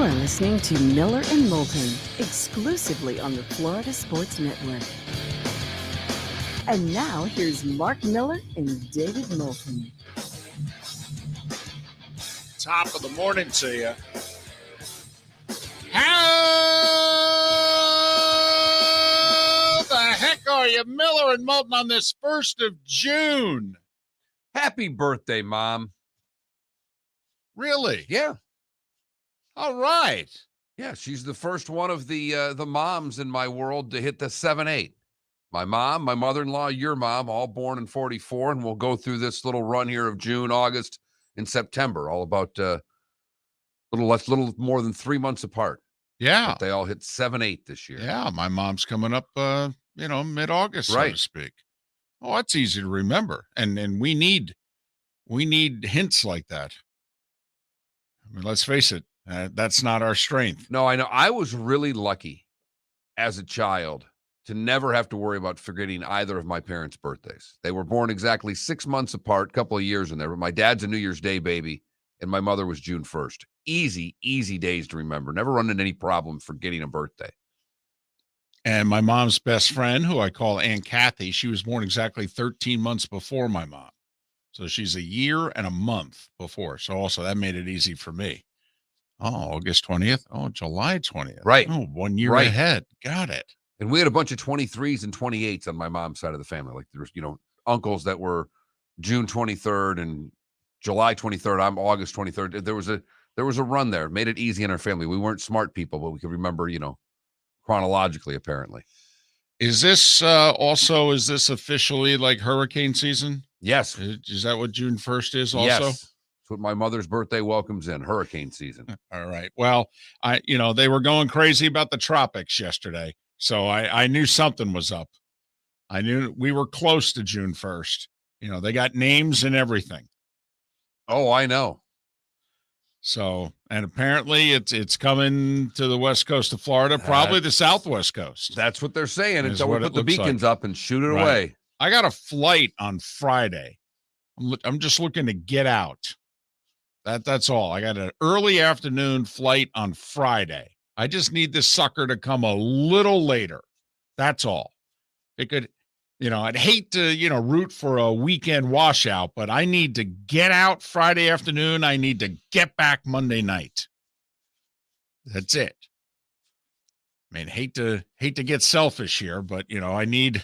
You're listening to Miller and Moulton, exclusively on the Florida Sports Network. And now, here's Mark Miller and David Moulton. Top of the morning to you. How the heck are you, Miller and Moulton, on this 1st of June? Happy birthday, Mom. Really? Yeah. All right. Yeah, she's the first one of the moms in my world to hit the 7-8. My mom, my mother-in-law, your mom, all born in 44, and we'll go through this little run here of June, August, and September, all about little more than 3 months apart. Yeah. But they all hit 7-8 this year. Yeah, my mom's coming up, mid-August, so Right. to speak. Oh, that's easy to remember. And we need hints like that. I mean, let's face it, that's not our strength. No, I know. I was really lucky as a child to never have to worry about forgetting either of my parents' birthdays. They were born exactly 6 months apart, a couple of years in there. But my dad's a New Year's Day baby, and my mother was June 1st. Easy days to remember. Never run into any problem forgetting a birthday. And my mom's best friend, who I call Aunt Kathy, she was born exactly 13 months before my mom. So she's a year and a month before. So also that made it easy for me. Oh, August 20th. Oh, July 20th. Right. Oh, 1 year Right. ahead. Got it. And we had a bunch of 23s and 28s on my mom's side of the family. Like there's, uncles that were June 23rd and July 23rd. I'm August 23rd. There was a run there. It made it easy in our family. We weren't smart people, but we could remember, chronologically, apparently. Is this officially like hurricane season? Yes. Is that what June 1st is also? Yes. That's what my mother's birthday welcomes in, hurricane season. All right. Well, they were going crazy about the tropics yesterday. So I knew something was up. I knew we were close to June 1st. They got names and everything. Oh, I know. So, and apparently it's coming to the west coast of Florida, probably the southwest coast. That's what they're saying until we what put it the looks beacons like. up and shoot it Right. away. I got a flight on Friday. I'm just looking to get out. That's all. I got an early afternoon flight on Friday. I just need this sucker to come a little later. That's all. It could, I'd hate to, root for a weekend washout, but I need to get out Friday afternoon. I need to get back Monday night. That's it. I mean, hate to get selfish here, but you need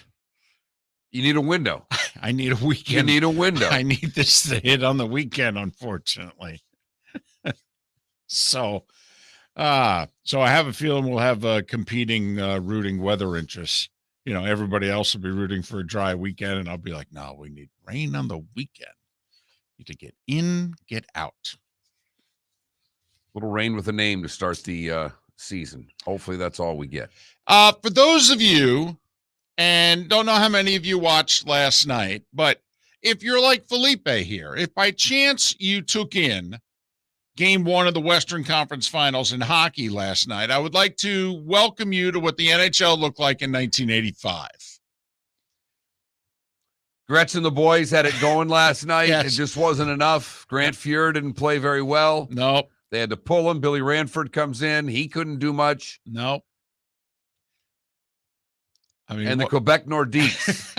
a window. I need a weekend. You need a window. I need this to hit on the weekend, unfortunately. So I have a feeling we'll have competing rooting weather interests. Everybody else will be rooting for a dry weekend, and I'll be like, no, we need rain on the weekend. Need to get in, get out. Little rain with a name to start the season. Hopefully that's all we get. For those of you, and don't know how many of you watched last night, but if you're like Felipe here, if by chance you took in Game 1 of the Western Conference Finals in hockey last night, I would like to welcome you to what the NHL looked like in 1985. Gretz and the boys had it going last night. Yes. It just wasn't enough. Grant Fuhr didn't play very well. Nope. They had to pull him. Billy Ranford comes in. He couldn't do much. Nope. I mean, and the Quebec Nordiques,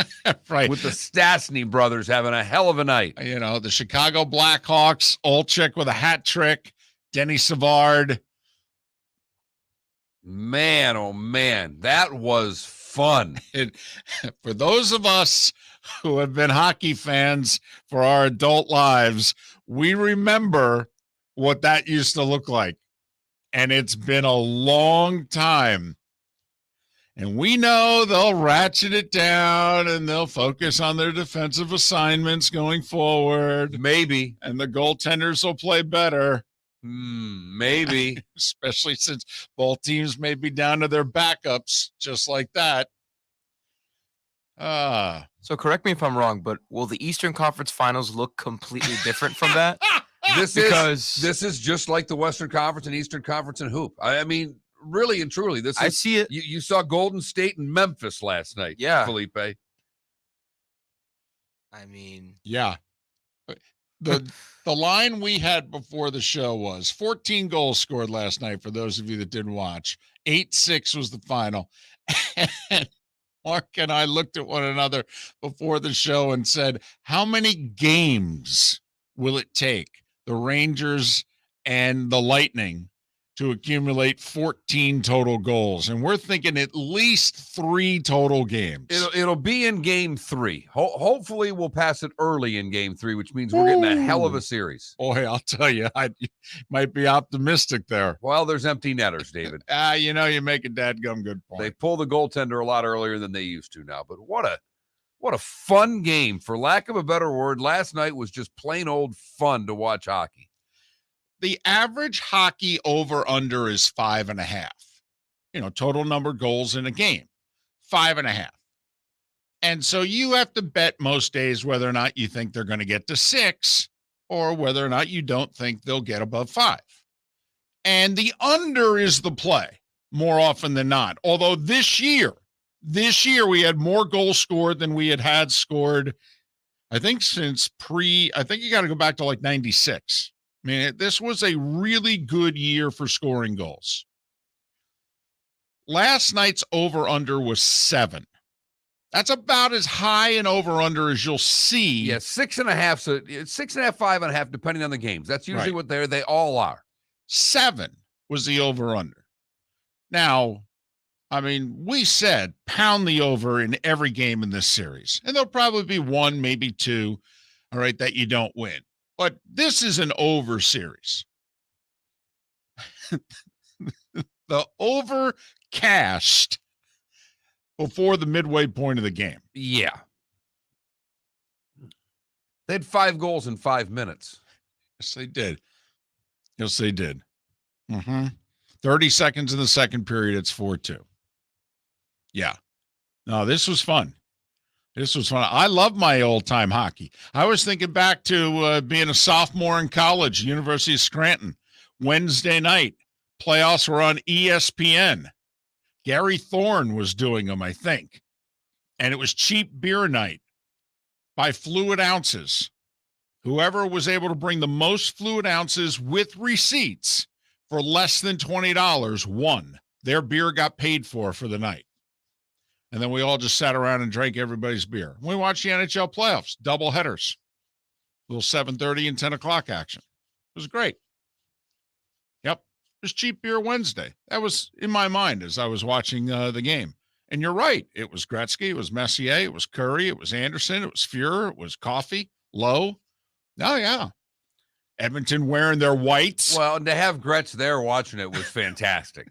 right, with the Stastny brothers having a hell of a night. The Chicago Blackhawks, Olczyk with a hat trick, Denny Savard. Man, oh man, that was fun. For those of us who have been hockey fans for our adult lives, we remember what that used to look like. And it's been a long time. And we know they'll ratchet it down and they'll focus on their defensive assignments going forward. Maybe. And the goaltenders will play better. Maybe. Especially since both teams may be down to their backups just like that. So correct me if I'm wrong, but will the Eastern Conference Finals look completely different from that? This is just like the Western Conference and Eastern Conference and hoop. I mean, really and truly, I see it. You saw Golden State and Memphis last night. Yeah, Felipe. I mean, yeah. the line we had before the show was 14 goals scored last night for those of you that didn't watch. 8-6 was the final. And Mark and I looked at one another before the show and said, how many games will it take the Rangers and the Lightning to accumulate 14 total goals? And we're thinking at least 3 total games. It'll be in game 3. Hopefully we'll pass it early in game 3, which means we're getting a hell of a series. Boy, I'll tell you, I might be optimistic there. Well, there's empty netters, David. You make a dadgum good point. They pull the goaltender a lot earlier than they used to now. But what a fun game, for lack of a better word. Last night was just plain old fun to watch hockey. The average hockey over-under is 5.5. Total number of goals in a game, 5.5. And so you have to bet most days whether or not you think they're going to get to 6 or whether or not you don't think they'll get above 5. And the under is the play more often than not. Although this year we had more goals scored than we had scored, I think, since I think you got to go back to like 96. I mean, this was a really good year for scoring goals. Last night's over-under was 7. That's about as high an over-under as you'll see. Yeah, 6.5. So it's 6.5, 5.5, depending on the games. That's usually right. what they all are. 7 was the over-under. Now, I mean, we said pound the over in every game in this series. And there'll probably be 1, maybe 2, all right, that you don't win. But this is an over series. The over cashed before the midway point of the game. Yeah. They had 5 goals in 5 minutes. Yes, they did. Yes, they did. 30 seconds in the second period, it's 4-2. Yeah. No, this was fun. This was fun. I love my old-time hockey. I was thinking back to being a sophomore in college, University of Scranton. Wednesday night, playoffs were on ESPN. Gary Thorne was doing them, I think. And it was cheap beer night by fluid ounces. Whoever was able to bring the most fluid ounces with receipts for less than $20 won. Their beer got paid for the night. And then we all just sat around and drank everybody's beer. We watched the NHL playoffs, double headers, little 7:30 and 10 o'clock action. It was great. Yep, it was cheap beer Wednesday. That was in my mind as I was watching the game. And you're right. It was Gretzky, it was Messier, it was Curry, it was Anderson, it was Fuhrer, it was Coffey, Lowe. Oh, yeah. Edmonton wearing their whites. Well, and to have Gretz there watching it was fantastic.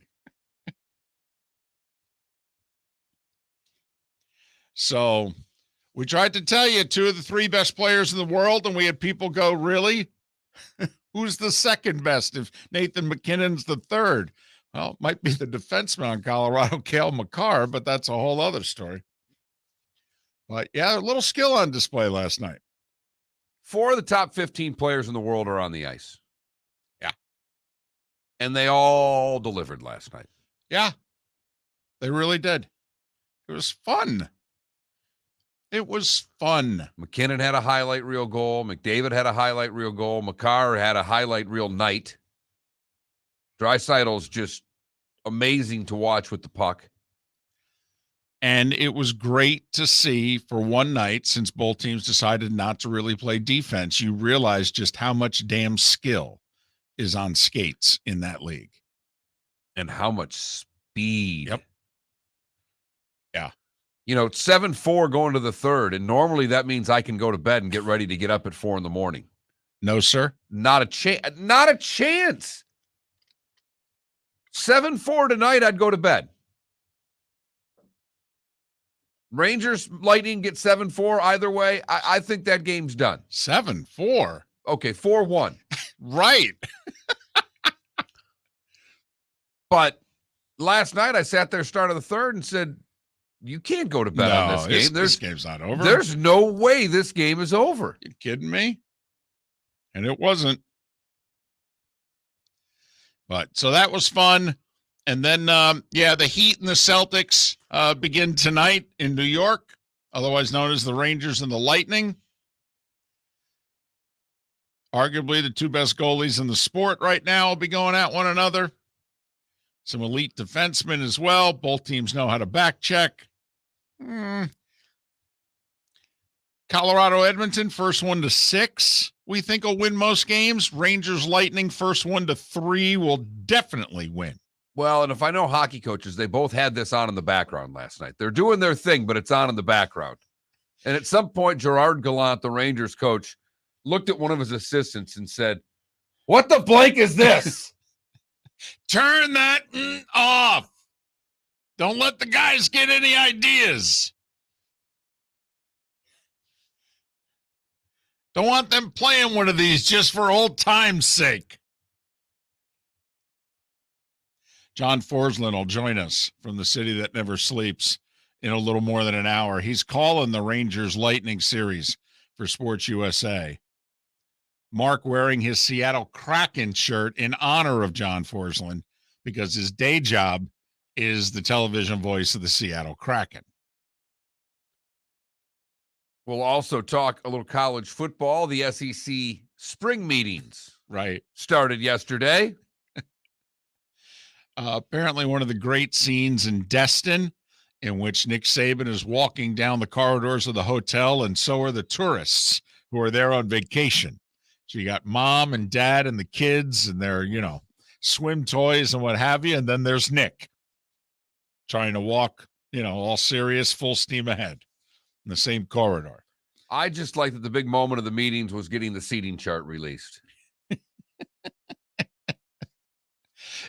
So we tried to tell you 2 of the 3 best players in the world, and we had people go, really? Who's the second best if Nathan McKinnon's the third? Well, it might be the defenseman on Colorado, Cale Makar, but that's a whole other story. But, yeah, a little skill on display last night. 4 of the top 15 players in the world are on the ice. Yeah. And they all delivered last night. Yeah, they really did. It was fun. It was fun. McKinnon had a highlight reel goal. McDavid had a highlight reel goal. Makar had a highlight reel night. Draisaitl's just amazing to watch with the puck. And it was great to see for one night, since both teams decided not to really play defense, you realize just how much damn skill is on skates in that league. And how much speed. Yep. Yeah. You know, 7-4 going to the third, and normally that means I can go to bed and get ready to get up at 4 a.m. No, sir. Not a chance. Not a chance. 7-4 tonight, I'd go to bed. Rangers, Lightning get 7-4 either way. I think that game's done. 7-4. Okay, 4-1. Right. But last night I sat there, start of the third, and said, you can't go to bed on this game. This game's not over. There's no way this game is over. You kidding me? And it wasn't. But so that was fun. And then, the Heat and the Celtics begin tonight in New York, otherwise known as the Rangers and the Lightning. Arguably the two best goalies in the sport right now will be going at one another. Some elite defensemen as well. Both teams know how to back check. Colorado Edmonton, first 1-6. We think will win most games. Rangers Lightning, first 1-3, will definitely win. Well, and if I know hockey coaches, they both had this on in the background last night. They're doing their thing, but it's on in the background. And at some point, Gerard Gallant, the Rangers coach, looked at one of his assistants and said, "What the blank is this?" Turn that off. Don't let the guys get any ideas. Don't want them playing one of these just for old time's sake. John Forslund will join us from the city that never sleeps in a little more than an hour. He's calling the Rangers Lightning series for Sports USA. Mark wearing his Seattle Kraken shirt in honor of John Forslund because his day job is the television voice of the Seattle Kraken. We'll also talk a little college football. The SEC spring meetings started yesterday. Apparently one of the great scenes in Destin, in which Nick Saban is walking down the corridors of the hotel, and so are the tourists who are there on vacation. So you got mom and dad and the kids and their, swim toys and what have you. And then there's Nick trying to walk, all serious, full steam ahead in the same corridor. I just like that the big moment of the meetings was getting the seating chart released.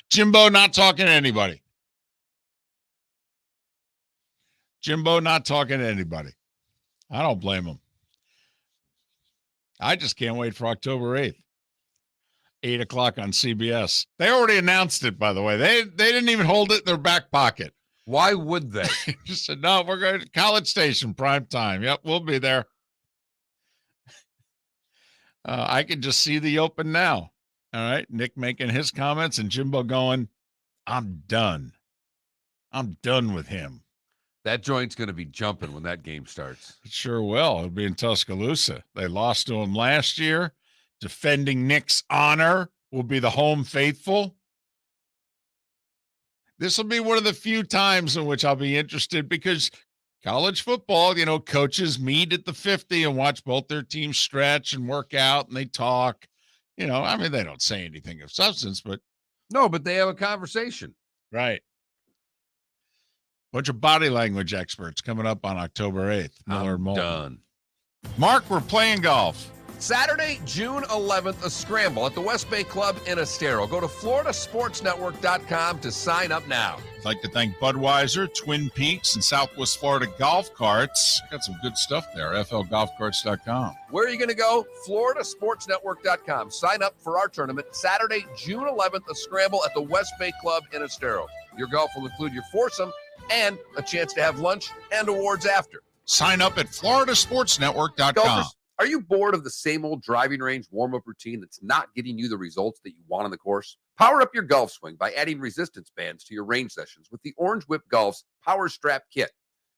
Jimbo not talking to anybody. Jimbo not talking to anybody. I don't blame him. I just can't wait for October 8th. 8 o'clock on CBS. They already announced it, by the way. They didn't even hold it in their back pocket. Why would they? Just said, no, we're going to College Station, prime time. Yep, we'll be there. I can just see the open now. All right, Nick making his comments and Jimbo going, I'm done. I'm done with him. That joint's going to be jumping when that game starts. It sure will. It'll be in Tuscaloosa. They lost to him last year. Defending Nick's honor will be the home faithful. This will be one of the few times in which I'll be interested because college football, coaches meet at the 50 and watch both their teams stretch and work out and they talk. They don't say anything of substance, but. No, but they have a conversation. Right. Bunch of body language experts coming up on October 8th. Miller and Moulton. Done. Mark, we're playing golf. Saturday, June 11th, a scramble at the West Bay Club in Estero. Go to floridasportsnetwork.com to sign up now. I'd like to thank Budweiser, Twin Peaks, and Southwest Florida Golf Carts. Got some good stuff there. flgolfcarts.com. Where are you going to go? floridasportsnetwork.com. Sign up for our tournament Saturday, June 11th, a scramble at the West Bay Club in Estero. Your golf will include your foursome and a chance to have lunch and awards after. Sign up at floridasportsnetwork.com. Golfers, are you bored of the same old driving range warm-up routine that's not getting you the results that you want on the course? Power up your golf swing by adding resistance bands to your range sessions with the Orange Whip Golf's Power Strap Kit.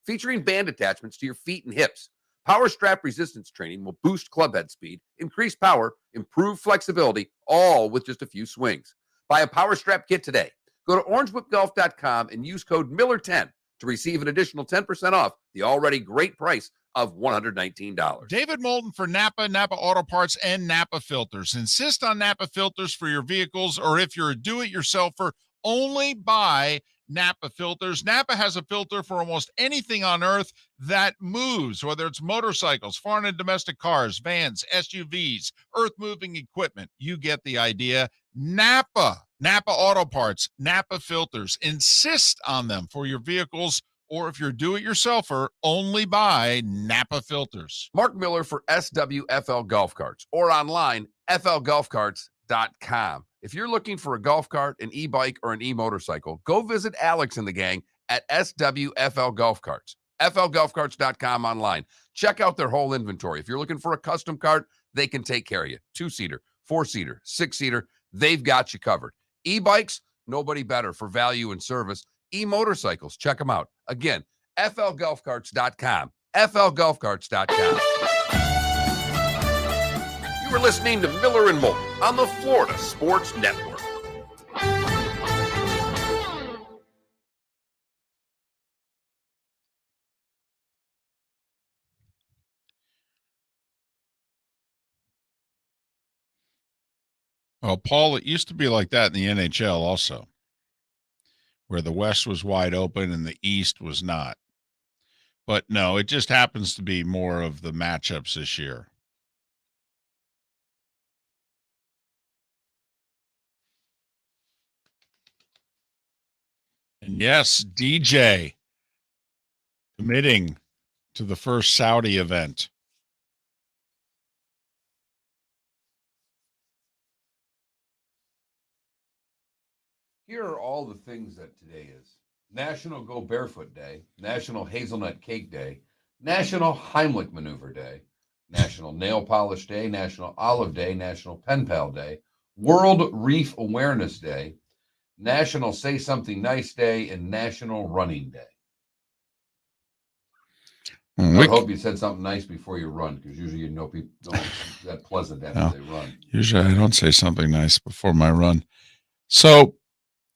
Featuring band attachments to your feet and hips, Power Strap resistance training will boost clubhead speed, increase power, improve flexibility, all with just a few swings. Buy a Power Strap Kit today. Go to orangewhipgolf.com and use code Miller10 to receive an additional 10% off the already great price of $119. David Moulton for Napa, Napa Auto Parts, and Napa Filters. Insist on Napa filters for your vehicles, or if you're a do-it-yourselfer, only buy Napa filters. Napa has a filter for almost anything on earth that moves, whether it's motorcycles, foreign and domestic cars, vans, SUVs, earth-moving equipment. You get the idea. Napa Auto Parts, Napa filters. Insist on them for your vehicles, or if you're a do-it-yourselfer, only buy Napa filters. Mark Miller for SWFL Golf Carts, or online, flgolfcarts.com. If you're looking for a golf cart, an e-bike, or an e-motorcycle, go visit Alex and the gang at SWFL Golf Carts. flgolfcarts.com online. Check out their whole inventory. If you're looking for a custom cart, they can take care of you. 2-seater, 4-seater, 6-seater, they've got you covered. E-bikes, nobody better for value and service. E-motorcycles, check them out. Again, flgolfcarts.com. flgolfcarts.com. You You are listening to Miller and Moulton on the Florida Sports Network. Well, Paul, it used to be like that in the NHL also, where the West was wide open and the East was not. But no, it just happens to be more of the matchups this year. And yes, DJ committing to the first Saudi event. Here are all the things that today is: National Go Barefoot Day, National Hazelnut Cake Day, National Heimlich Maneuver Day, National Nail Polish Day, National Olive Day, National Pen Pal Day, World Reef Awareness Day, National Say Something Nice Day, and National Running Day. I would hope you said something nice before you run, because usually you know people don't that pleasant after they run. Usually I don't say something nice before my run. So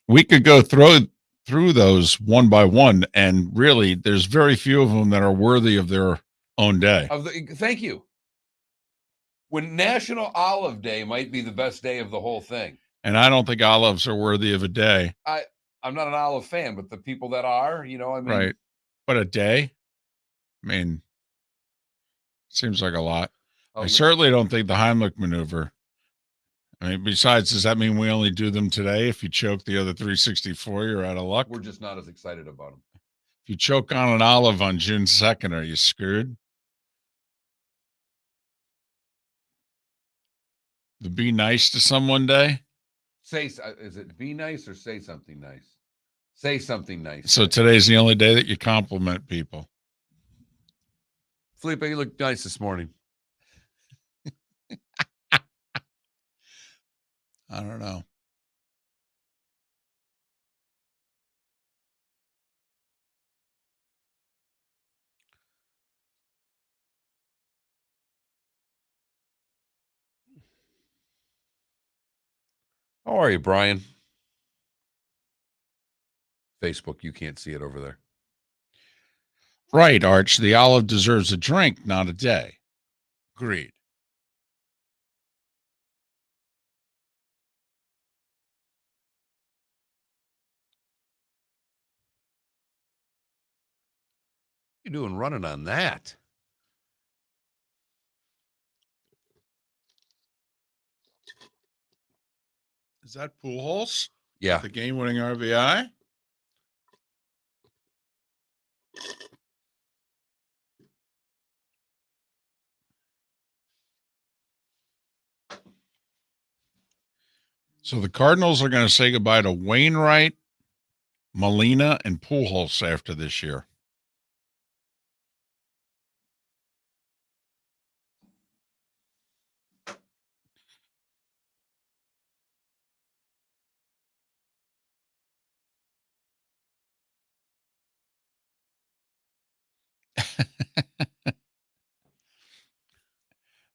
we could go through those one by one, and really there's very few of them that are worthy of their own day. Thank you. When National Olive Day might be the best day of the whole thing. And I don't think olives are worthy of a day. I'm not an olive fan, but the people that are, Right. But a day? I mean, seems like a lot. I certainly don't think the Heimlich maneuver. I mean, besides, does that mean we only do them today? If you choke the other 364, you're out of luck. We're just not as excited about them. If you choke on an olive on June 2nd, are you screwed? The be nice to someone day? Is it be nice or say something nice? Say something nice. So today's the only day that you compliment people. Felipe, you look nice this morning. I don't know. How are you, Brian? Facebook, you can't see it over there. Right, Arch. The olive deserves a drink, not a day. Agreed. What are you doing running on that? Is that Pujols? Yeah. The game-winning RBI? So the Cardinals are going to say goodbye to Wainwright, Molina, and Pujols after this year.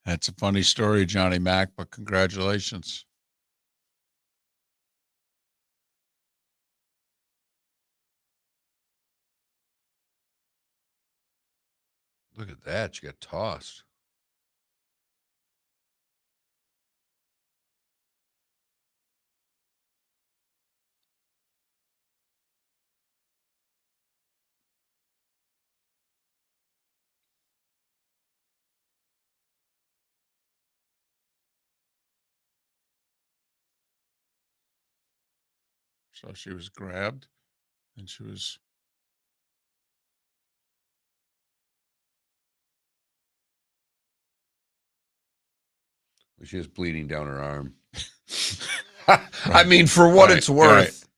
That's a funny story, Johnny Mac, but congratulations. Look at that. You got tossed. So she was grabbed and she was. She was bleeding down her arm. I mean, for what it's worth. Right.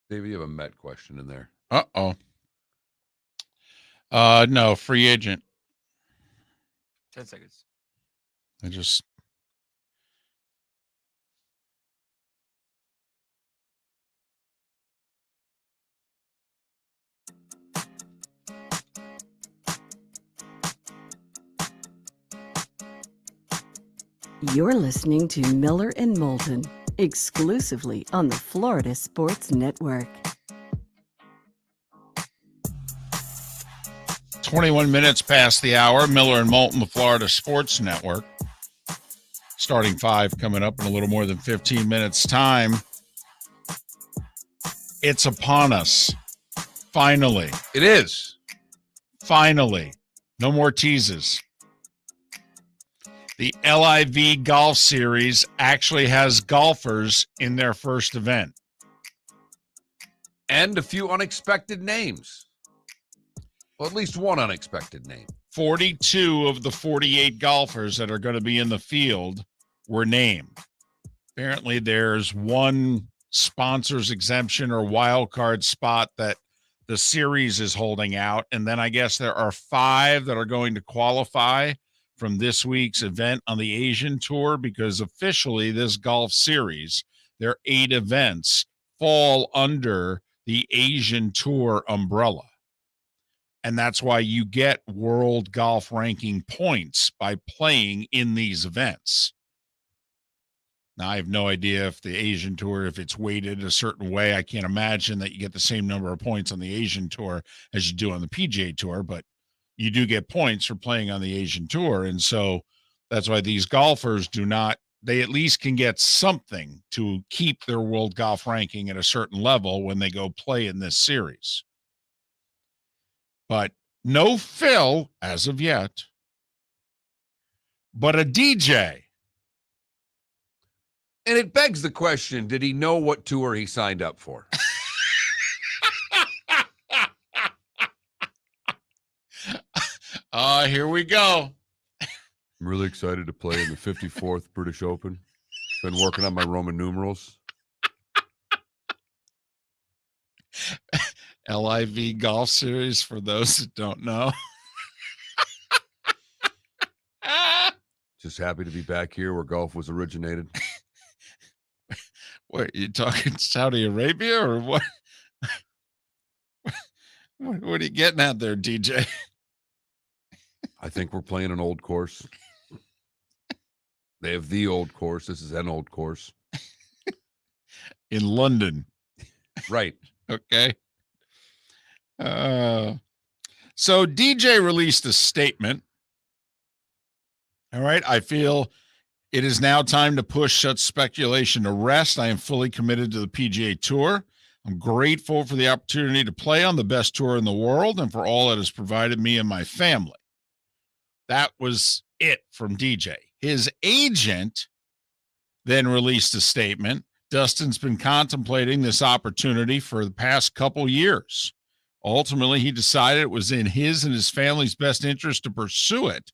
David, you have a Met question in there. Uh-oh. No, free agent. 10 seconds. I just You're listening to Miller and Moulton, exclusively on the Florida Sports Network. 21 minutes past the hour. Miller and Moulton, the Florida Sports Network. Starting 5 coming up in a little more than 15 minutes' time. It's upon us. Finally. It is. Finally. No more teases. The LIV Golf Series actually has golfers in their first event. And a few unexpected names. Well, at least one unexpected name. 42 of the 48 golfers that are going to be in the field were named. Apparently, there's one sponsor's exemption or wild card spot that the series is holding out. And then I guess there are 5 that are going to qualify from this week's event on the Asian Tour, because officially this golf series, their 8 events, fall under the Asian Tour umbrella. And that's why you get world golf ranking points by playing in these events. Now, I have no idea if the Asian Tour, if it's weighted a certain way. I can't imagine that you get the same number of points on the Asian Tour as you do on the PGA Tour, but you do get points for playing on the Asian Tour. And so that's why these golfers they at least can get something to keep their world golf ranking at a certain level when they go play in this series. But no Phil as of yet, but a DJ. And it begs the question, did he know what tour he signed up for? Here we go. I'm really excited to play in the 54th British Open. Been working on my Roman numerals. LIV Golf Series, for those that don't know. Just happy to be back here where golf was originated. Wait, you talking Saudi Arabia or what? What are you getting at there, DJ? I think we're playing an old course. They have the old course. This is an old course. In London. Right. Okay. So DJ released a statement. All right. I feel it is now time to push such speculation to rest. I am fully committed to the PGA Tour. I'm grateful for the opportunity to play on the best tour in the world and for all it has provided me and my family. That was it from DJ. His agent then released a statement. Dustin's been contemplating this opportunity for the past couple years. Ultimately, he decided it was in his and his family's best interest to pursue it.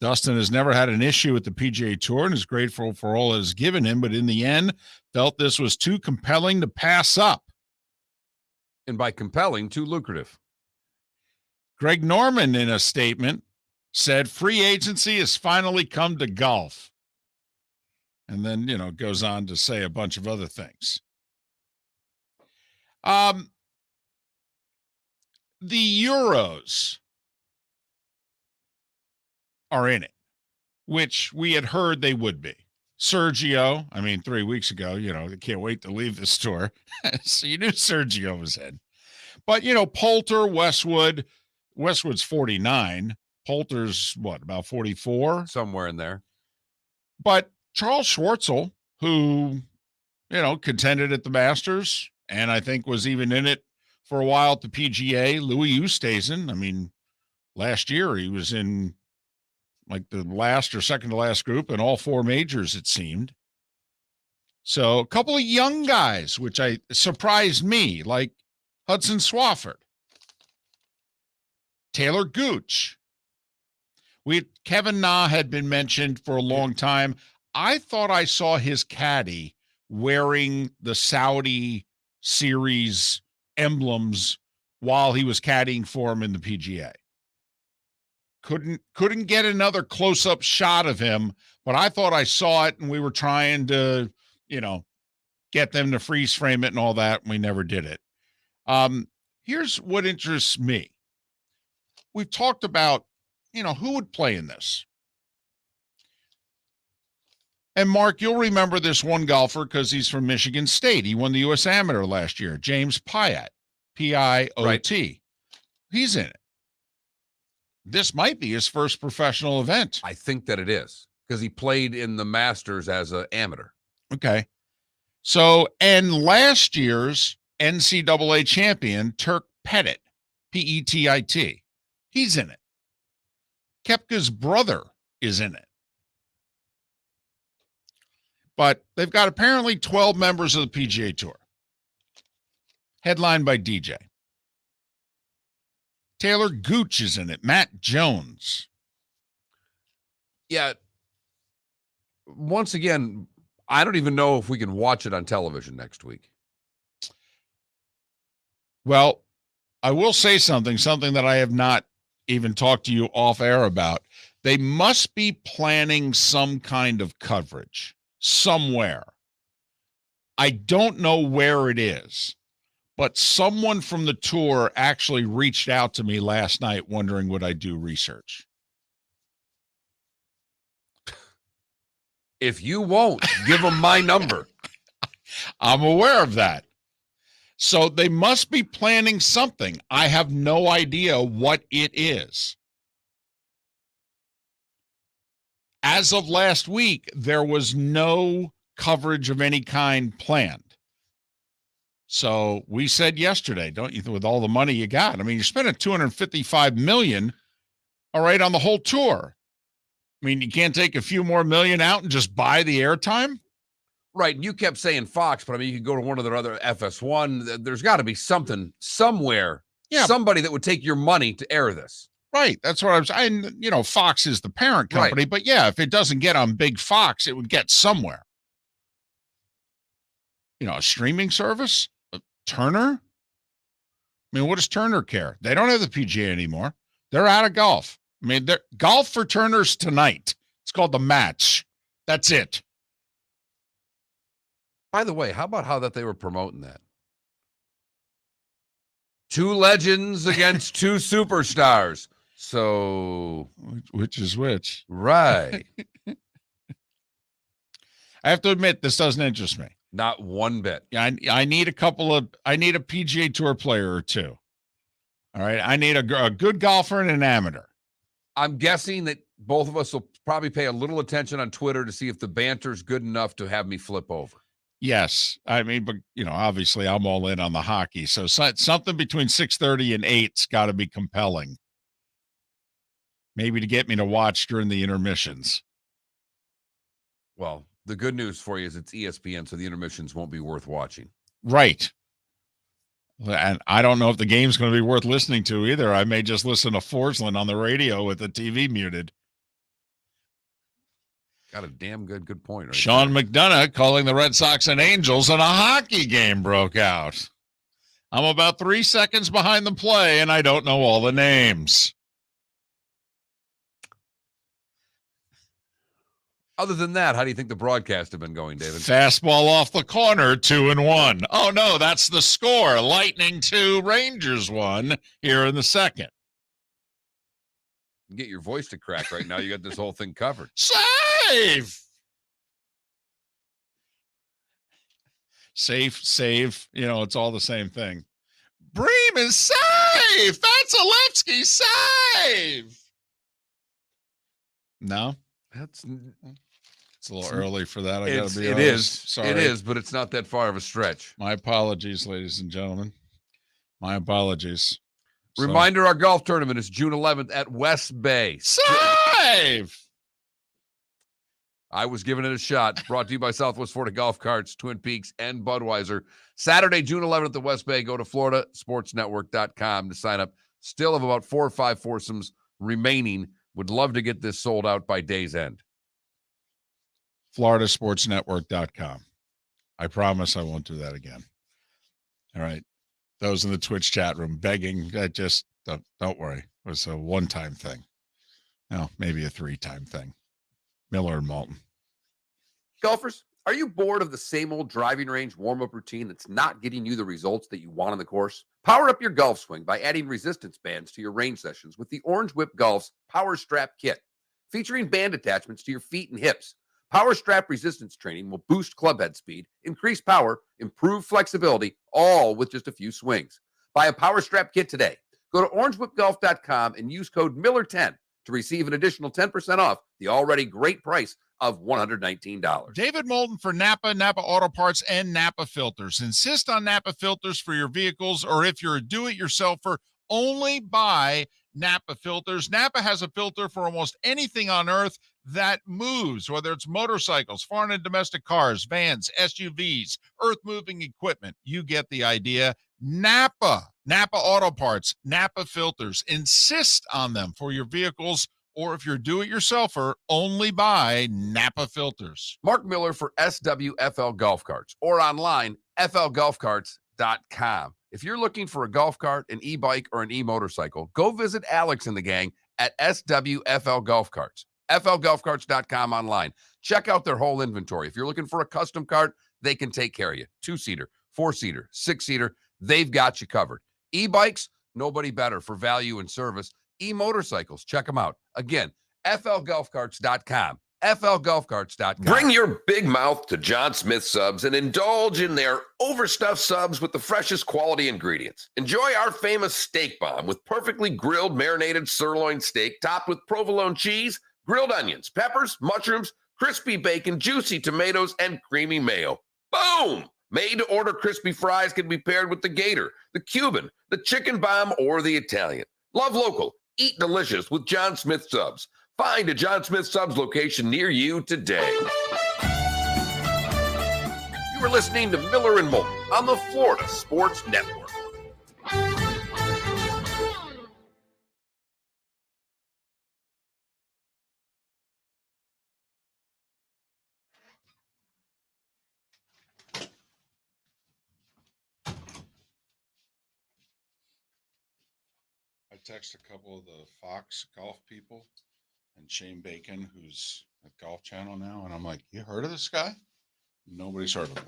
Dustin has never had an issue with the PGA Tour and is grateful for all it has given him, but in the end, felt this was too compelling to pass up. And by compelling, too lucrative. Greg Norman, in a statement, said free agency has finally come to golf. And then, goes on to say a bunch of other things. The Euros are in it, which we had heard they would be. Sergio, 3 weeks ago, they can't wait to leave this tour. So you knew Sergio was in. But, Poulter, Westwood's 49. Poulter's, about 44? Somewhere in there. But Charles Schwartzel, who, contended at the Masters and I think was even in it for a while at the PGA. Louis Oosthuizen, last year he was in the last or second to last group in all 4 majors, it seemed. So a couple of young guys, which surprised me, like Hudson Swafford, Taylor Gooch. Kevin Na had been mentioned for a long time. I thought I saw his caddy wearing the Saudi series emblems while he was caddying for him in the PGA. Couldn't get another close-up shot of him, but I thought I saw it, and we were trying to, get them to freeze frame it and all that, and we never did it. Here's what interests me. We've talked about, who would play in this. And Mark, you'll remember this one golfer because he's from Michigan State. He won the U.S. Amateur last year. James Piot, Piot. Right. He's in it. This might be his first professional event. I think that it is because he played in the Masters as an amateur. Okay. So, and last year's NCAA champion, Turk Pettit, P-E-T-I-T, he's in it. Koepka's brother is in it. But they've got apparently 12 members of the PGA Tour, headlined by DJ. Taylor Gooch is in it. Matt Jones. Yeah. Once again, I don't even know if we can watch it on television next week. Well, I will say something that I have not even talked to you off air about. They must be planning some kind of coverage somewhere. I don't know where it is, but someone from the tour actually reached out to me last night wondering would I do research. If you won't, give them my number. I'm aware of that. So they must be planning something. I have no idea what it is. As of last week, there was no coverage of any kind planned. So we said yesterday, don't you, with all the money you got? I mean, you're spending $255 million, all right, on the whole tour. I mean, you can't take a few more million out and just buy the airtime? Right. And you kept saying Fox, but I mean, you could go to one of their other FS1. There's got to be something somewhere. Yeah. Somebody that would take your money to air this. Right. That's what I was. And, you know, Fox is the parent company. Right. But yeah, if it doesn't get on Big Fox, it would get somewhere. You know, a streaming service? Turner? I mean, what does Turner care? They don't have the PGA anymore. They're out of golf. I mean, they're golf for Turners tonight. It's called The Match. That's it. By the way, how about how that they were promoting that? Two legends against two superstars. So, which is which? Right. I have to admit, this doesn't interest me. Not one bit. Yeah, I need a PGA Tour player or two. All right. I need a good golfer and an amateur. I'm guessing that both of us will probably pay a little attention on Twitter to see if the banter's good enough to have me flip over. Yes. I mean, but, you know, obviously I'm all in on the hockey. So something between 6:30 and 8's got to be compelling. Maybe to get me to watch during the intermissions. Well, the good news for you is it's ESPN, so the intermissions won't be worth watching. Right. And I don't know if the game's going to be worth listening to either. I may just listen to Forslund on the radio with the TV muted. Got a damn good point. Right Sean there. McDonough calling the Red Sox and Angels, and a hockey game broke out. I'm about 3 seconds behind the play, and I don't know all the names. Other than that, how do you think the broadcast have been going, David? Fastball off the corner, 2-1. Oh, no, that's the score. Lightning 2, Rangers 1 here in the second. Get your voice to crack right now. You got this whole thing covered. Save. Save. You know, it's all the same thing. Bremen, save. That's Alevsky, save. No? It's a little early for that. I got to be honest. It is. Sorry. It is, but it's not that far of a stretch. My apologies, ladies and gentlemen. My apologies. Reminder, our golf tournament is June 11th at West Bay. Save! I was giving it a shot. Brought to you by Southwest Florida Golf Carts, Twin Peaks, and Budweiser. Saturday, June 11th at West Bay. Go to floridasportsnetwork.com to sign up. Still have about 4 or 5 foursomes remaining. Would love to get this sold out by day's end. floridasportsnetwork.com. I promise I won't do that again. All right. Those in the Twitch chat room begging, just don't worry. It was a one-time thing. No, maybe a 3-time thing. Miller and Moulton. Golfers, are you bored of the same old driving range warm-up routine that's not getting you the results that you want on the course? Power up your golf swing by adding resistance bands to your range sessions with the Orange Whip Golf's Power Strap Kit, featuring band attachments to your feet and hips. Power Strap resistance training will boost club head speed, increase power, improve flexibility, all with just a few swings. Buy a Power Strap kit today. Go to orangewhipgolf.com and use code Miller10 to receive an additional 10% off the already great price of $119. David Moulton for Napa, Napa Auto Parts, and Napa Filters. Insist on Napa filters for your vehicles, or if you're a do-it-yourselfer, only buy Napa filters. Napa has a filter for almost anything on earth that moves, whether it's motorcycles, foreign and domestic cars, vans, SUVs, earth-moving equipment. You get the idea. Napa Auto Parts, Napa filters. Insist on them for your vehicles, or if you're a do-it-yourselfer, only buy Napa filters. Mark Miller for SWFL Golf Carts, or online, flgolfcarts.com. If you're looking for a golf cart, an e-bike, or an e-motorcycle, go visit Alex and the gang at SWFL Golf Carts. flgolfcarts.com online. Check out their whole inventory. If you're looking for a custom cart, they can take care of you. 2-seater, 4-seater, 6-seater, they've got you covered. E-bikes, nobody better for value and service. E-motorcycles, check them out. Again, flgolfcarts.com. flgolfcarts.com. Bring your big mouth to John Smith Subs and indulge in their overstuffed subs with the freshest quality ingredients. Enjoy our famous steak bomb with perfectly grilled marinated sirloin steak topped with provolone cheese, grilled onions, peppers, mushrooms, crispy bacon, juicy tomatoes, and creamy mayo. Boom! Made-to-order crispy fries can be paired with the Gator, the Cuban, the chicken bomb, or the Italian. Love local. Eat delicious with John Smith Subs. Find a John Smith Subs location near you today. You are listening to Miller and Moulton on the Florida Sports Network. I text a couple of the Fox golf people and Shane Bacon, who's at Golf Channel now, and I'm like, you heard of this guy? Nobody's heard of him.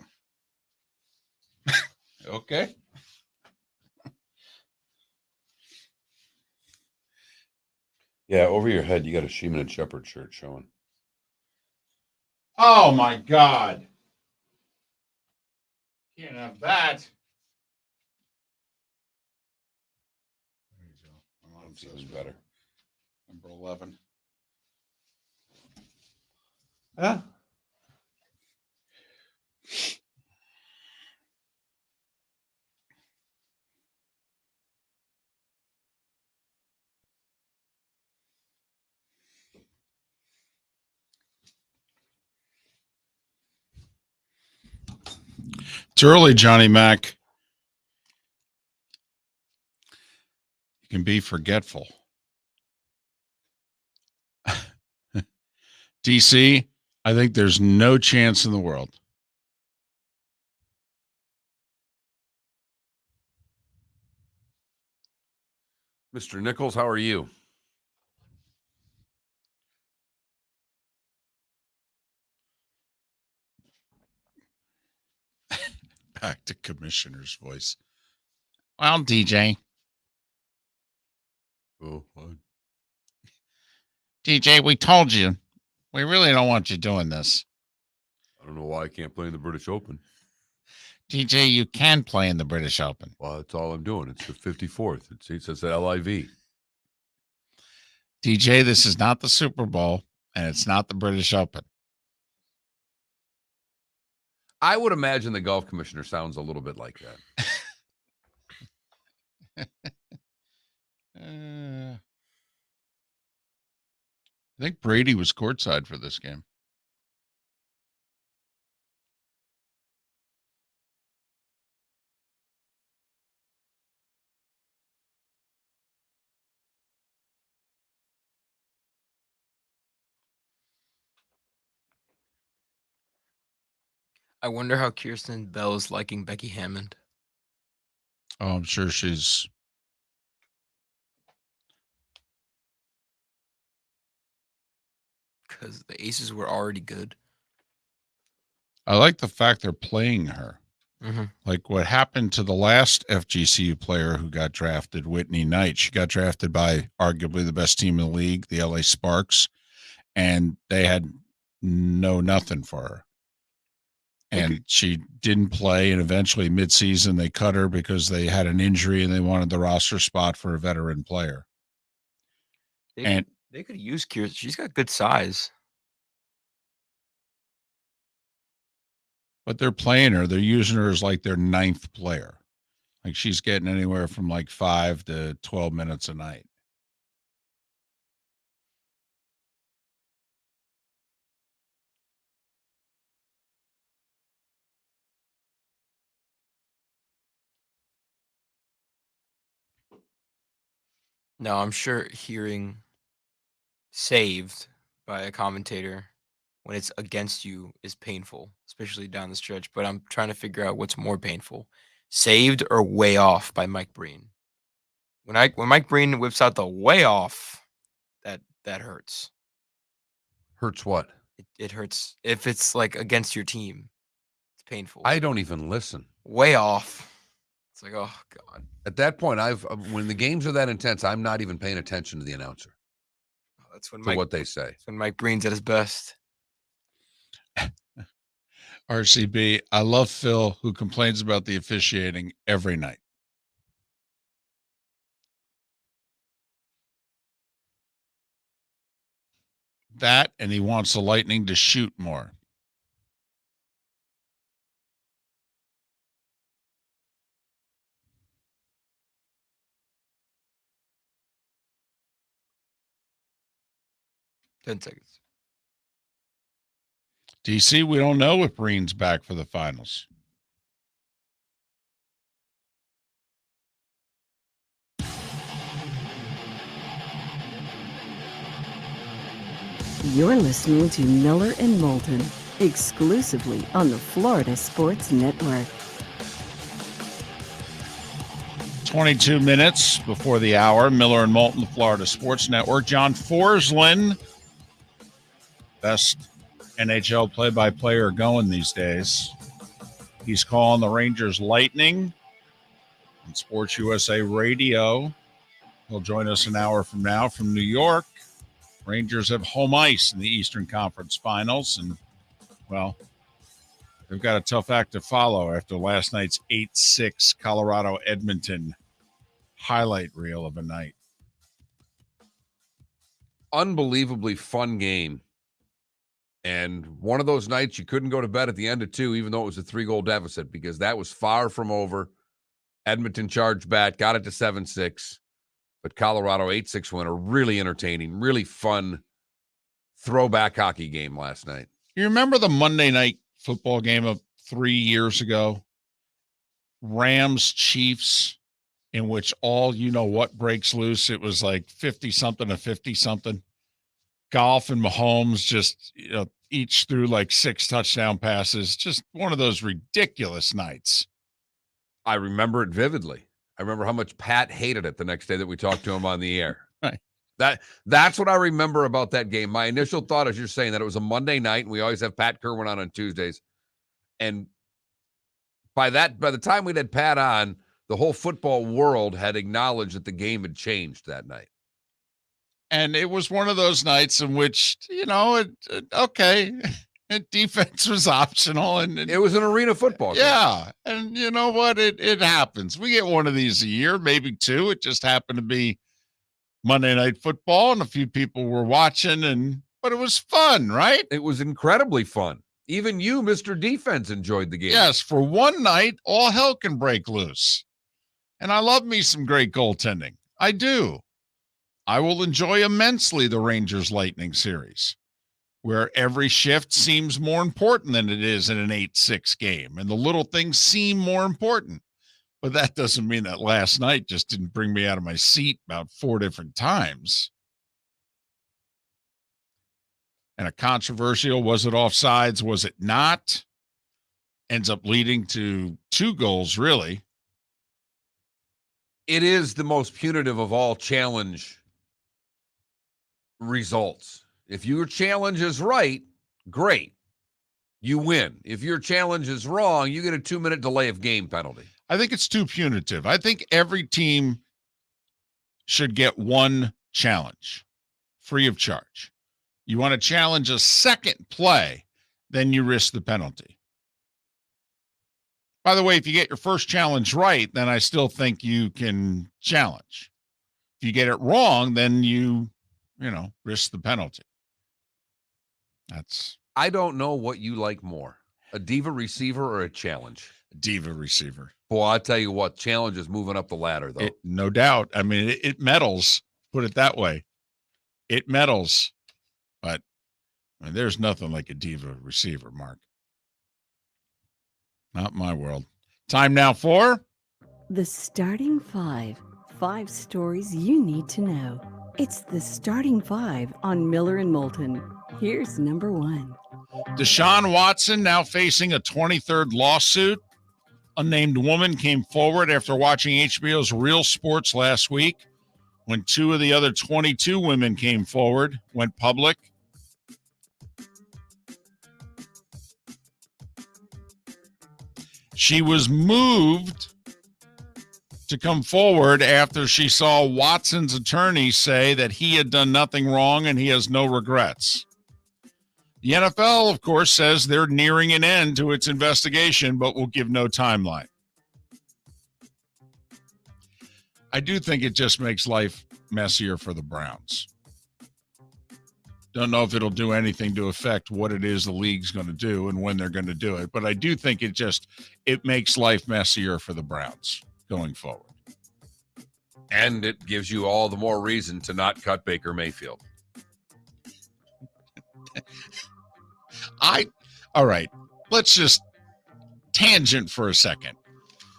Okay. Yeah, over your head, you got a Sheeman and Shepherd shirt showing. Oh my God. Can't have that. There you go. I'm feeling better. Number 11. Yeah. It's early, Johnny Mac. You can be forgetful. DC, I think there's no chance in the world. Mr. Nichols, how are you? Back to commissioner's voice. Well, DJ. Oh, fine. DJ, we told you. We really don't want you doing this. I don't know why I can't play in the British Open. DJ, you can play in the British Open. Well, that's all I'm doing. It's the 54th. It says LIV. DJ, this is not the Super Bowl, and it's not the British Open. I would imagine the golf commissioner sounds a little bit like that. I think Brady was courtside for this game. I wonder how Kirsten Bell is liking Becky Hammond. Oh, I'm sure she's. Because the Aces were already good. I like the fact they're playing her. Mm-hmm. Like what happened to the last FGCU player who got drafted, Whitney Knight. She got drafted by arguably the best team in the league, the LA Sparks. And they had nothing for her. And she didn't play, and eventually midseason they cut her because they had an injury and they wanted the roster spot for a veteran player. They could use Kirsten. She's got good size. But they're playing her. They're using her as like their 9th player. Like she's getting anywhere from like 5 to 12 minutes a night. No, I'm sure hearing saved by a commentator when it's against you is painful, especially down the stretch. But I'm trying to figure out what's more painful, saved or way off by Mike Breen. When Mike Breen whips out the way off, that hurts. Hurts what? It hurts if it's like against your team. It's painful. I don't even listen. Way off. It's like, oh God. At that point, when the games are that intense, I'm not even paying attention to the announcer. That's when to what they say. That's when Mike Breen's at his best. RCB, I love Phil, who complains about the officiating every night. That, and he wants the Lightning to shoot more. Ten seconds. DC, we don't know if Breen's back for the finals. You're listening to Miller and Moulton, exclusively on the Florida Sports Network. 22 minutes before the hour. Miller and Moulton, the Florida Sports Network. John Forslund, best NHL play-by-player going these days. He's calling the Rangers Lightning on Sports USA Radio. He'll join us an hour from now from New York. Rangers have home ice in the Eastern Conference Finals, and, well, they've got a tough act to follow after last night's 8-6 Colorado-Edmonton highlight reel of a night. Unbelievably fun game. And one of those nights you couldn't go to bed at the end of 2, even though it was a 3-goal deficit, because that was far from over. Edmonton charged back, got it to 7-6. But Colorado 8-6 winner, really entertaining, really fun throwback hockey game last night. You remember the Monday night football game of 3 years ago? Rams Chiefs, in which all you know what breaks loose. It was like 50-something to 50-something. Golf and Mahomes just, each threw like 6 touchdown passes. Just one of those ridiculous nights. I remember it vividly. I remember how much Pat hated it the next day that we talked to him on the air. Right. That's what I remember about that game. My initial thought, as you're saying, that it was a Monday night, and we always have Pat Kerwin on Tuesdays. And by the time we'd had Pat on, the whole football world had acknowledged that the game had changed that night. And it was one of those nights in which, defense was optional. And it was an arena football game. Yeah. And you know what? It happens. We get one of these a year, maybe 2. It just happened to be Monday Night Football, and a few people were watching, but it was fun, right? It was incredibly fun. Even you, Mr. Defense, enjoyed the game. Yes, for one night, all hell can break loose. And I love me some great goaltending. I do. I will enjoy immensely the Rangers Lightning series, where every shift seems more important than it is in an 8-6 game, and the little things seem more important. But that doesn't mean that last night just didn't bring me out of my seat about 4 different times. And a controversial, was it offsides? Was it not? Ends up leading to 2 goals, really. It is the most punitive of all challenge results. If your challenge is right, great. You win. If your challenge is wrong, you get a 2-minute delay of game penalty. I think it's too punitive. I think every team should get one challenge free of charge. You want to challenge a second play, then you risk the penalty. By the way, if you get your first challenge right, then I still think you can challenge. If you get it wrong, then you risk the penalty. I don't know what you like more, a diva receiver or a challenge. Diva receiver. Boy, I tell you what, challenge is moving up the ladder, though. No doubt. I mean, it medals, put it that way. It medals. But I mean, there's nothing like a diva receiver, Mark. Not my world. Time now for The Starting Five. 5 stories you need to know. It's the Starting Five on Miller and Moulton. Here's number 1. Deshaun Watson now facing a 23rd lawsuit. Unnamed woman came forward after watching HBO's Real Sports last week when 2 of the other 22 women came forward, went public. She was moved to come forward after she saw Watson's attorney say that he had done nothing wrong and he has no regrets. The NFL, of course, says they're nearing an end to its investigation, but will give no timeline. I do think it just makes life messier for the Browns. Don't know if it'll do anything to affect what it is the league's going to do and when they're going to do it, but I do think it makes life messier for the Browns going forward. And it gives you all the more reason to not cut Baker Mayfield. All right, let's just tangent for a second.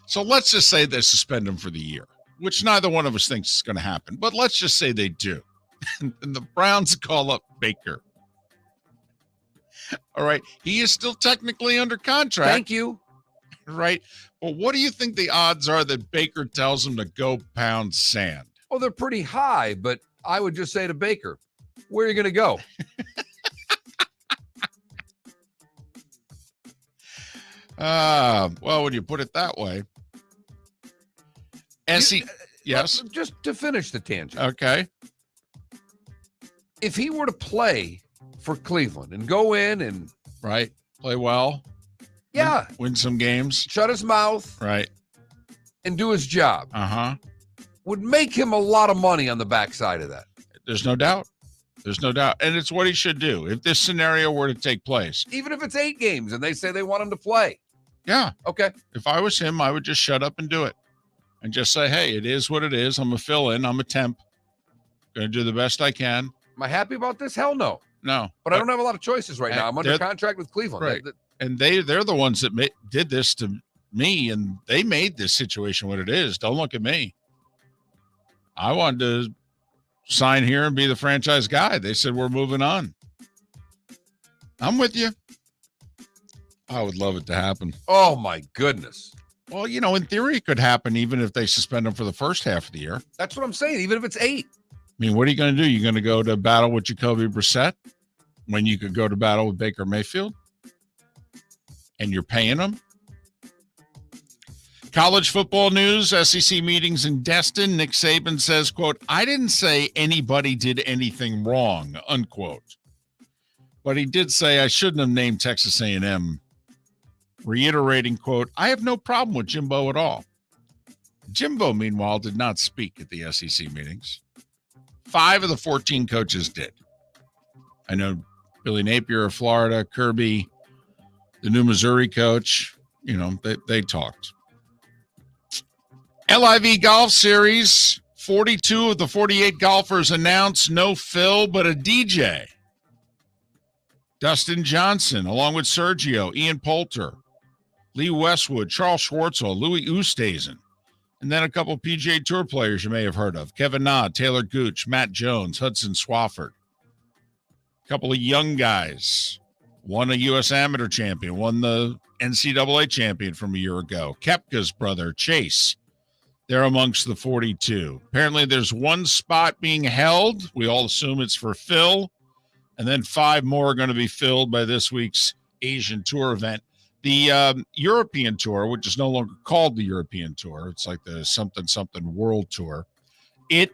So let's just say they suspend him for the year, which neither one of us thinks is going to happen, but let's just say they do. And the Browns call up Baker. All right, he is still technically under contract. Thank you. Right, but what do you think the odds are that Baker tells him to go pound sand? Well, they're pretty high, but I would just say to Baker, where are you going to go? Well, when you put it that way. Yes. Just to finish the tangent. Okay. If he were to play for Cleveland and go in and Right. Play well. yeah, Win some games. shut his mouth Right. and do his job, Uh-huh. would make him a lot of money on the backside of that. There's no doubt. There's no doubt. And it's what he should do. If this scenario were to take place. Even if it's 8 games and they say they want him to play. Yeah. Okay. If I was him, I would just shut up and do it. And just say, hey, it is what it is. I'm a fill-in. I'm a temp. Going to do the best I can. Am I happy about this? Hell no. No. But I don't have a lot of choices right now. I'm under contract with Cleveland. Right. And they're the ones that did this to me, and they made this situation what it is. Don't look at me. I wanted to sign here and be the franchise guy. They said we're moving on. I'm with you. I would love it to happen. Oh, my goodness. Well, in theory, it could happen even if they suspend him for the first half of the year. That's what I'm saying. Even if it's 8. I mean, what are you going to do? You're going to go to battle with Jacoby Brissett when you could go to battle with Baker Mayfield? And you're paying them? College football news, SEC meetings in Destin. Nick Saban says, quote, I didn't say anybody did anything wrong, unquote. But he did say I shouldn't have named Texas A&M, reiterating, quote, I have no problem with Jimbo at all. Jimbo, meanwhile, did not speak at the SEC meetings. 5 of the 14 coaches did. I know Billy Napier of Florida, Kirby, the new Missouri coach, they talked. LIV Golf Series, 42 of the 48 golfers announced no Phil, but a DJ. Dustin Johnson, along with Sergio, Ian Poulter, Lee Westwood, Charles Schwartzel, Louis Oosthuizen, and then a couple PGA Tour players you may have heard of. Kevin Na, Taylor Gooch, Matt Jones, Hudson Swafford. A couple of young guys. Won a U.S. Amateur champion, won the NCAA champion from a year ago. Koepka's brother, Chase. They're amongst the 42. Apparently there's one spot being held. We all assume it's for Phil. And then 5 more are going to be filled by this week's Asian Tour event. The European Tour, which is no longer called the European Tour, it's like the something World Tour. It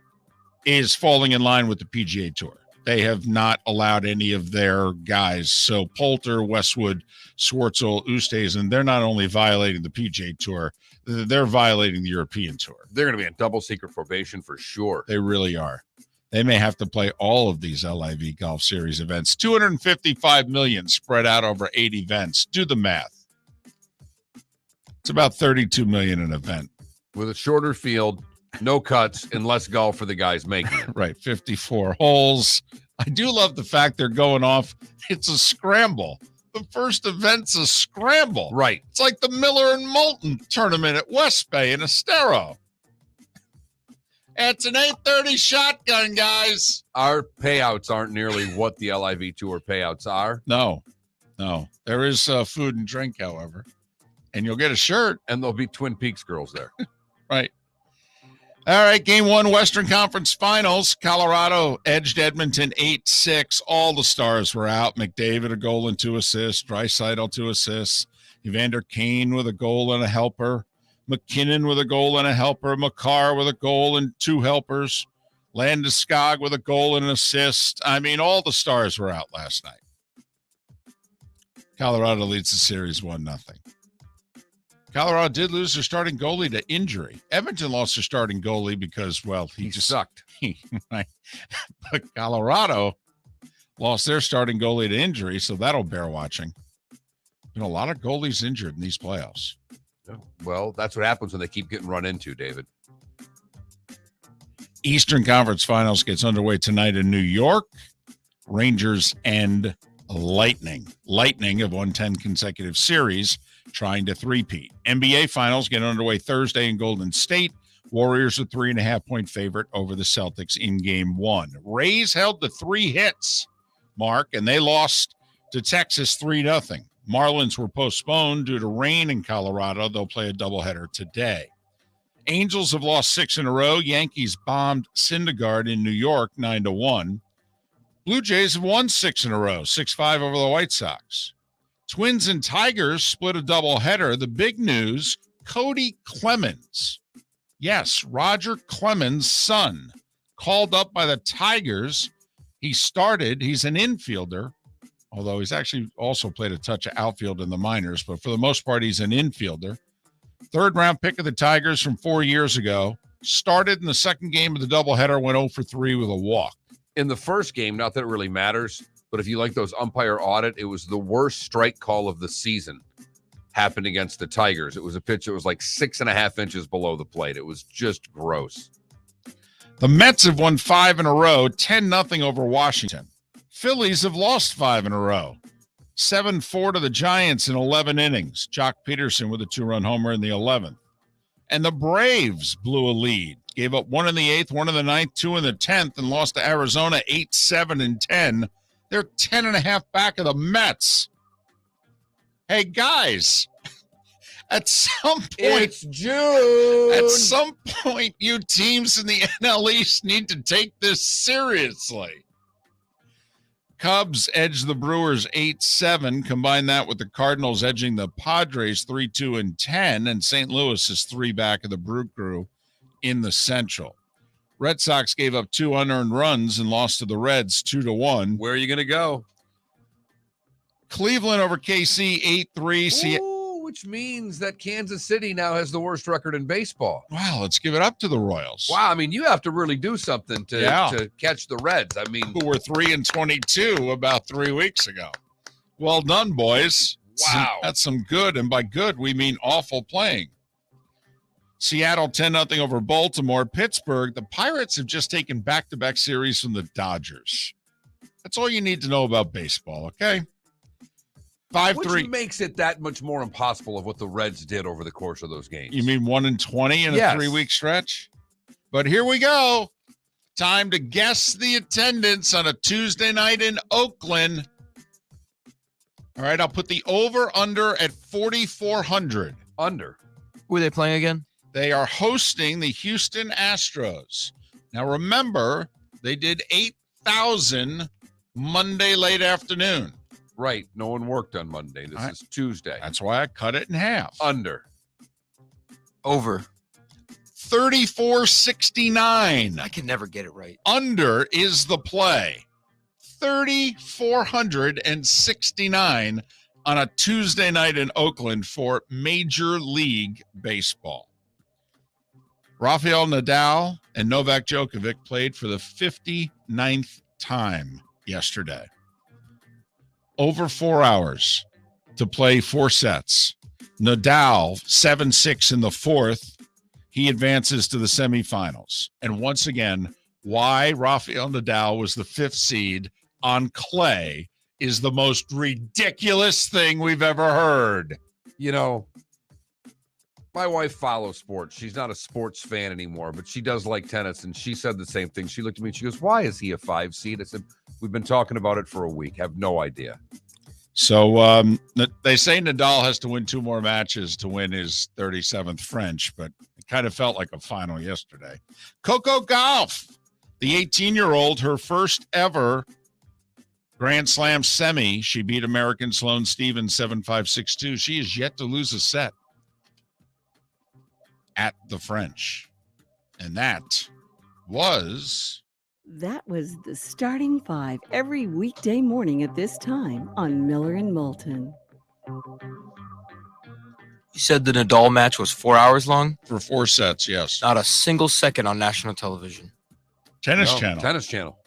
is falling in line with the PGA Tour. they have not allowed any of their guys. So Poulter, Westwood, Schwartzel, Oosthuizen, they're not only violating the PGA Tour, they're violating the European Tour. They're going to be in double secret probation for sure. They really are. They may have to play all of these LIV Golf Series events. $255 million spread out over 8 events. Do the math. It's about $32 million an event. With a shorter field, no cuts, and less golf for the guys making it. Right, 54 holes. I do love the fact they're going off. It's a scramble. The first event's a scramble. Right. It's like the Miller and Moulton tournament at West Bay in Estero. It's an 8:30 shotgun, guys. Our payouts aren't nearly what the LIV Tour payouts are. No. There is food and drink, however. And you'll get a shirt. And there'll be Twin Peaks girls there. Right. All right, Game 1, Western Conference Finals. Colorado edged Edmonton 8-6. All the stars were out. McDavid, a goal and 2 assists. Draisaitl, 2 assists. Evander Kane with a goal and a helper. McKinnon with a goal and a helper. Makar with a goal and 2 helpers. Landeskog with a goal and an assist. I mean, all the stars were out last night. Colorado leads the series 1-0. Colorado did lose their starting goalie to injury. Edmonton lost their starting goalie because, well, he just sucked. Right. But Colorado lost their starting goalie to injury, so that'll bear watching. Been a lot of goalies injured in these playoffs. Well, that's what happens when they keep getting run into, David. Eastern Conference Finals gets underway tonight in New York. Rangers and Lightning. Lightning have won 10 consecutive series, trying to three-peat. NBA Finals get underway Thursday in Golden State. Warriors a 3.5-point favorite over the Celtics in Game 1. Rays held to 3 hits, Mark, and they lost to Texas 3-0. Marlins were postponed due to rain in Colorado. They'll play a doubleheader today. Angels have lost 6 in a row. Yankees bombed Syndergaard in New York 9-1. Blue Jays have won 6 in a row, 6-5 over the White Sox. Twins and Tigers split a doubleheader. The big news, Cody Clemens. Yes, Roger Clemens' son, called up by the Tigers. He started. He's an infielder, although he's actually also played a touch of outfield in the minors, but for the most part, he's an infielder. 3rd-round pick of the Tigers from 4 years ago. Started in the second game of the doubleheader, went 0 for 3 with a walk. In the first game, not that it really matters, but if you like those umpire audit, it was the worst strike call of the season happened against the Tigers. It was a pitch that was like 6.5 inches below the plate. It was just gross. The Mets have won 5 in a row, 10-0 over Washington. Phillies have lost 5 in a row, 7-4 to the Giants in 11 innings. Jock Peterson with a 2-run homer in the 11th. And the Braves blew a lead, gave up 1 in the 8th, 1 in the 9th, 2 in the 10th, and lost to Arizona 8-7 and 10. They're 10.5 back of the Mets. Hey, guys, at some point, It's June. At some point, you teams in the NL East need to take this seriously. Cubs edge the Brewers 8-7. Combine that with the Cardinals edging the Padres 3-2 and 10, and St. Louis is 3 back of the Brew Crew in the Central. Red Sox gave up 2 unearned runs and lost to the Reds 2-1. Where are you going to go? Cleveland over KC 8-3. Ooh, which means that Kansas City now has the worst record in baseball. Wow, let's give it up to the Royals. Wow, I mean, you have to really do something to catch the Reds. I mean, Who were 3-22 about 3 weeks ago. Well done, boys. Wow. That's some good, and by good, we mean awful playing. Seattle 10-0 over Baltimore. Pittsburgh, the Pirates have just taken back-to-back series from the Dodgers. That's all you need to know about baseball, okay? 5-3. which makes it that much more impossible of what the Reds did over the course of those games. You mean 1-20 in a Yes. 3-week stretch? But here we go. Time to guess the attendance on a Tuesday night in Oakland. All right, I'll put the over-under at 4,400. Under. Who are they playing again? They are hosting the Houston Astros. Now, remember, they did 8,000 Monday late afternoon. Right. No one worked on Monday. This is Tuesday. That's why I cut it in half. Under. Over. 3469. I can never get it right. Under is the play. 3,469 on a Tuesday night in Oakland for Major League Baseball. Rafael Nadal and Novak Djokovic played for the 59th time yesterday. Over 4 hours to play 4 sets. Nadal, 7-6 in the fourth. He advances to the semifinals. And once again, why Rafael Nadal was the 5th seed on clay is the most ridiculous thing we've ever heard. You know, my wife follows sports. She's not a sports fan anymore, but she does like tennis, and she said the same thing. She looked at me and she goes, why is he a 5 seed? I said, we've been talking about it for a week. Have no idea. So they say Nadal has to win 2 more matches to win his 37th French, but it kind of felt like a final yesterday. Coco Gauff, the 18-year-old, her first ever Grand Slam semi. She beat American Sloane Stephens 7-5, 6-2. She is yet to lose a set at the French. And that was the Starting Five every weekday morning at this time on Miller and Moulton. You said the Nadal match was 4 hours long? for 4 sets, yes. Not a single second on national television. Tennis No, Channel. Tennis Channel.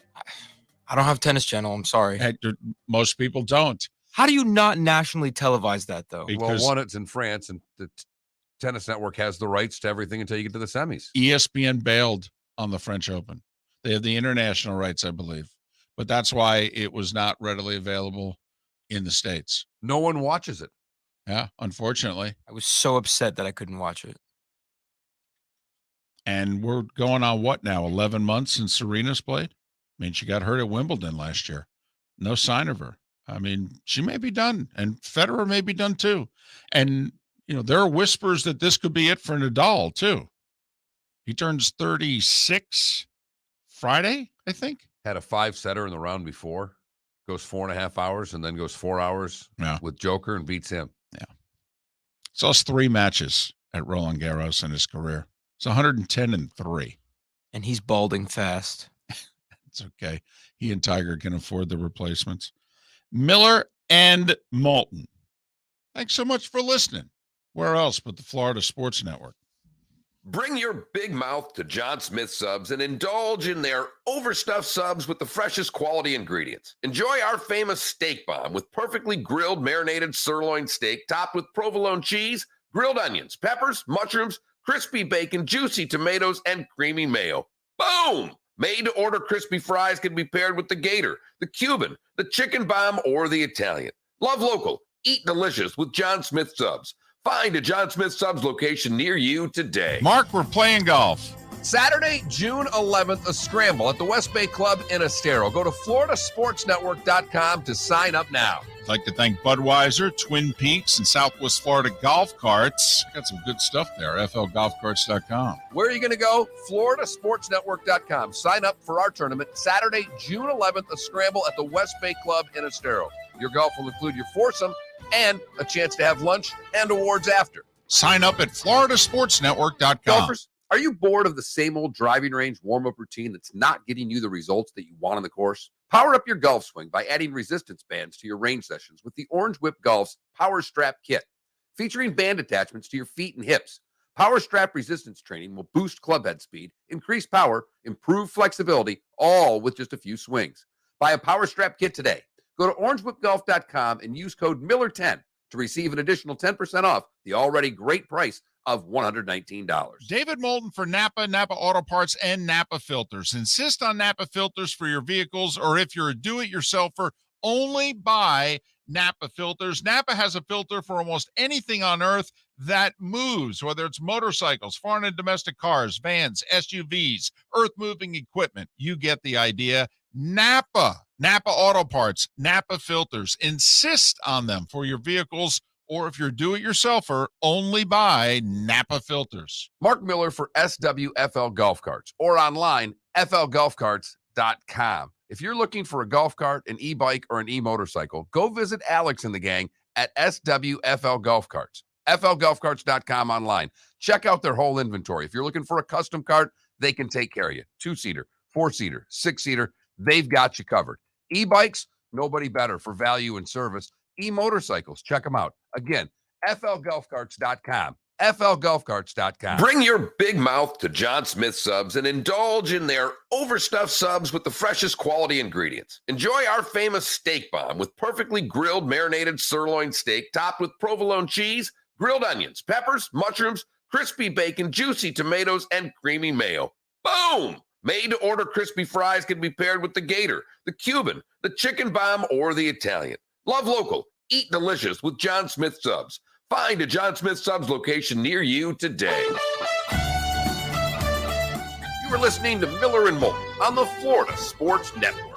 I don't have Tennis Channel. I'm sorry. Most people don't. How do you not nationally televise that, though? Because Well, one, it's in France, and the Tennis Network has the rights to everything until you get to the semis. ESPN bailed on the French Open. They have the international rights, I believe. But that's why it was not readily available in the States. No one watches it. Yeah, unfortunately. I was so upset that I couldn't watch it. And we're going on what now? 11 months since Serena's played? I mean, she got hurt at Wimbledon last year. No sign of her. I mean, she may be done, and Federer may be done too. And, you know, there are whispers that this could be it for Nadal too. He turns 36 Friday, I think. Had a 5-setter in the round before. Goes 4.5 hours and then goes 4 hours with Joker and beats him. Yeah. It's lost 3 matches at Roland Garros in his career. It's 110-3. And he's balding fast. It's okay. He and Tiger can afford the replacements. Miller and Moulton. Thanks so much for listening. Where else but the Florida Sports Network? Bring your big mouth to John Smith Subs and indulge in their overstuffed subs with the freshest quality ingredients. Enjoy our famous steak bomb with perfectly grilled marinated sirloin steak topped with provolone cheese, grilled onions, peppers, mushrooms, crispy bacon, juicy tomatoes, and creamy mayo. Boom! Made-to-order crispy fries can be paired with the Gator, the Cuban, the Chicken Bomb, or the Italian. Love local. Eat delicious with John Smith Subs. Find a John Smith Subs location near you today. Mark, we're playing golf. Saturday, June 11th, a scramble at the West Bay Club in Estero. Go to floridasportsnetwork.com to sign up now. I'd like to thank Budweiser, Twin Peaks, and Southwest Florida Golf Carts. Got some good stuff there, flgolfcarts.com. Where are you going to go? floridasportsnetwork.com. Sign up for our tournament Saturday, June 11th, a scramble at the West Bay Club in Estero. Your golf will include your foursome and a chance to have lunch and awards after. Sign up at floridasportsnetwork.com. Golfers, are you bored of the same old driving range warm-up routine that's not getting you the results that you want on the course? Power up your golf swing by adding resistance bands to your range sessions with the Orange Whip Golf's Power Strap Kit. Featuring band attachments to your feet and hips, Power Strap resistance training will boost club head speed, increase power, improve flexibility, all with just a few swings. Buy a Power Strap Kit today. Go to orangewhipgolf.com and use code Miller10 to receive an additional 10% off the already great price of $119. David Moulton for Napa, Napa Auto Parts, and Napa Filters. Insist on Napa Filters for your vehicles, or if you're a do-it-yourselfer, only buy Napa Filters. Napa has a filter for almost anything on earth that moves, whether it's motorcycles, foreign and domestic cars, vans, SUVs, earth-moving equipment. You get the idea. Napa Auto Parts, Napa Filters. Insist on them for your vehicles, or if you're a do-it-yourselfer, only buy Napa Filters. Mark Miller for SWFL Golf Carts, or online, flgolfcarts.com. If you're looking for a golf cart, an e-bike, or an e-motorcycle, go visit Alex and the gang at SWFL Golf Carts. flgolfcarts.com online. Check out their whole inventory. If you're looking for a custom cart, they can take care of you. 2-seater, 4-seater, 6-seater, they've got you covered. E-bikes, nobody better for value and service. E-motorcycles, check them out. Again, flgolfcarts.com. flgolfcarts.com. Bring your big mouth to John Smith Subs and indulge in their overstuffed subs with the freshest quality ingredients. Enjoy our famous steak bomb with perfectly grilled marinated sirloin steak topped with provolone cheese, grilled onions, peppers, mushrooms, crispy bacon, juicy tomatoes, and creamy mayo. Boom! Made-to-order crispy fries can be paired with the Gator, the Cuban, the Chicken Bomb, or the Italian. Love local. Eat delicious with John Smith Subs. Find a John Smith Subs location near you today. You are listening to Miller and Moulton on the Florida Sports Network.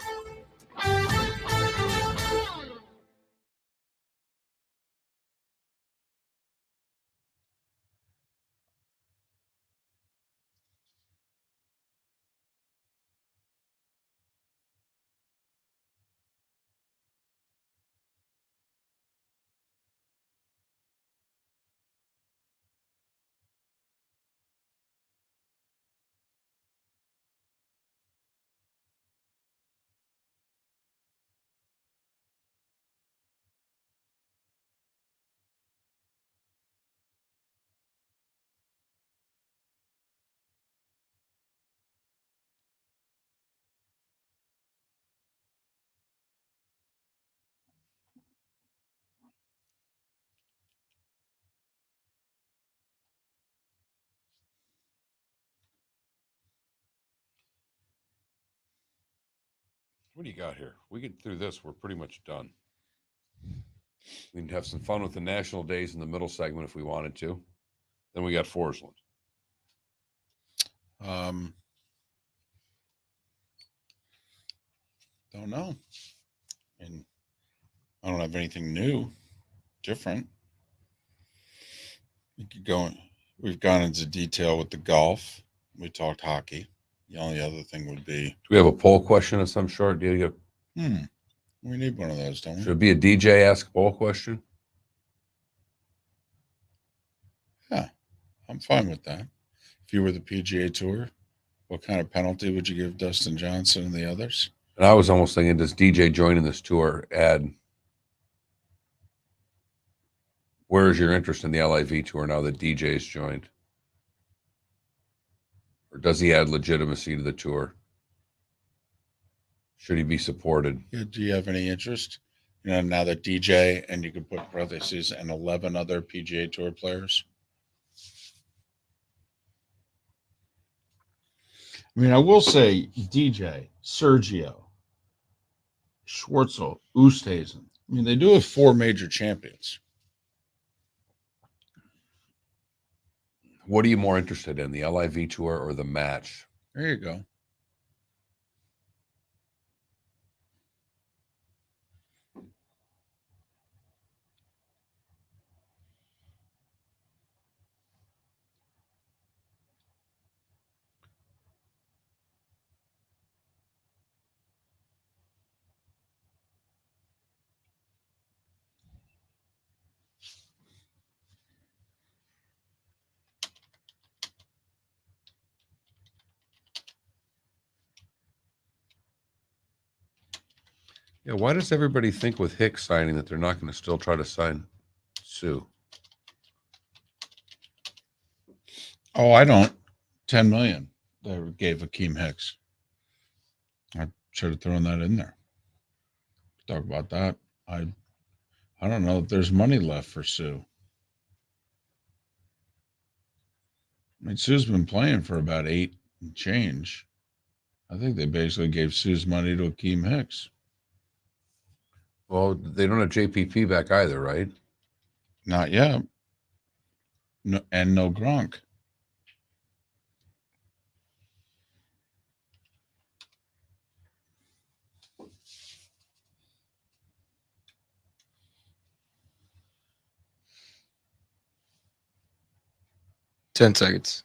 What do you got here? We get through this. We're pretty much done. We can have some fun with the national days in the middle segment if we wanted to. Then we got Forslund. Don't know. And I don't have anything new, different. We could go. We've gone into detail with the golf. We talked hockey. The only other thing would be, Do we have a poll question of some sort? Do you we need one of those, don't we? should it be a DJ ask poll question? Yeah, I'm fine with that. If you were the PGA Tour, what kind of penalty would you give Dustin Johnson and the others? And I was almost thinking, does DJ joining this tour add? Where is your interest in the LIV tour now that DJ's joined? Or does he add legitimacy to the tour? Should he be supported? Yeah, do you have any interest? You know, now that DJ and you could put parentheses and 11 other PGA Tour players. I mean, I will say DJ, Sergio, Schwartzel, Oosthuizen. I mean, they do have 4 major champions. What are you more interested in, the LIV tour or the match? There you go. Yeah, why does everybody think with Hicks signing that they're not going to still try to sign Sue? Oh, I don't. 10 million they gave Akeem Hicks. I should have thrown that in there. Talk about that. I don't know if there's money left for Sue. I mean, Sue's been playing for about 8 and change. I think they basically gave Sue's money to Akeem Hicks. Well, they don't have JPP back either, right? Not yet. No, and no Gronk. Ten seconds.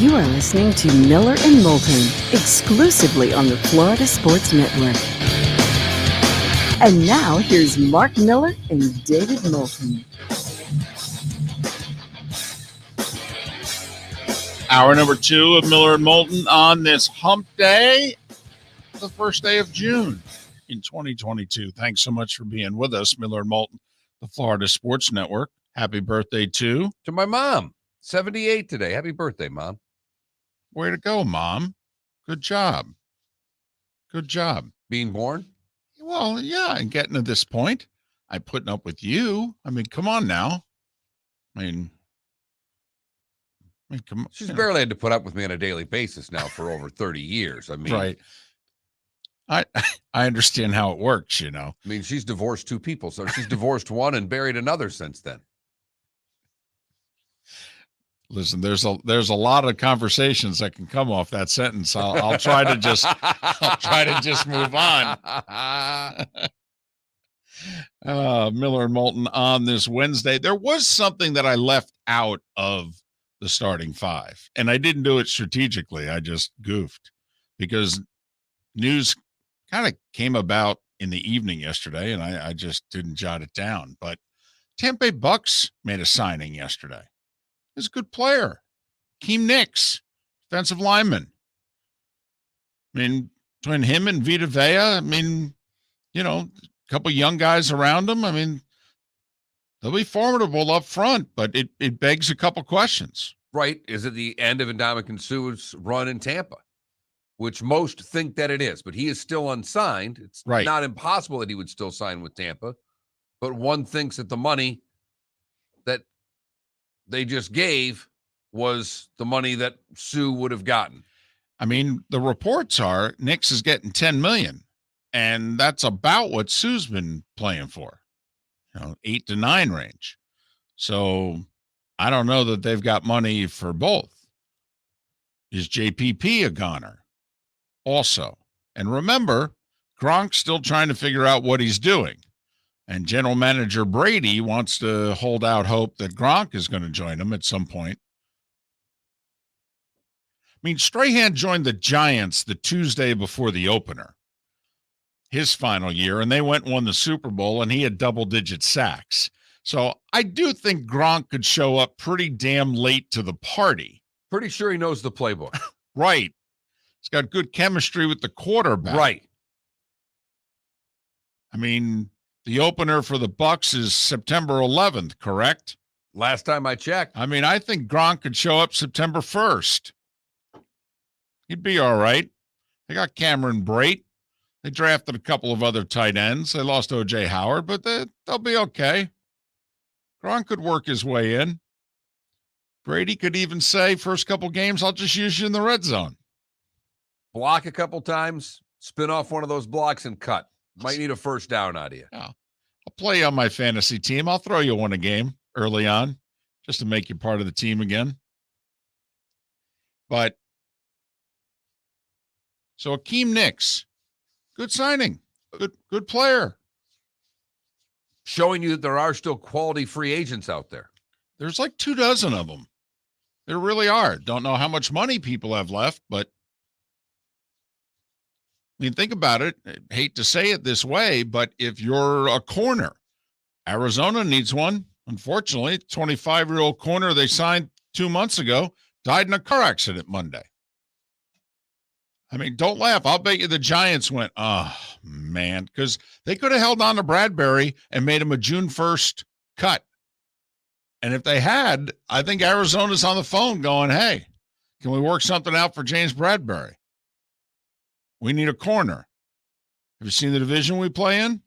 You You are listening to Miller and Moulton, exclusively on the Florida Sports Network. And now, here's Mark Miller and David Moulton. Hour number 2 of Miller and Moulton on this hump day, the first day of June in 2022. Thanks so much for being with us, Miller and Moulton, the Florida Sports Network. Happy birthday to my mom, 78 today. Happy birthday, Mom. Way to go, Mom. Good job. Good job. Being born? Well, yeah, and getting to this point. I'm putting up with you. I mean, come on now. I mean, come on. She's barely had to put up with me on a daily basis now for over 30 years. I mean, Right. I understand how it works, you know. I mean, she's divorced 2 people, so she's divorced one and buried another since then. Listen, there's a lot of conversations that can come off that sentence. I'll try to just move on. Miller and Moulton on this Wednesday. There was something that I left out of the starting 5, and I didn't do it strategically. I just goofed because news kind of came about in the evening yesterday, and I just didn't jot it down. But Tampa Bay Bucks made a signing yesterday. He's a good player. Keem Nicks, defensive lineman. I mean, between him and Vita Vea, I mean, you know, a couple young guys around him. I mean, they'll be formidable up front, but it begs a couple questions. Right. Is it the end of Ndamukong Suh's run in Tampa? Which most think that it is, but he is still unsigned. It's Right. not impossible that he would still sign with Tampa, but one thinks that the money that they just gave was the money that Suh would have gotten. I mean, the reports are Nicks is getting $10 million, and that's about what Suh's been playing for, 8 to 9 range. So I don't know that they've got money for both. Is JPP a goner? Also, and remember, Gronk's still trying to figure out what he's doing. And general manager Brady wants to hold out hope that Gronk is going to join him at some point. I mean, Strahan joined the Giants the Tuesday before the opener, his final year, and they went and won the Super Bowl, and he had double-digit sacks. So I do think Gronk could show up pretty damn late to the party. Pretty sure he knows the playbook. Right. He's got good chemistry with the quarterback. Right. I mean, the opener for the Bucks is September 11th, correct? Last time I checked. I mean, I think Gronk could show up September 1st. He'd be all right. They got Cameron Brate. They drafted a couple of other tight ends. They lost O.J. Howard, but they'll be okay. Gronk could work his way in. Brady could even say, first couple games, I'll just use you in the red zone. Block a couple times, spin off one of those blocks and cut. Might need a first down out of you. Yeah. I'll play you on my fantasy team. I'll throw you one a game early on just to make you part of the team again. But so Akeem Nicks, good signing, good player. Showing you that there are still quality free agents out there. There's like 24 of them. There really are. Don't know how much money people have left, but I mean, think about it. I hate to say it this way, but if you're a corner, Arizona needs one. Unfortunately, 25-year-old corner they signed 2 months ago died in a car accident Monday. I mean, don't laugh. I'll bet you the Giants went, oh, man, because they could have held on to Bradbury and made him a June 1st cut. And if they had, I think Arizona's on the phone going, hey, can we work something out for James Bradbury? We need a corner. Have you seen the division we play in?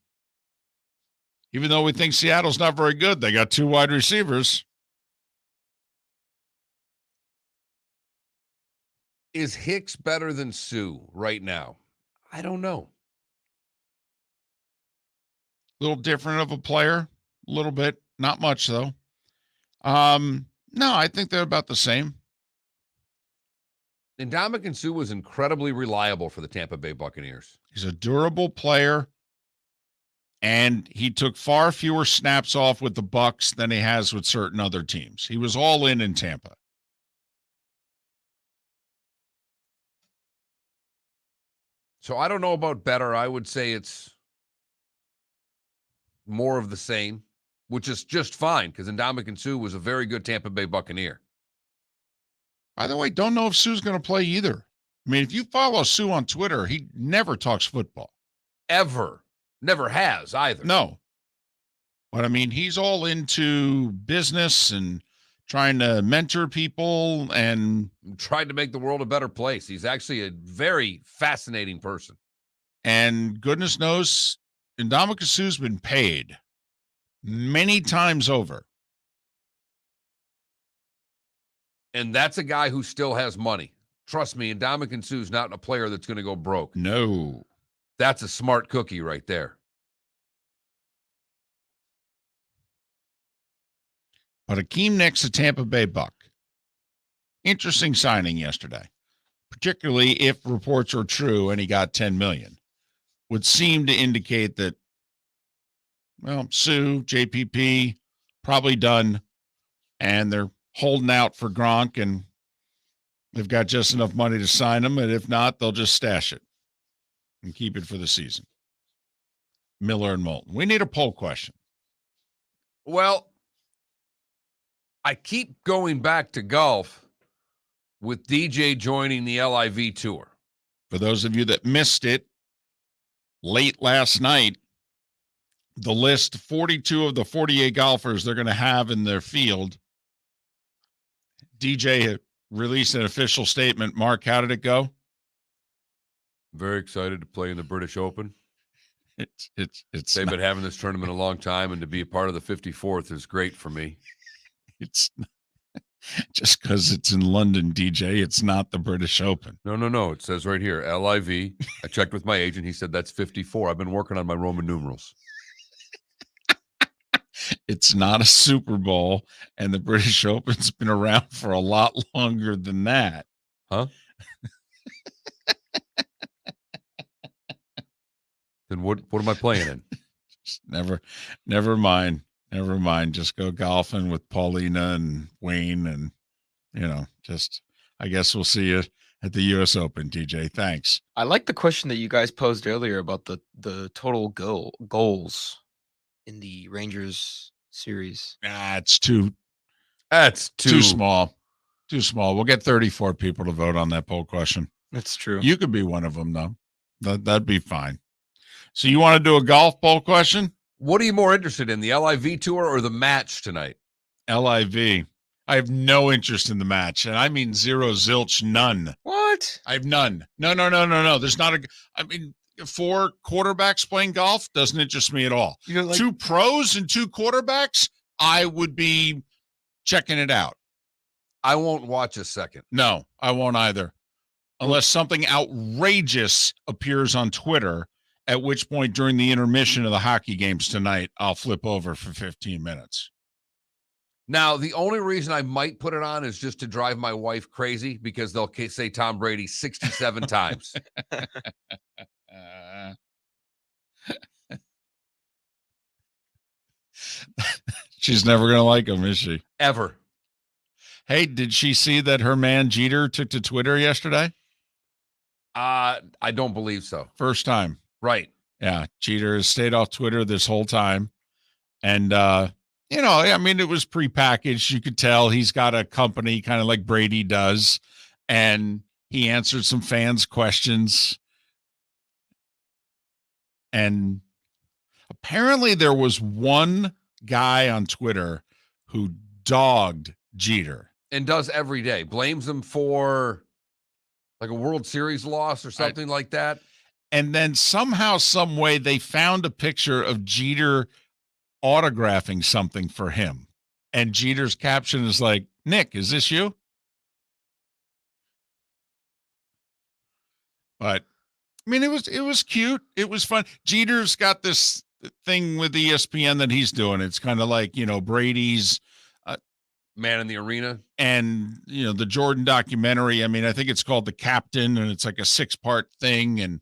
Even though we think Seattle's not very good, they got 2 wide receivers. Is Hicks better than Suh right now? I don't know. A little different of a player, a little bit, not much though. No, I think they're about the same. Ndamukong Suh was incredibly reliable for the Tampa Bay Buccaneers. He's a durable player, and he took far fewer snaps off with the Bucs than he has with certain other teams. He was all in Tampa. So I don't know about better. I would say it's more of the same, which is just fine because Ndamukong Suh was a very good Tampa Bay Buccaneer. By the way, don't know if Sue's going to play either. I mean, if you follow Sue on Twitter, he never talks football. Ever. Never has either. No. But, I mean, he's all into business and trying to mentor people and Tried to make the world a better place. He's actually a very fascinating person. And goodness knows, Ndamukong Suh's been paid many times over. And that's a guy who still has money. Trust me, Ndamukong Suh's not a player that's going to go broke. No. That's a smart cookie right there. But Akeem Nick's a Tampa Bay Buck. Interesting signing yesterday, particularly if reports are true and he got $10 million. Would seem to indicate that, well, Sue, JPP, probably done, and they're holding out for Gronk, and they've got just enough money to sign him, and if not, they'll just stash it and keep it for the season. Miller and Moulton. We need a poll question. Well, I keep going back to golf with DJ joining the LIV tour. For those of you that missed it, late last night, the list, 42 of the 48 golfers they're going to have in their field. DJ released an official statement. Mark, how did it go? Very excited to play in the British Open. It's They've not, been having this tournament a long time, and to be a part of the 54th is great for me. it's not, just because it's in London, DJ, it's not the British Open. No. It says right here, LIV. I checked with my agent. He said that's 54. I've been working on my Roman numerals. It's not a Super Bowl, and the British Open's been around for a lot longer than that. Huh? Then what am I playing in? Just never mind. Never mind. Just go golfing with Paulina and Wayne, and just I guess we'll see you at the U.S. Open, DJ. Thanks. I like the question that you guys posed earlier about the total goals in the Rangers series. It's too small. Too small. We'll get 34 people to vote on that poll question. That's true. You could be one of them, though. That'd be fine. So you want to do a golf poll question? What are you more interested in, the LIV tour or the match tonight? LIV. I have no interest in the match, and I mean zero, zilch, none. What? I have none. No. There's not I mean, 4 quarterbacks playing golf doesn't interest me at all. 2 pros and 2 quarterbacks, I would be checking it out. I won't watch a second. No, I won't either. Unless something outrageous appears on Twitter, at which point during the intermission of the hockey games tonight, I'll flip over for 15 minutes. Now, the only reason I might put it on is just to drive my wife crazy because they'll say Tom Brady 67 times. She's never going to like him, is she? Ever. Hey, did she see that her man Jeter took to Twitter yesterday? I don't believe so. First time. Right. Yeah, Jeter has stayed off Twitter this whole time. And, I mean, it was prepackaged. You could tell he's got a company kind of like Brady does. And he answered some fans' questions. And apparently there was one guy on Twitter who dogged Jeter. And does every day. Blames him for like a World Series loss or something like that. And then somehow, some way, they found a picture of Jeter autographing something for him. And Jeter's caption is like, "Nick, is this you?" But I mean, it was cute. It was fun. Jeter's got this thing with ESPN that he's doing. It's kind of like, Brady's Man in the Arena. And, the Jordan documentary. I mean, I think it's called The Captain, and it's like a 6-part thing. And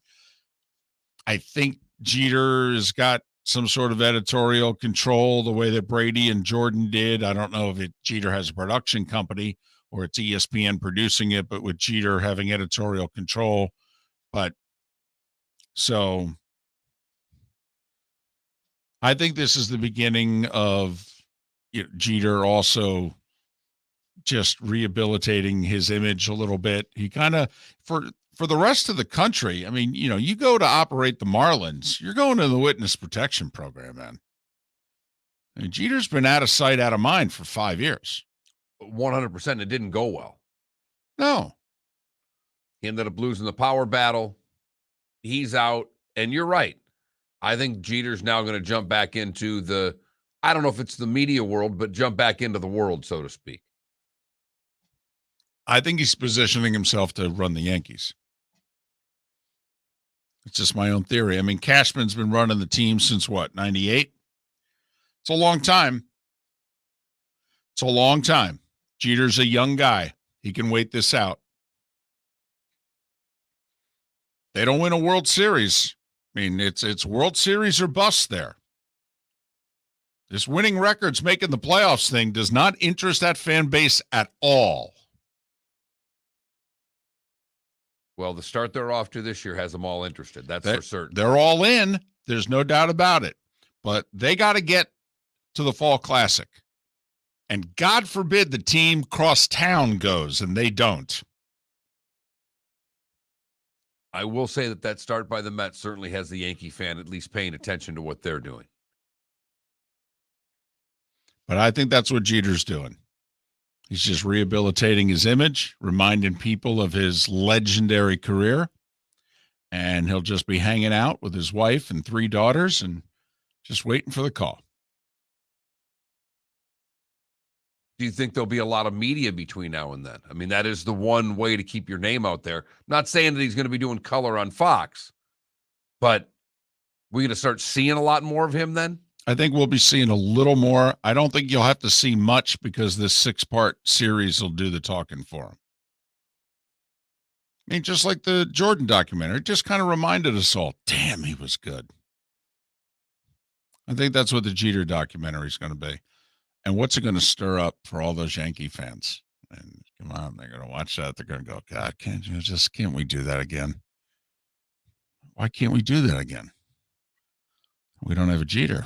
I think Jeter has got some sort of editorial control the way that Brady and Jordan did. I don't know if Jeter has a production company or it's ESPN producing it, but with Jeter having editorial control. But So I think this is the beginning of Jeter also just rehabilitating his image a little bit. He kind of, for the rest of the country, I mean, you go to operate the Marlins, you're going to the witness protection program, man. I mean, Jeter's been out of sight, out of mind for 5 years. 100%. It didn't go well. No. He ended up losing the power battle. He's out. And you're right. I think Jeter's now going to jump back into I don't know if it's the media world, but jump back into the world, so to speak. I think he's positioning himself to run the Yankees. It's just my own theory. I mean, Cashman's been running the team since what, 98? It's a long time. It's a long time. Jeter's a young guy. He can wait this out. They don't win a World Series. I mean, it's World Series or bust there. This winning records, making the playoffs thing does not interest that fan base at all. Well, the start they're off to this year has them all interested. That's for certain. They're all in. There's no doubt about it. But they got to get to the Fall Classic. And God forbid the team cross town goes and they don't. I will say that start by the Mets certainly has the Yankee fan at least paying attention to what they're doing. But I think that's what Jeter's doing. He's just rehabilitating his image, reminding people of his legendary career, and he'll just be hanging out with his wife and 3 daughters and just waiting for the call. Do you think there'll be a lot of media between now and then? I mean, that is the one way to keep your name out there. I'm not saying that he's going to be doing color on Fox, but we're going to start seeing a lot more of him then? I think we'll be seeing a little more. I don't think you'll have to see much because this 6-part series will do the talking for him. I mean, just like the Jordan documentary, it just kind of reminded us all, damn, he was good. I think that's what the Jeter documentary is going to be. And what's it going to stir up for all those Yankee fans? And come on, they're going to watch that. They're going to go, God, can't we do that again? Why can't we do that again? We don't have a Jeter.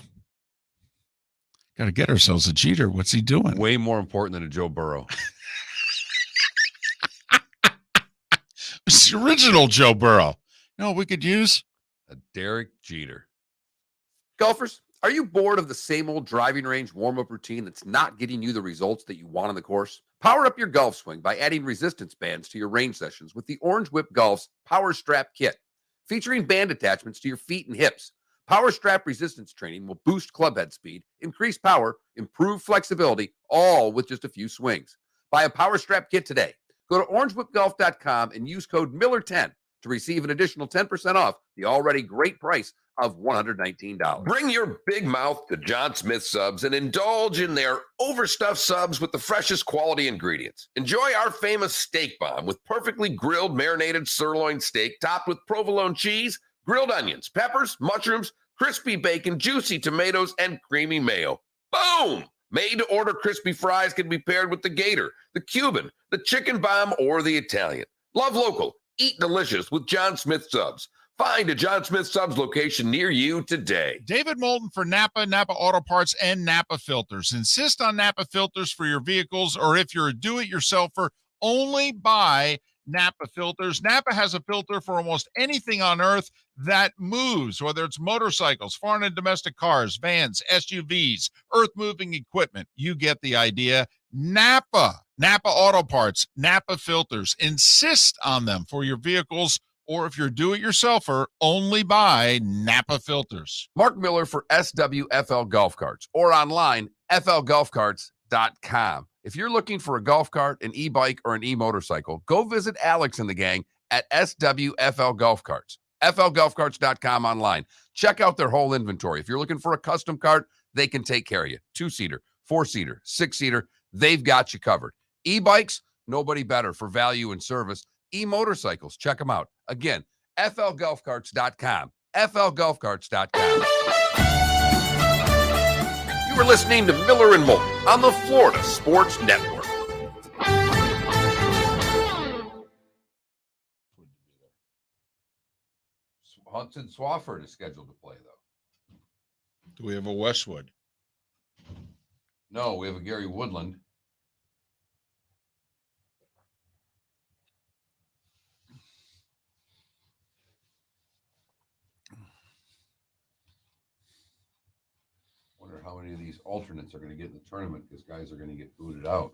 Got to get ourselves a Jeter. What's he doing? Way more important than a Joe Burrow. It's the original Joe Burrow. You know what we could use? A Derek Jeter. Golfers, are you bored of the same old driving range warm-up routine that's not getting you the results that you want on the course? Power up your golf swing by adding resistance bands to your range sessions with the Orange Whip Golf's Power Strap Kit. Featuring band attachments to your feet and hips, Power Strap resistance training will boost club head speed, increase power, improve flexibility, all with just a few swings. Buy a Power Strap kit today. Go to orangewhipgolf.com and use code Miller10 to receive an additional 10% off the already great price of $119. Bring your big mouth to John Smith Subs and indulge in their overstuffed subs with the freshest quality ingredients. Enjoy our famous steak bomb with perfectly grilled marinated sirloin steak topped with provolone cheese, grilled onions, peppers, mushrooms, crispy bacon, juicy tomatoes, and creamy mayo. Boom! Made-to-order crispy fries can be paired with the Gator, the Cuban, the Chicken Bomb, or the Italian. Love local. Eat delicious with John Smith Subs. Find a John Smith Subs location near you today. David Moulton for Napa Auto Parts, and Napa Filters. Insist on Napa Filters for your vehicles, or if you're a do-it-yourselfer, only buy Napa Filters. Napa has a filter for almost anything on earth that moves, whether it's motorcycles, foreign and domestic cars, vans, SUVs, earth-moving equipment. You get the idea. Napa Auto Parts, Napa Filters. Insist on them for your vehicles, or if you're do-it-yourselfer, only buy Napa Filters. Mark Miller for SWFL Golf Carts, or online, flgolfcarts.com. If you're looking for a golf cart, an e-bike, or an e-motorcycle, go visit Alex and the gang at SWFL Golf Carts. flgolfcarts.com online. Check out their whole inventory. If you're looking for a custom cart, they can take care of you. 2-seater, 4-seater, 6-seater, they've got you covered. E-bikes, nobody better for value and service. E-motorcycles, check them out. Again, flgolfcarts.com. flgolfcarts.com. You were listening to Miller and Moulton on the Florida Sports Network. Hudson Swafford is scheduled to play, though. Do we have a Westwood? No, we have a Gary Woodland. Wonder how many of these alternates are going to get in the tournament because guys are going to get booted out.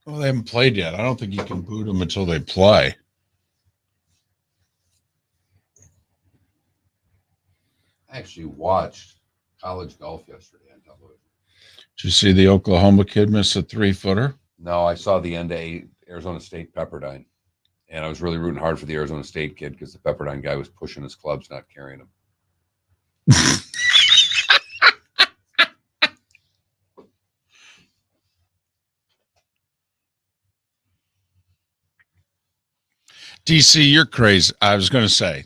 Well, they haven't played yet. I don't think you can boot them until they play. I actually watched college golf yesterday on television. Did you see the Oklahoma kid miss a 3-footer? No, I saw the end of Arizona State Pepperdine, and I was really rooting hard for the Arizona State kid because the Pepperdine guy was pushing his clubs, not carrying them. DC, you're crazy. I was going to say,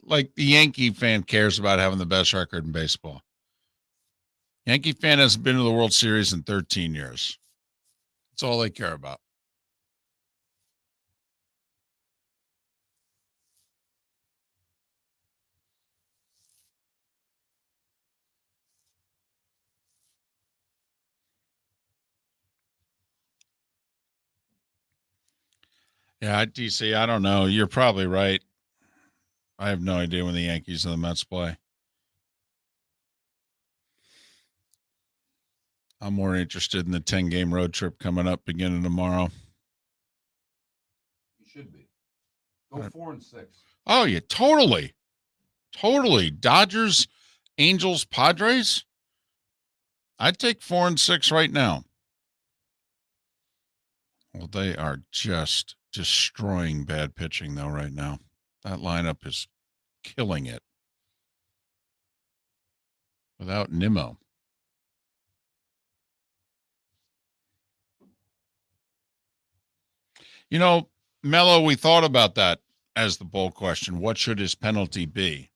like the Yankee fan cares about having the best record in baseball. Yankee fan hasn't been to the World Series in 13 years. That's all they care about. Yeah, DC, I don't know. You're probably right. I have no idea when the Yankees and the Mets play. I'm more interested in the 10-game road trip coming up beginning tomorrow. You should be. Go 4-6. Oh, yeah, totally. Totally. Dodgers, Angels, Padres. I'd take 4-6 right now. Well, they are just destroying bad pitching, though, right now. That lineup is killing it. Without Nimmo. You know, Mello, we thought about that as the bowl question. What should his penalty be?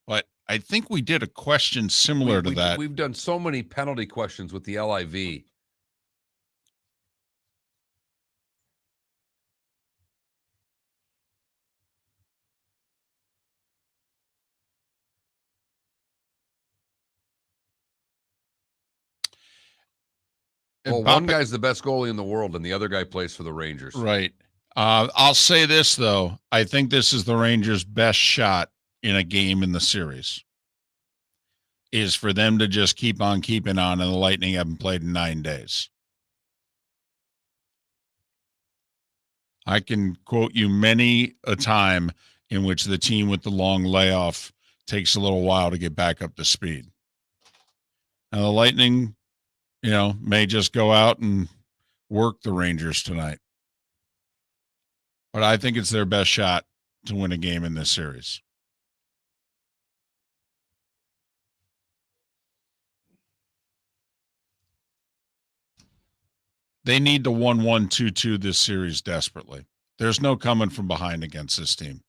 But I think we did a question similar to that. We've done so many penalty questions with the LIV. Well, one guy's the best goalie in the world, and the other guy plays for the Rangers. Right. I'll say this, though. I think this is the Rangers' best shot in a game in the series, is for them to just keep on keeping on, and the Lightning haven't played in 9 days. I can quote you many a time in which the team with the long layoff takes a little while to get back up to speed. Now, the Lightning, may just go out and work the Rangers tonight. But I think it's their best shot to win a game in this series. They need to 1-1, 2-2 this series desperately. There's no coming from behind against this team.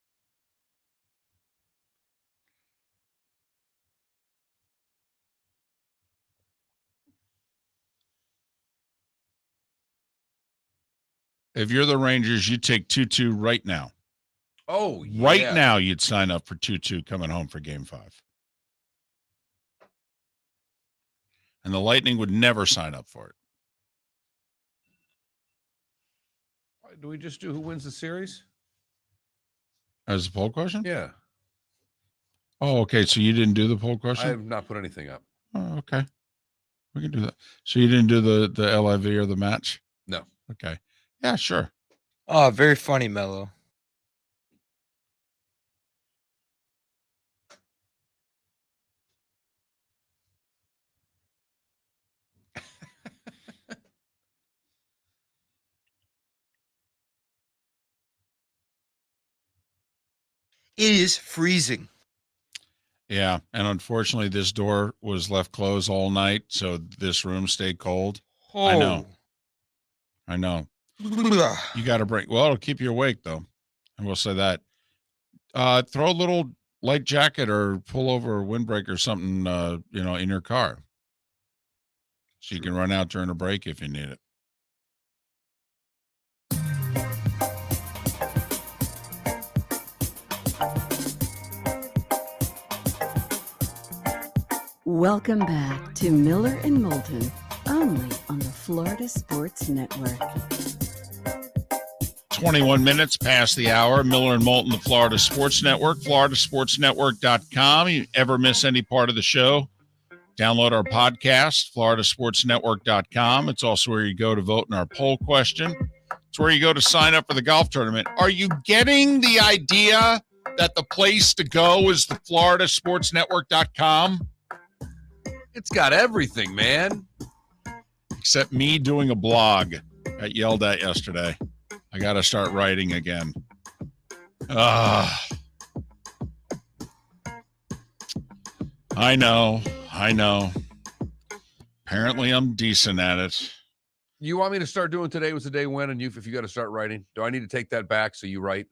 If you're the Rangers, you take 2-2 right now. Oh, yeah. Right now, you'd sign up for 2-2 coming home for Game 5. And the Lightning would never sign up for it. Do we just do who wins the series? As a poll question? Yeah. Oh, okay. So you didn't do the poll question? I have not put anything up. Oh, okay. We can do that. So you didn't do the LIV or the match? No. Okay. Yeah, sure. Oh, very funny, Mello. It is freezing. Yeah, and unfortunately, this door was left closed all night, so this room stayed cold. Oh. I know. You got to break. Well, it'll keep you awake, though. I will say that. Throw a little light jacket or pull over a windbreaker or something, in your car, so you can run out during a break if you need it. Welcome back to Miller and Moulton, only on the Florida Sports Network. 21 minutes past the hour. Miller and Moulton, the Florida Sports Network, floridasportsnetwork.com. You ever miss any part of the show? Download our podcast, floridasportsnetwork.com. It's also where you go to vote in our poll question. It's where you go to sign up for the golf tournament. Are you getting the idea that the place to go is the floridasportsnetwork.com? It's got everything, man. Except me doing a blog. Got yelled at yesterday. I got to start writing again. I know. Apparently I'm decent at it. You want me to start doing today was the day when, and if you got to start writing? Do I need to take that back so you write?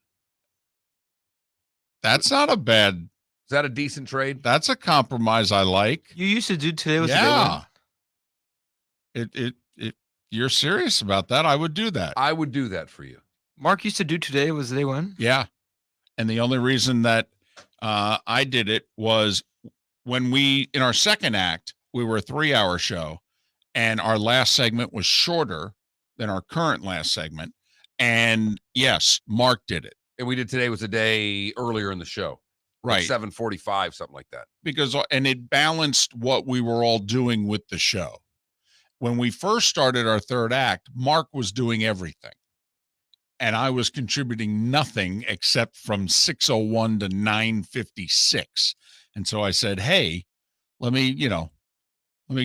That's not a bad... Is that a decent trade? That's a compromise I like. You used to do today was the day when. You're serious about that? I would do that. I would do that for you. Mark used to do today was the day when. Yeah. And the only reason that I did it was when in our second act, we were a 3-hour show, and our last segment was shorter than our current last segment. And yes, Mark did it. And we did today was a day earlier in the show. Right. 7:45, something like that. And it balanced what we were all doing with the show. When we first started our third act, Mark was doing everything. And I was contributing nothing except from 6:01 to 9:56. And so I said, hey, let me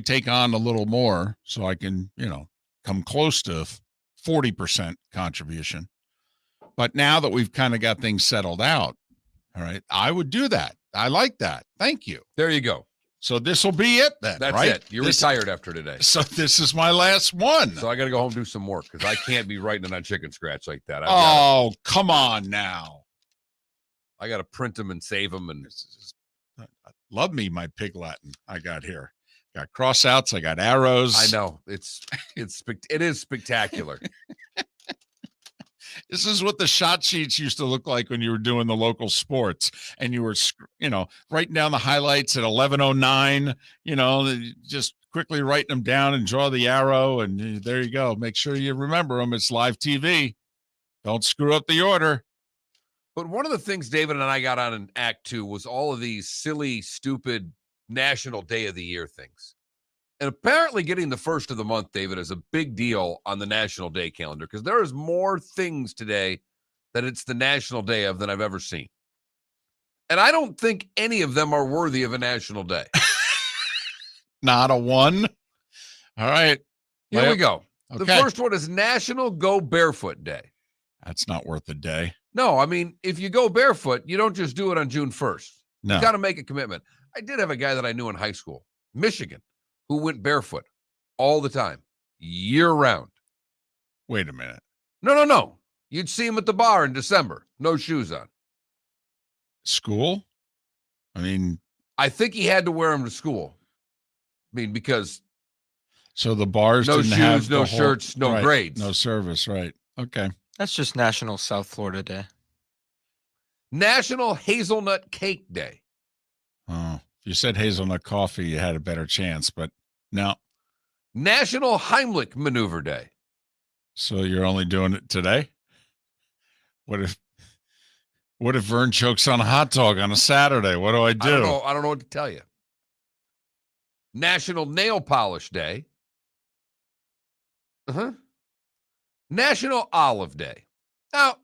take on a little more so I can, come close to 40% contribution. But now that we've kind of got things settled out, all right, I would do that. I like that. Thank you. There you go. So this will be it then. That's right? it. You're retired after today. So this is my last one. So I got to go home and do some work because I can't be writing on chicken scratch like that. Come on now. I got to print them and save them. And love me my Pig Latin I got here. Got cross outs. I got arrows. I know it is spectacular. This is what the shot sheets used to look like when you were doing the local sports and you were, writing down the highlights at 11:09, just quickly writing them down and draw the arrow. And there you go. Make sure you remember them. It's live TV. Don't screw up the order. But one of the things David and I got on in Act 2 was all of these silly, stupid National Day of the Year things. And apparently getting the first of the month, David, is a big deal on the National Day calendar because there is more things today that it's the National Day of than I've ever seen. And I don't think any of them are worthy of a National Day. Not a one. All right. Here we go. Okay. The first one is National Go Barefoot Day. That's not worth a day. No, I mean, if you go barefoot, you don't just do it on June 1st. No. You got to make a commitment. I did have a guy that I knew in high school, Michigan, who went barefoot all the time, year round. Wait a minute. No. You'd see him at the bar in December, no shoes on. School? I mean, I think he had to wear them to school. I mean, because so the bars no didn't shoes, have no shirts, no right, grades. no service, right. Okay. That's just National South Florida Day. National Hazelnut Cake Day. Oh, if you said hazelnut coffee, you had a better chance, but no. National Heimlich Maneuver Day. So you're only doing it today? What if Vern chokes on a hot dog on a Saturday? What do I do? I don't know what to tell you. National Nail Polish Day. National Olive Day. Now,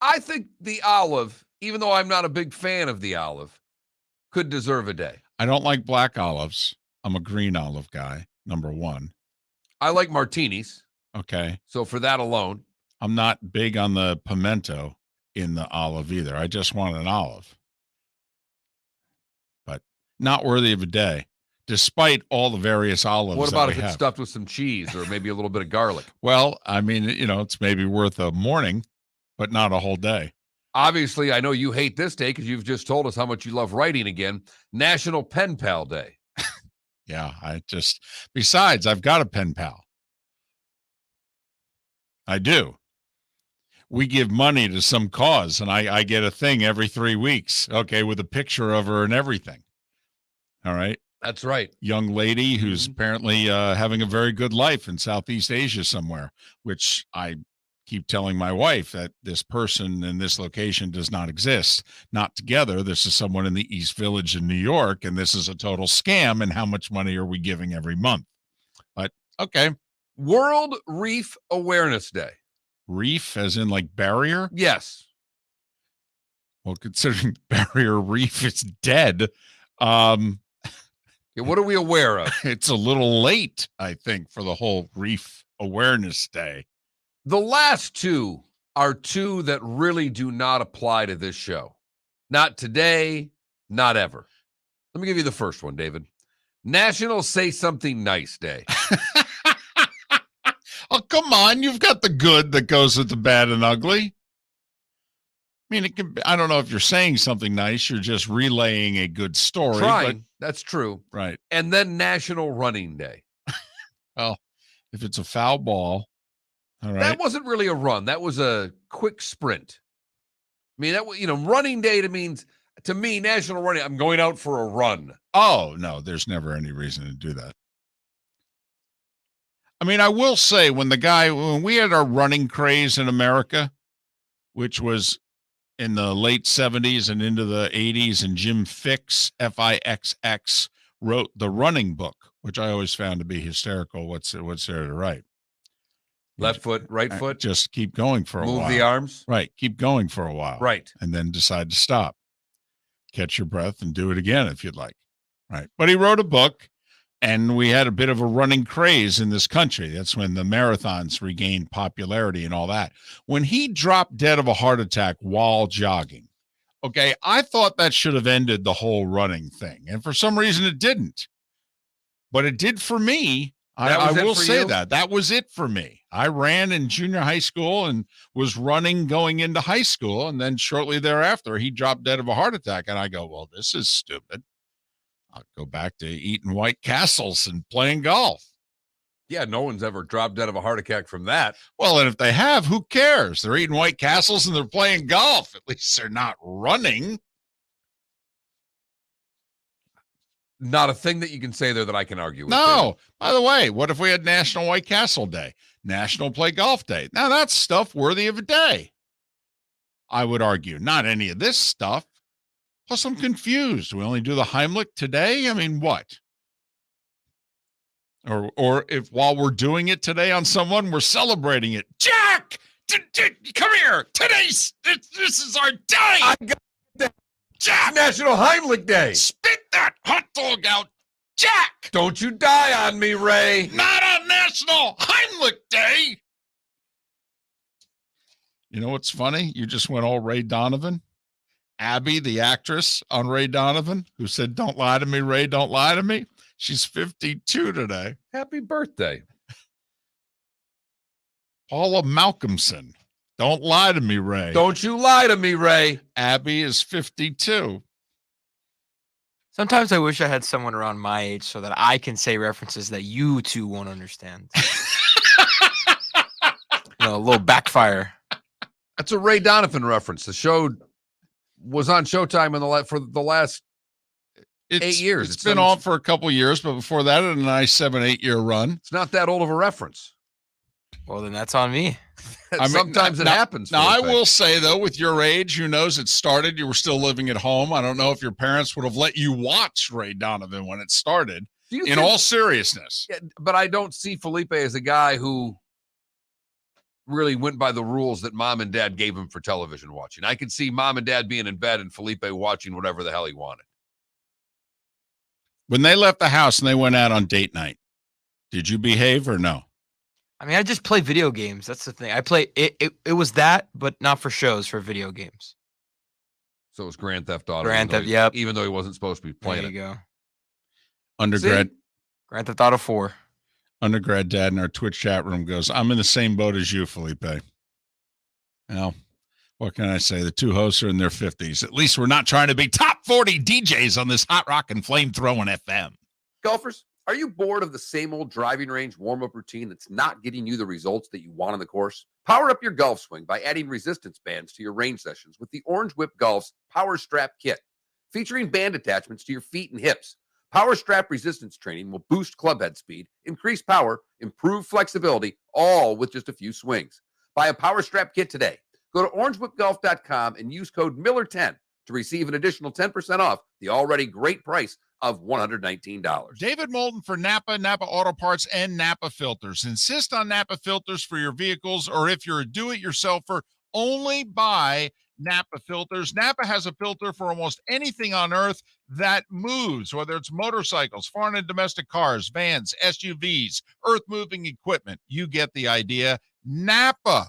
I think the olive, even though I'm not a big fan of the olive, could deserve a day. I don't like black olives. I'm a green olive guy, number one. I like martinis. Okay. So for that alone. I'm not big on the pimento in the olive either. I just want an olive. But not worthy of a day, despite all the various olives. What about that if we it's have. stuffed with some cheese or maybe a little bit of garlic? Well, I mean, it's maybe worth a morning, but not a whole day. Obviously, I know you hate this day because you've just told us how much you love writing again. National Pen Pal Day. Yeah, besides, I've got a pen pal. I do. We give money to some cause, and I get a thing every 3 weeks, okay, with a picture of her and everything. All right. That's right. young lady who's apparently having a very good life in Southeast Asia somewhere, which I keep telling my wife that this person in this location does not exist. Not together. This is someone in the East Village in New York, and this is a total scam. And how much money are we giving every month? But okay. World Reef Awareness Day. Reef as in like barrier? Yes. Well, considering barrier reef is dead, Yeah, what are we aware of? it's a little late, I think, for the whole Reef Awareness Day. The last two are two that really do not apply to this show. Not today, not ever. Let me give you the first one, David. National Say Something Nice Day. Oh, come on. You've got the good that goes with the bad and ugly. I mean, it can. I don't know if you're saying something nice. You're just relaying a good story. Trying. That's true. But, right. And then National Running Day. Well, if it's a foul ball, all right. That wasn't really a run. That was a quick sprint. I mean, that running day to me, national running, I'm going out for a run. Oh, no, there's never any reason to do that. I mean, I will say when we had our running craze in America, which was in the late 70s and into the 80s, and Jim Fixx, Fixx, wrote the running book, which I always found to be hysterical. What's there to write? Left foot, right foot. Just keep going for a while. Move the arms. Right. Keep going for a while. Right. And then decide to stop. Catch your breath and do it again if you'd like. Right. But he wrote a book, and we had a bit of a running craze in this country. That's when the marathons regained popularity and all that. When he dropped dead of a heart attack while jogging, okay, I thought that should have ended the whole running thing. And for some reason it didn't. But it did for me. I will say that was it for me. I ran in junior high school and was running going into high school. And then shortly thereafter, he dropped dead of a heart attack. And I go, well, this is stupid. I'll go back to eating White Castles and playing golf. Yeah, no one's ever dropped dead of a heart attack from that. Well, and if they have, who cares? They're eating White Castles and they're playing golf. At least they're not running. Not a thing that you can say there that I can argue with. No. David. By the way, what if we had National White Castle Day? National Play Golf Day? Now that's stuff worthy of a day. I would argue. Not any of this stuff. Plus, I'm confused. We only do the Heimlich today? I mean, what? Or if while we're doing it today on someone, we're celebrating it. Jack! Come here! This is our day! I got that. Jack! National Heimlich Day! Spit that hot dog out, Jack! Don't you die on me, Ray! Not on National Heimlich Day! You know what's funny? You just went all Ray Donovan. Abby, the actress on Ray Donovan, who said, "Don't lie to me, Ray, don't lie to me." She's 52 today. Happy birthday. Paula Malcolmson. Don't lie to me, Ray. Don't you lie to me, Ray. Abby is 52. Sometimes I wish I had someone around my age so that I can say references that you two won't understand. A little backfire. That's a Ray Donovan reference. The show was on Showtime for the last 8 years. It's been on for a couple years, but before that, a nice 7-8 year run. It's not that old of a reference. Well, then that's on me. Sometimes it happens. Now, I will say, though, with your age, who knows, it started, you were still living at home. I don't know if your parents would have let you watch Ray Donovan when it started, in all seriousness. Yeah, but I don't see Felipe as a guy who really went by the rules that mom and dad gave him for television watching. I could see mom and dad being in bed and Felipe watching whatever the hell he wanted. When they left the house and they went out on date night, did you behave or no? I mean, I just play video games. That's the thing. I play it. It was that, but not for shows, for video games. So it was Grand Theft Auto. Yep. Even though he wasn't supposed to be playing there you go. Undergrad. See? Grand Theft Auto 4. Undergrad dad in our Twitch chat room goes, "I'm in the same boat as you, Felipe." Now, what can I say? The two hosts are in their 50s. At least we're not trying to be top 40 DJs on this hot rock and flame throwing FM. Golfers, are you bored of the same old driving range warm-up routine that's not getting you the results that you want on the course? Power up your golf swing by adding resistance bands to your range sessions with the Orange Whip Golf's Power Strap Kit. Featuring band attachments to your feet and hips, Power strap resistance training will boost club head speed, increase power, improve flexibility, all with just a few swings. Buy a power strap kit today. Go to orangewhipgolf.com and use code Miller10 to receive an additional 10% off the already great price of $119. David Moulton for Napa, Napa Auto Parts, and Napa Filters. Insist on Napa filters for your vehicles, or if you're a do-it-yourselfer, only buy Napa filters. Napa has a filter for almost anything on earth that moves, whether it's motorcycles, foreign and domestic cars, vans, SUVs, earth-moving equipment. You get the idea. Napa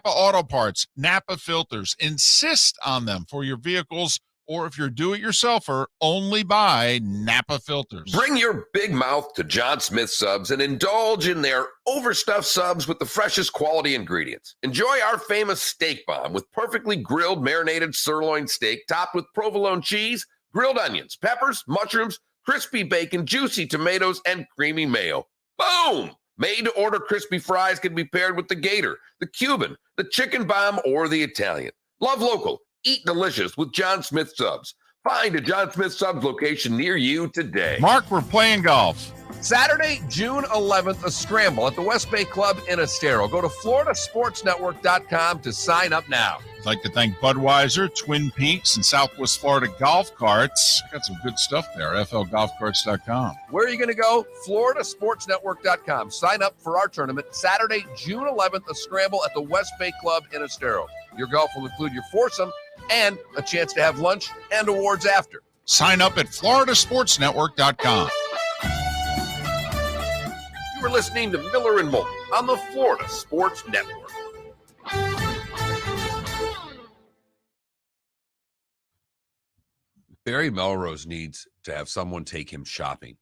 Auto Parts, Napa filters. Insist on them for your vehicles, or if you're do-it-yourselfer, only buy Napa filters. Bring your big mouth to John Smith Subs and indulge in their overstuffed subs with the freshest quality ingredients. Enjoy our famous steak bomb with perfectly grilled marinated sirloin steak topped with provolone cheese, grilled onions, peppers, mushrooms, crispy bacon, juicy tomatoes, and creamy mayo. Boom! Made-to-order crispy fries can be paired with the Gator, the Cuban, the chicken bomb, or the Italian. Love local. Eat delicious with John Smith Subs. Find a John Smith Subs location near you today. Mark, we're playing golf. Saturday, June 11th, a scramble at the West Bay Club in Estero. Go to floridasportsnetwork.com to sign up now. I'd like to thank Budweiser, Twin Peaks, and Southwest Florida Golf Carts. Got some good stuff there, flgolfcarts.com. Where are you going to go? floridasportsnetwork.com. Sign up for our tournament Saturday, June 11th, a scramble at the West Bay Club in Estero. Your golf will include your foursome and a chance to have lunch and awards after. Sign up at floridasportsnetwork.com. You are listening to Miller and Moulton on the Florida Sports Network. Barry Melrose needs to have someone take him shopping.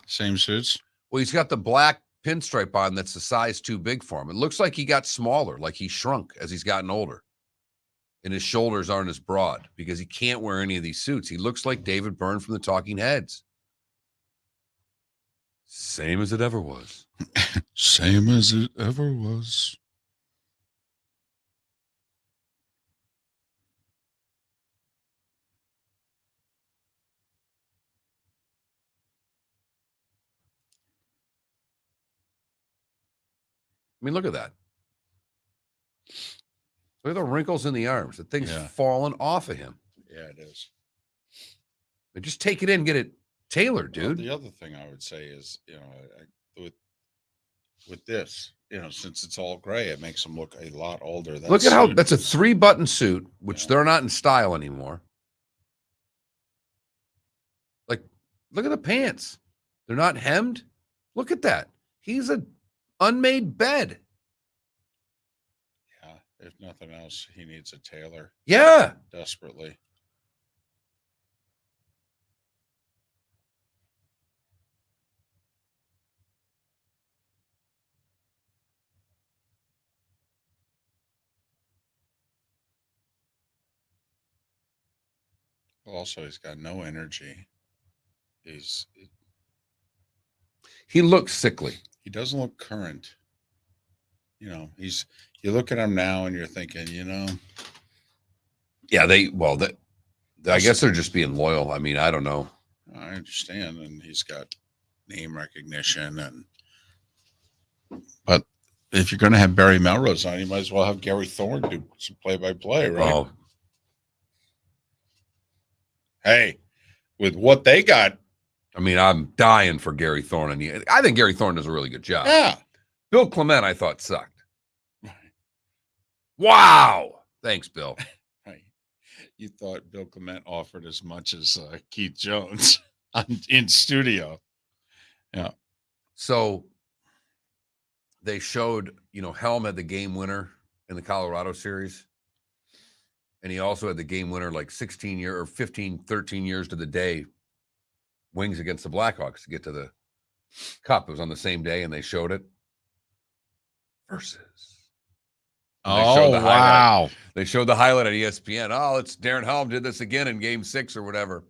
Same suits. Well, he's got the black pinstripe on that's a size too big for him. It looks like he got smaller, like he shrunk as he's gotten older. And his shoulders aren't as broad because he can't wear any of these suits. He looks like David Byrne from the Talking Heads. Same as it ever was. Same as it ever was. I mean, look at that. Look at the wrinkles in the arms. The thing's Yeah. falling off of him. Yeah, it is. They just take it in and get it tailored, Well, dude. the other thing I would say is, with this, since it's all gray, it makes them look a lot older. Look at how that's a 3-button suit, which they're not in style anymore. Like, look at the pants. They're not hemmed. Look at that. He's an unmade bed. Yeah, if nothing else, he needs a tailor. Yeah. Desperately. Also, he's got no energy. He looks sickly. He doesn't look current. You look at him now and you're thinking, Yeah, I guess they're just being loyal. I mean, I don't know. I understand, and he's got name recognition, but if you're going to have Barry Melrose on, you might as well have Gary Thorne do some play-by-play, right? Oh, Hey, with what they got, I mean, I'm dying for Gary Thorne. And I think Gary Thorne does a really good job. yeah. Bill Clement, I thought, sucked. Wow. Thanks, Bill. Right. You thought Bill Clement offered as much as Keith Jones in studio. Yeah. So they showed, Helm had the game winner in the Colorado series. And he also had the game winner like 13 years to the day, Wings against the Blackhawks to get to the Cup. It was on the same day, and they showed it. Versus. And they showed the highlight. Wow. They showed the highlight on ESPN. Oh, it's Darren Helm did this again in Game 6 or whatever.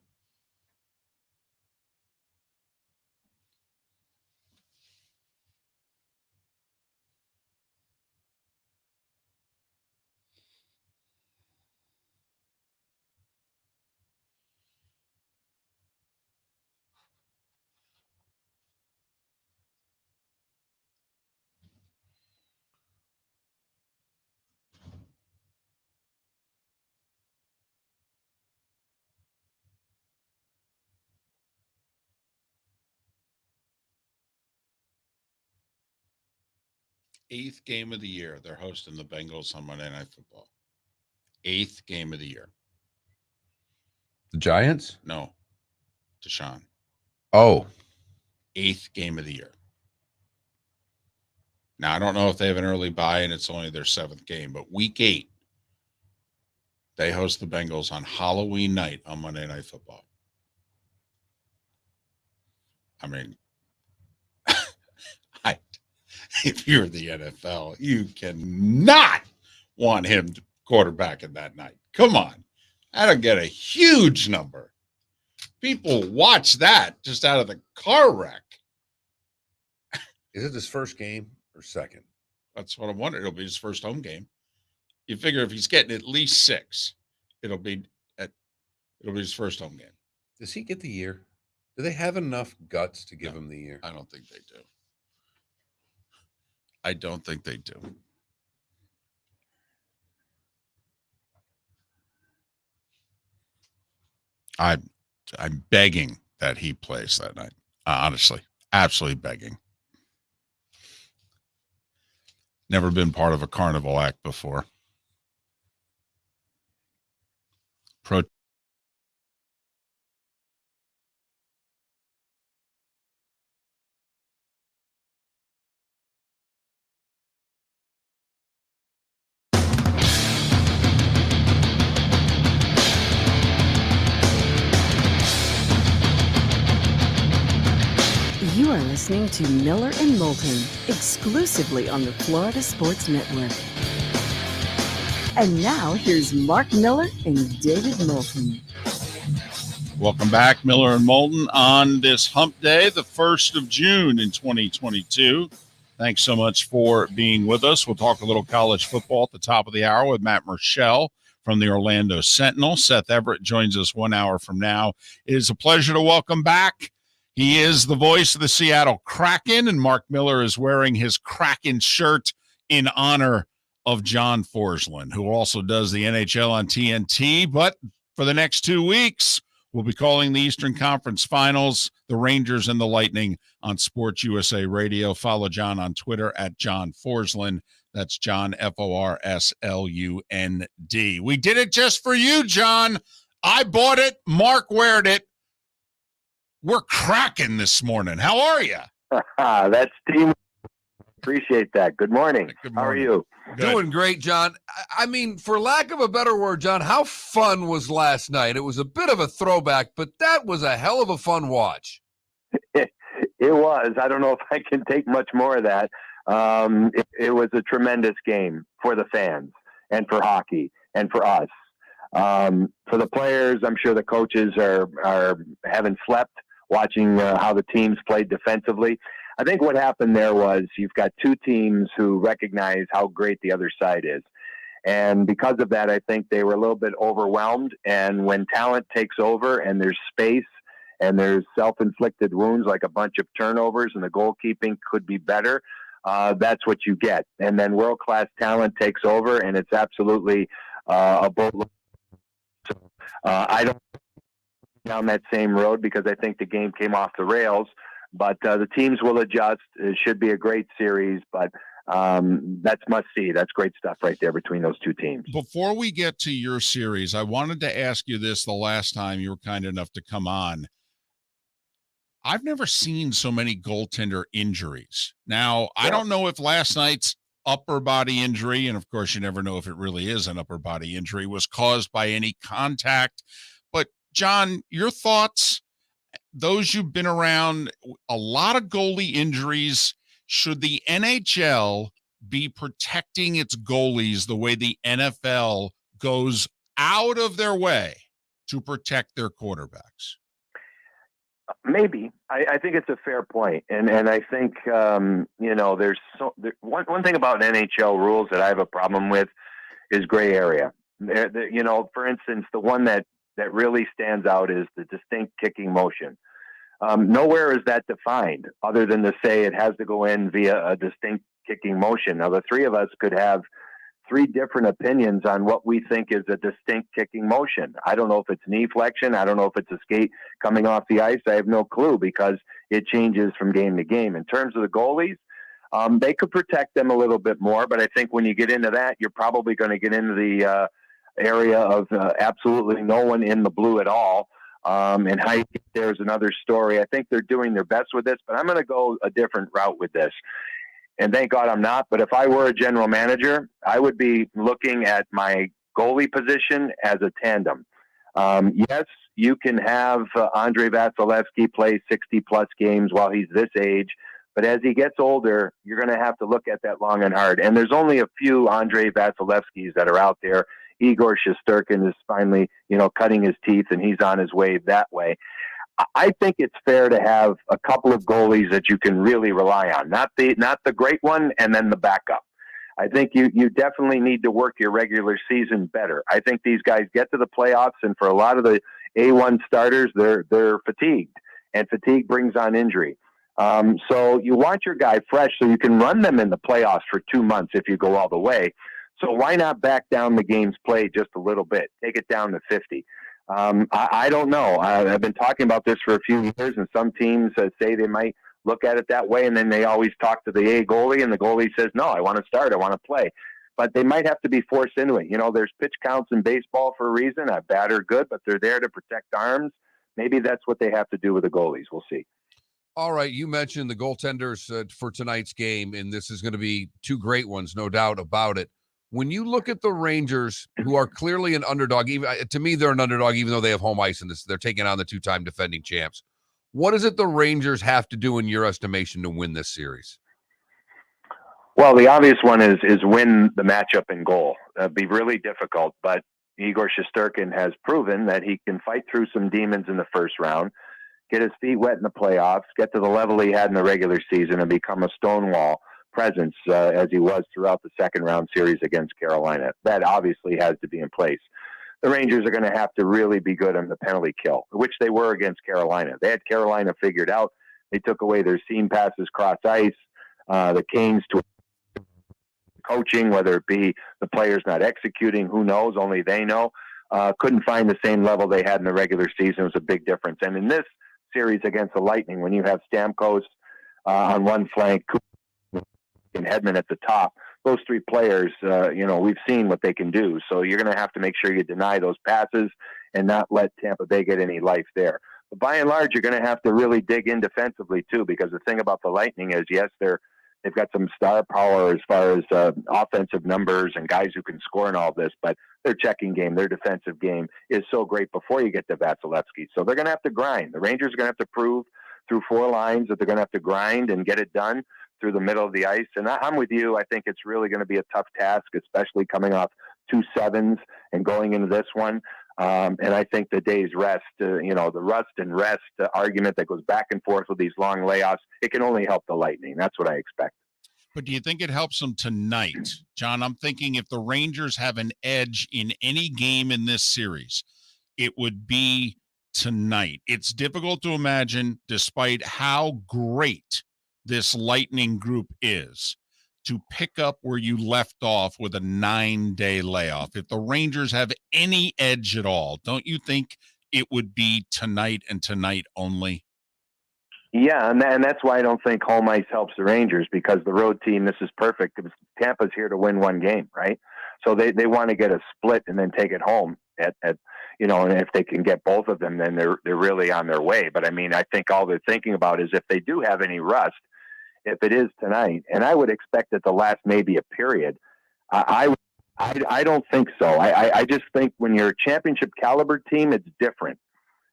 8th game of the year. They're hosting the Bengals on Monday Night Football. 8th game of the year. The Giants? No, Deshaun. Oh, 8th game of the year. Now, I don't know if they have an early bye and it's only their 7th game, but week 8, they host the Bengals on Halloween night on Monday Night Football. I mean, if you're the NFL, you cannot want him to quarterback in that night. Come on. That'll get a huge number. People watch that just out of the car wreck. is it his first game or second? That's what I'm wondering. It'll be his first home game. You figure if he's getting at least 6, it'll be his first home game. Does he get the year? Do they have enough guts to give him the year? I don't think they do. I don't think they do. I'm begging that he plays that night. Honestly, absolutely begging. Never been part of a carnival act before. You are listening to Miller and Moulton, exclusively on the Florida Sports Network. And now, here's Mark Miller and David Moulton. Welcome back, Miller and Moulton, on this hump day, the 1st of June in 2022. Thanks so much for being with us. We'll talk a little college football at the top of the hour with Matt Murschel from the Orlando Sentinel. Seth Everett joins us 1 hour from now. It is a pleasure to welcome back. He is the voice of the Seattle Kraken, and Mark Miller is wearing his Kraken shirt in honor of John Forslund, who also does the NHL on TNT. But for the next 2 weeks, we'll be calling the Eastern Conference Finals, the Rangers and the Lightning on Sports USA Radio. Follow John on Twitter at John Forslund. That's John, Forslund. We did it just for you, John. I bought it. Mark weared it. We're cracking this morning. How are you? That's team. Appreciate that. Good morning. Good How are morning. you? Good. Doing great, John. I mean, for lack of a better word, John, how fun was last night? It was a bit of a throwback, but that was a hell of a fun watch. It was. I don't know if I can take much more of that. It was a tremendous game for the fans and for hockey and for us. For the players, I'm sure the coaches are haven't slept watching how the teams played defensively. I think what happened there was you've got two teams who recognize how great the other side is. And because of that, I think they were a little bit overwhelmed. And when talent takes over and there's space and there's self-inflicted wounds like a bunch of turnovers and the goalkeeping could be better, that's what you get. And then world-class talent takes over and it's absolutely a boat. So I don't down that same road because I think the game came off the rails, but the teams will adjust. It should be a great series, but that's must see. That's great stuff right there between those two teams. Before we get to your series, I wanted to ask you this the last time you were kind enough to come on. I've never seen so many goaltender injuries. Now, I don't know if last night's upper body injury, and of course you never know if it really is an upper body injury, was caused by any contact. But John, your thoughts, those you've been around, a lot of goalie injuries. Should the NHL be protecting its goalies the way the NFL goes out of their way to protect their quarterbacks? Maybe. I think it's a fair point. And I think, there's one thing about NHL rules that I have a problem with is gray area. For instance, the one that really stands out is the distinct kicking motion. Nowhere is that defined other than to say it has to go in via a distinct kicking motion. Now, the three of us could have three different opinions on what we think is a distinct kicking motion. I don't know if it's knee flexion. I don't know if it's a skate coming off the ice. I have no clue because it changes from game to game. In terms of the goalies, They could protect them a little bit more, but I think when you get into that, you're probably going to get into the area of absolutely no one in the blue at all. And how you get there is another story. I think they're doing their best with this, but I'm going to go a different route with this. And thank God I'm not. But if I were a general manager, I would be looking at my goalie position as a tandem. Yes, you can have Andrei Vasilevsky play 60-plus games while he's this age. But as he gets older, you're going to have to look at that long and hard. And there's only a few Andrei Vasilevskys that are out there. Igor Shesterkin is finally, cutting his teeth, and he's on his way that way. I think it's fair to have a couple of goalies that you can really rely on, not the great one and then the backup. I think you definitely need to work your regular season better. I think these guys get to the playoffs, and for a lot of the A1 starters, they're fatigued, and fatigue brings on injury. So you want your guy fresh so you can run them in the playoffs for 2 months if you go all the way. So why not back down the games played just a little bit, take it down to 50? I don't know. I've been talking about this for a few years, and some teams say they might look at it that way, and then they always talk to the A goalie, and the goalie says, no, I want to start, I want to play. But they might have to be forced into it. There's pitch counts in baseball for a reason, bad or good, but they're there to protect arms. Maybe that's what they have to do with the goalies. We'll see. All right, you mentioned the goaltenders for tonight's game, and this is going to be two great ones, no doubt about it. When you look at the Rangers, who are clearly an underdog, even to me, they're an underdog, even though they have home ice in this. They're taking on the two-time defending champs. What is it the Rangers have to do, in your estimation, to win this series? Well, the obvious one is win the matchup in goal. That'd be really difficult, but Igor Shesterkin has proven that he can fight through some demons in the first round, get his feet wet in the playoffs, get to the level he had in the regular season, and become a Stonewall presence as he was throughout the second round series against Carolina. That obviously has to be in place. The Rangers are going to have to really be good on the penalty kill, which they were against Carolina. They had Carolina figured out. They took away their seam passes cross ice, the Canes to coaching, whether it be the players not executing, who knows, only they know. Couldn't find the same level they had in the regular season. It was a big difference. And in this series against the Lightning, when you have Stamkos on one flank, and Hedman at the top, those three players, we've seen what they can do. So you're going to have to make sure you deny those passes and not let Tampa Bay get any life there. But by and large, you're going to have to really dig in defensively too, because the thing about the Lightning is, yes, they've got some star power as far as offensive numbers and guys who can score and all this, but their checking game, their defensive game is so great before you get to Vasilevsky. So they're going to have to grind. The Rangers are going to have to prove through four lines that they're going to have to grind and get it done through the middle of the ice. And I'm with you. I think it's really going to be a tough task, especially coming off 2 sevens and going into this one. And I think the day's rest, the rust and rest argument that goes back and forth with these long layoffs, it can only help the Lightning. That's what I expect. But do you think it helps them tonight? John, I'm thinking if the Rangers have an edge in any game in this series, it would be tonight. It's difficult to imagine, despite how great this Lightning group is, to pick up where you left off with a 9-day layoff. If the Rangers have any edge at all, don't you think it would be tonight and tonight only? Yeah, and that's why I don't think home ice helps the Rangers, because the road team, this is perfect. Tampa's here to win one game, right? So they want to get a split and then take it home at and if they can get both of them, then they're really on their way. But I mean, I think all they're thinking about is if they do have any rust, if it is tonight, and I would expect that the last maybe a period. I don't think so. I just think when you're a championship caliber team, it's different.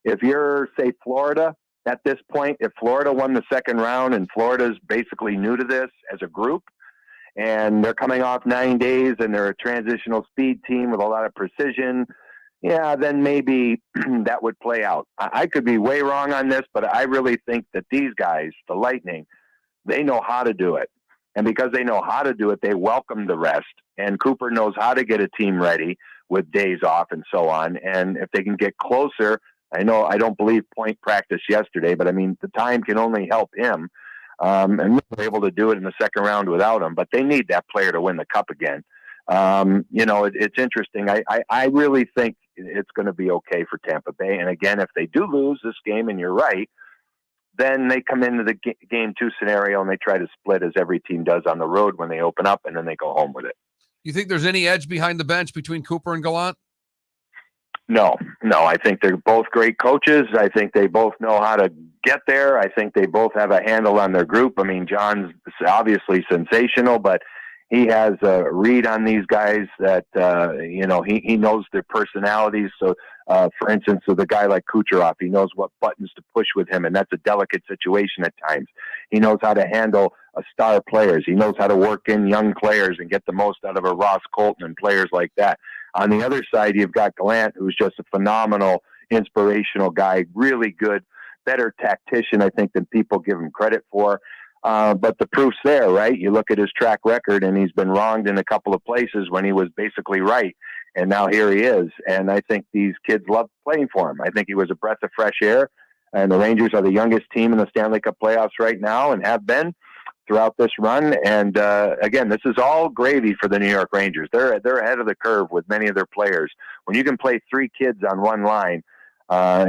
If you're, say, Florida at this point, if Florida won the second round and Florida's basically new to this as a group, and they're coming off 9 days and they're a transitional speed team with a lot of precision, yeah, then maybe that would play out. I could be way wrong on this, but I really think that these guys, the Lightning, they know how to do it. And because they know how to do it, they welcome the rest. And Cooper knows how to get a team ready with days off and so on. And if they can get closer, I know I don't believe Point practiced yesterday, but I mean, the time can only help him. And we were able to do it in the second round without him, but they need that player to win the cup again. It's interesting. I really think it's going to be okay for Tampa Bay. And again, if they do lose this game, and you're right, then they come into the game 2 scenario and they try to split as every team does on the road when they open up, and then they go home with it. You think there's any edge behind the bench between Cooper and Gallant? No. I think they're both great coaches. I think they both know how to get there. I think they both have a handle on their group. I mean, John's obviously sensational, but he has a read on these guys that, he knows their personalities. So, for instance, with a guy like Kucherov, he knows what buttons to push with him, and that's a delicate situation at times. He knows how to handle star players. He knows how to work in young players and get the most out of a Ross Colton and players like that. On the other side, you've got Gallant, who's just a phenomenal, inspirational guy, really good, better tactician, I think, than people give him credit for. But the proof's there, right? You look at his track record, and he's been wronged in a couple of places when he was basically right. And now here he is. And I think these kids love playing for him. I think he was a breath of fresh air. And the Rangers are the youngest team in the Stanley Cup playoffs right now and have been throughout this run. And again, this is all gravy for the New York Rangers. They're ahead of the curve with many of their players. When you can play 3 kids on one line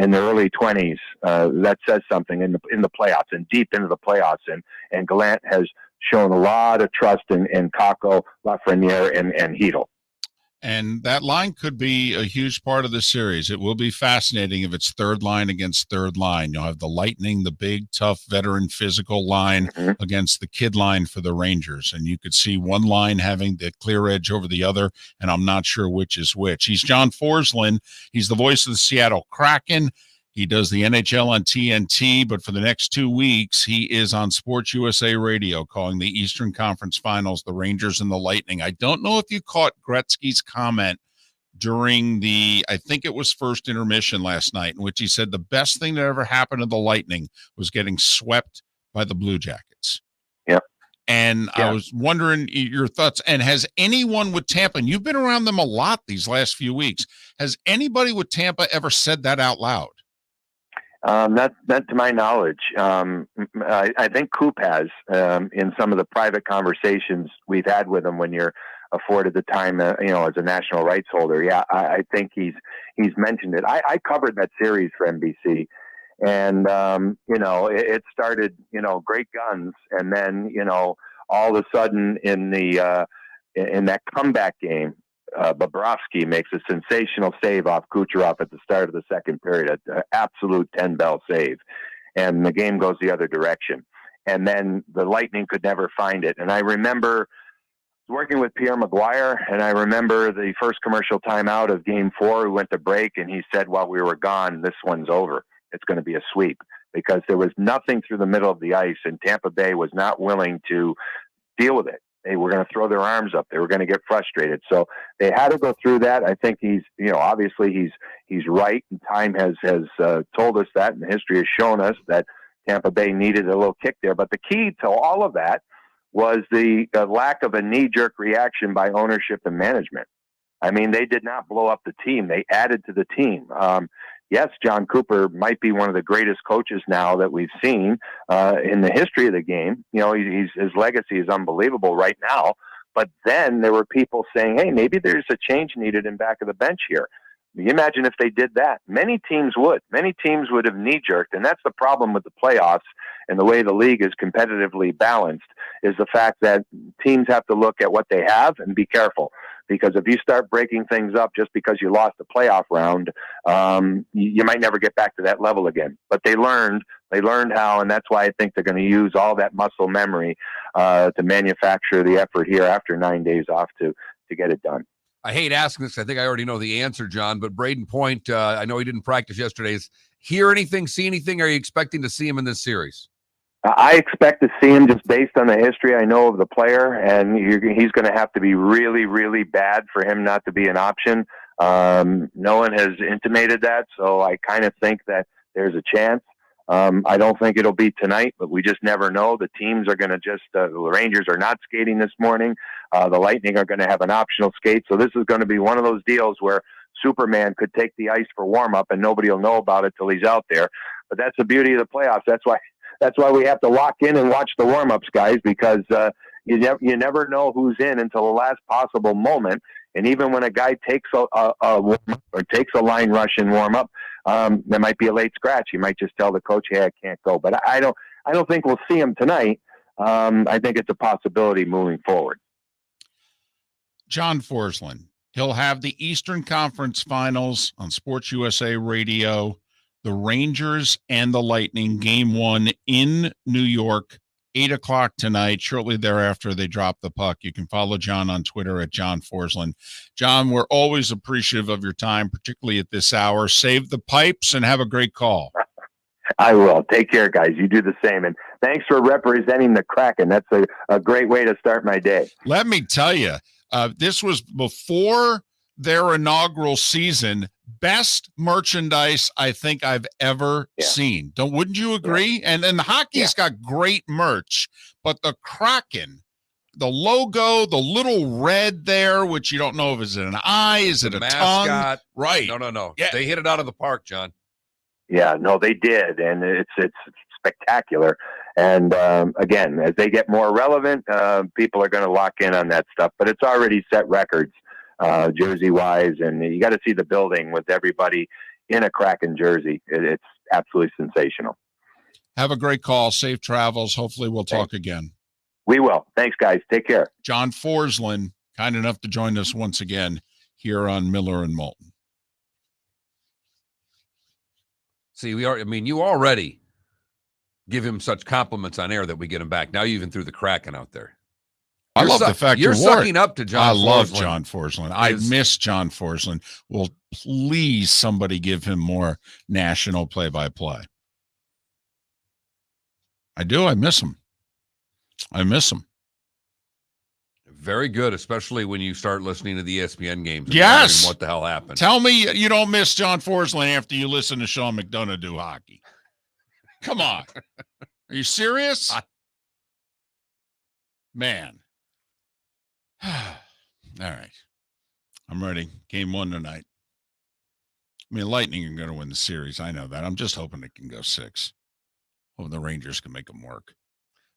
in their early 20s, that says something in the playoffs and deep into the playoffs. And Gallant has shown a lot of trust in Kakko, Lafreniere, and Hedl. And that line could be a huge part of the series. It will be fascinating if it's third line against third line. You'll have the Lightning, the big, tough, veteran, physical line against the kid line for the Rangers. And you could see one line having the clear edge over the other, and I'm not sure which is which. He's John Forslund. He's the voice of the Seattle Kraken. He does the NHL on TNT, but for the next 2 weeks, he is on Sports USA Radio calling the Eastern Conference Finals, the Rangers and the Lightning. I don't know if you caught Gretzky's comment during I think it was first intermission last night, in which he said the best thing that ever happened to the Lightning was getting swept by the Blue Jackets. Yep. And yeah. I was wondering your thoughts. And has anyone with Tampa, and you've been around them a lot these last few weeks, has anybody with Tampa ever said that out loud? Not to my knowledge. I think Coop has in some of the private conversations we've had with him when you're afforded the time, as a national rights holder. Yeah, I think he's mentioned it. I covered that series for NBC, and it started, great guns, and then all of a sudden in that comeback game, Bobrovsky makes a sensational save off Kucherov at the start of the second period, an absolute 10-bell save. And the game goes the other direction. And then the Lightning could never find it. And I remember working with Pierre Maguire, and I remember the first commercial timeout of Game 4, we went to break, and he said while we were gone, this one's over. It's going to be a sweep. Because there was nothing through the middle of the ice, and Tampa Bay was not willing to deal with it. They were going to throw their arms up. They were going to get frustrated. So they had to go through that. I think he's obviously he's right. And time has told us that, and history has shown us that Tampa Bay needed a little kick there. But the key to all of that was the lack of a knee-jerk reaction by ownership and management. I mean, they did not blow up the team. They added to the team. Yes, John Cooper might be one of the greatest coaches now that we've seen in the history of the game. His legacy is unbelievable right now. But then there were people saying, hey, maybe there's a change needed in back of the bench here. You imagine if they did that. Many teams would. Many teams would have knee-jerked. And that's the problem with the playoffs and the way the league is competitively balanced, is the fact that teams have to look at what they have and be careful. Because if you start breaking things up just because you lost a playoff round, you might never get back to that level again. But they learned how, and that's why I think they're going to use all that muscle memory to manufacture the effort here after 9 days off to get it done. I hate asking this. I think I already know the answer, John, but Braden Point, I know he didn't practice yesterday. Hear anything, see anything? Are you expecting to see him in this series? I expect to see him just based on the history I know of the player, and he's going to have to be really, really bad for him not to be an option. No one has intimated that, so I kind of think that there's a chance. I don't think it'll be tonight, but we just never know. The teams are going to the Rangers are not skating this morning. The Lightning are going to have an optional skate. So this is going to be one of those deals where Superman could take the ice for warm-up and nobody will know about it till he's out there. But that's the beauty of the playoffs. That's why we have to lock in and watch the warm-ups, guys, because you never know who's in until the last possible moment. And even when a guy takes a warm-up or takes a line rush in warm-up, there might be a late scratch. You might just tell the coach, "Hey, I can't go." But I don't think we'll see him tonight. I think it's a possibility moving forward. John Forslund. He'll have the Eastern Conference Finals on Sports USA Radio, the Rangers and the Lightning, game 1 in New York, 8 o'clock tonight. Shortly thereafter, they drop the puck. You can follow John on Twitter at John Forslund. John, we're always appreciative of your time, particularly at this hour. Save the pipes and have a great call. I will. Take care, guys. You do the same. And thanks for representing the Kraken. That's a great way to start my day. Let me tell you, this was before their inaugural season. Best merchandise I think I've ever seen. Wouldn't you agree? Yeah. And the hockey's got great merch, but the Kraken, the logo, the little red there, which you don't know if it's an eye, is it a mascot tongue? Right. No. Yeah. They hit it out of the park, John. Yeah, no, they did, and it's spectacular. And again, as they get more relevant, people are going to lock in on that stuff. But it's already set records, jersey-wise, and you got to see the building with everybody in a Kraken jersey. It's absolutely sensational. Have a great call. Safe travels. Hopefully we'll talk again. We will. Thanks, guys. Take care. John Forslund, kind enough to join us once again here on Miller and Moulton. See, you already give him such compliments on air that we get him back. Now you even threw the Kraken out there. I love the fact you're sucking up to John. I love Forslund. John Forslund. I miss John Forslund. Will please somebody give him more national play-by-play? I do. I miss him. Very good, especially when you start listening to the ESPN games. And yes. What the hell happened? Tell me you don't miss John Forslund after you listen to Sean McDonough do hockey. Come on. Are you serious? Man. All right. I'm ready. Game 1 tonight. I mean, Lightning are going to win the series. I know that. I'm just hoping it can go 6. Hoping the Rangers can make them work.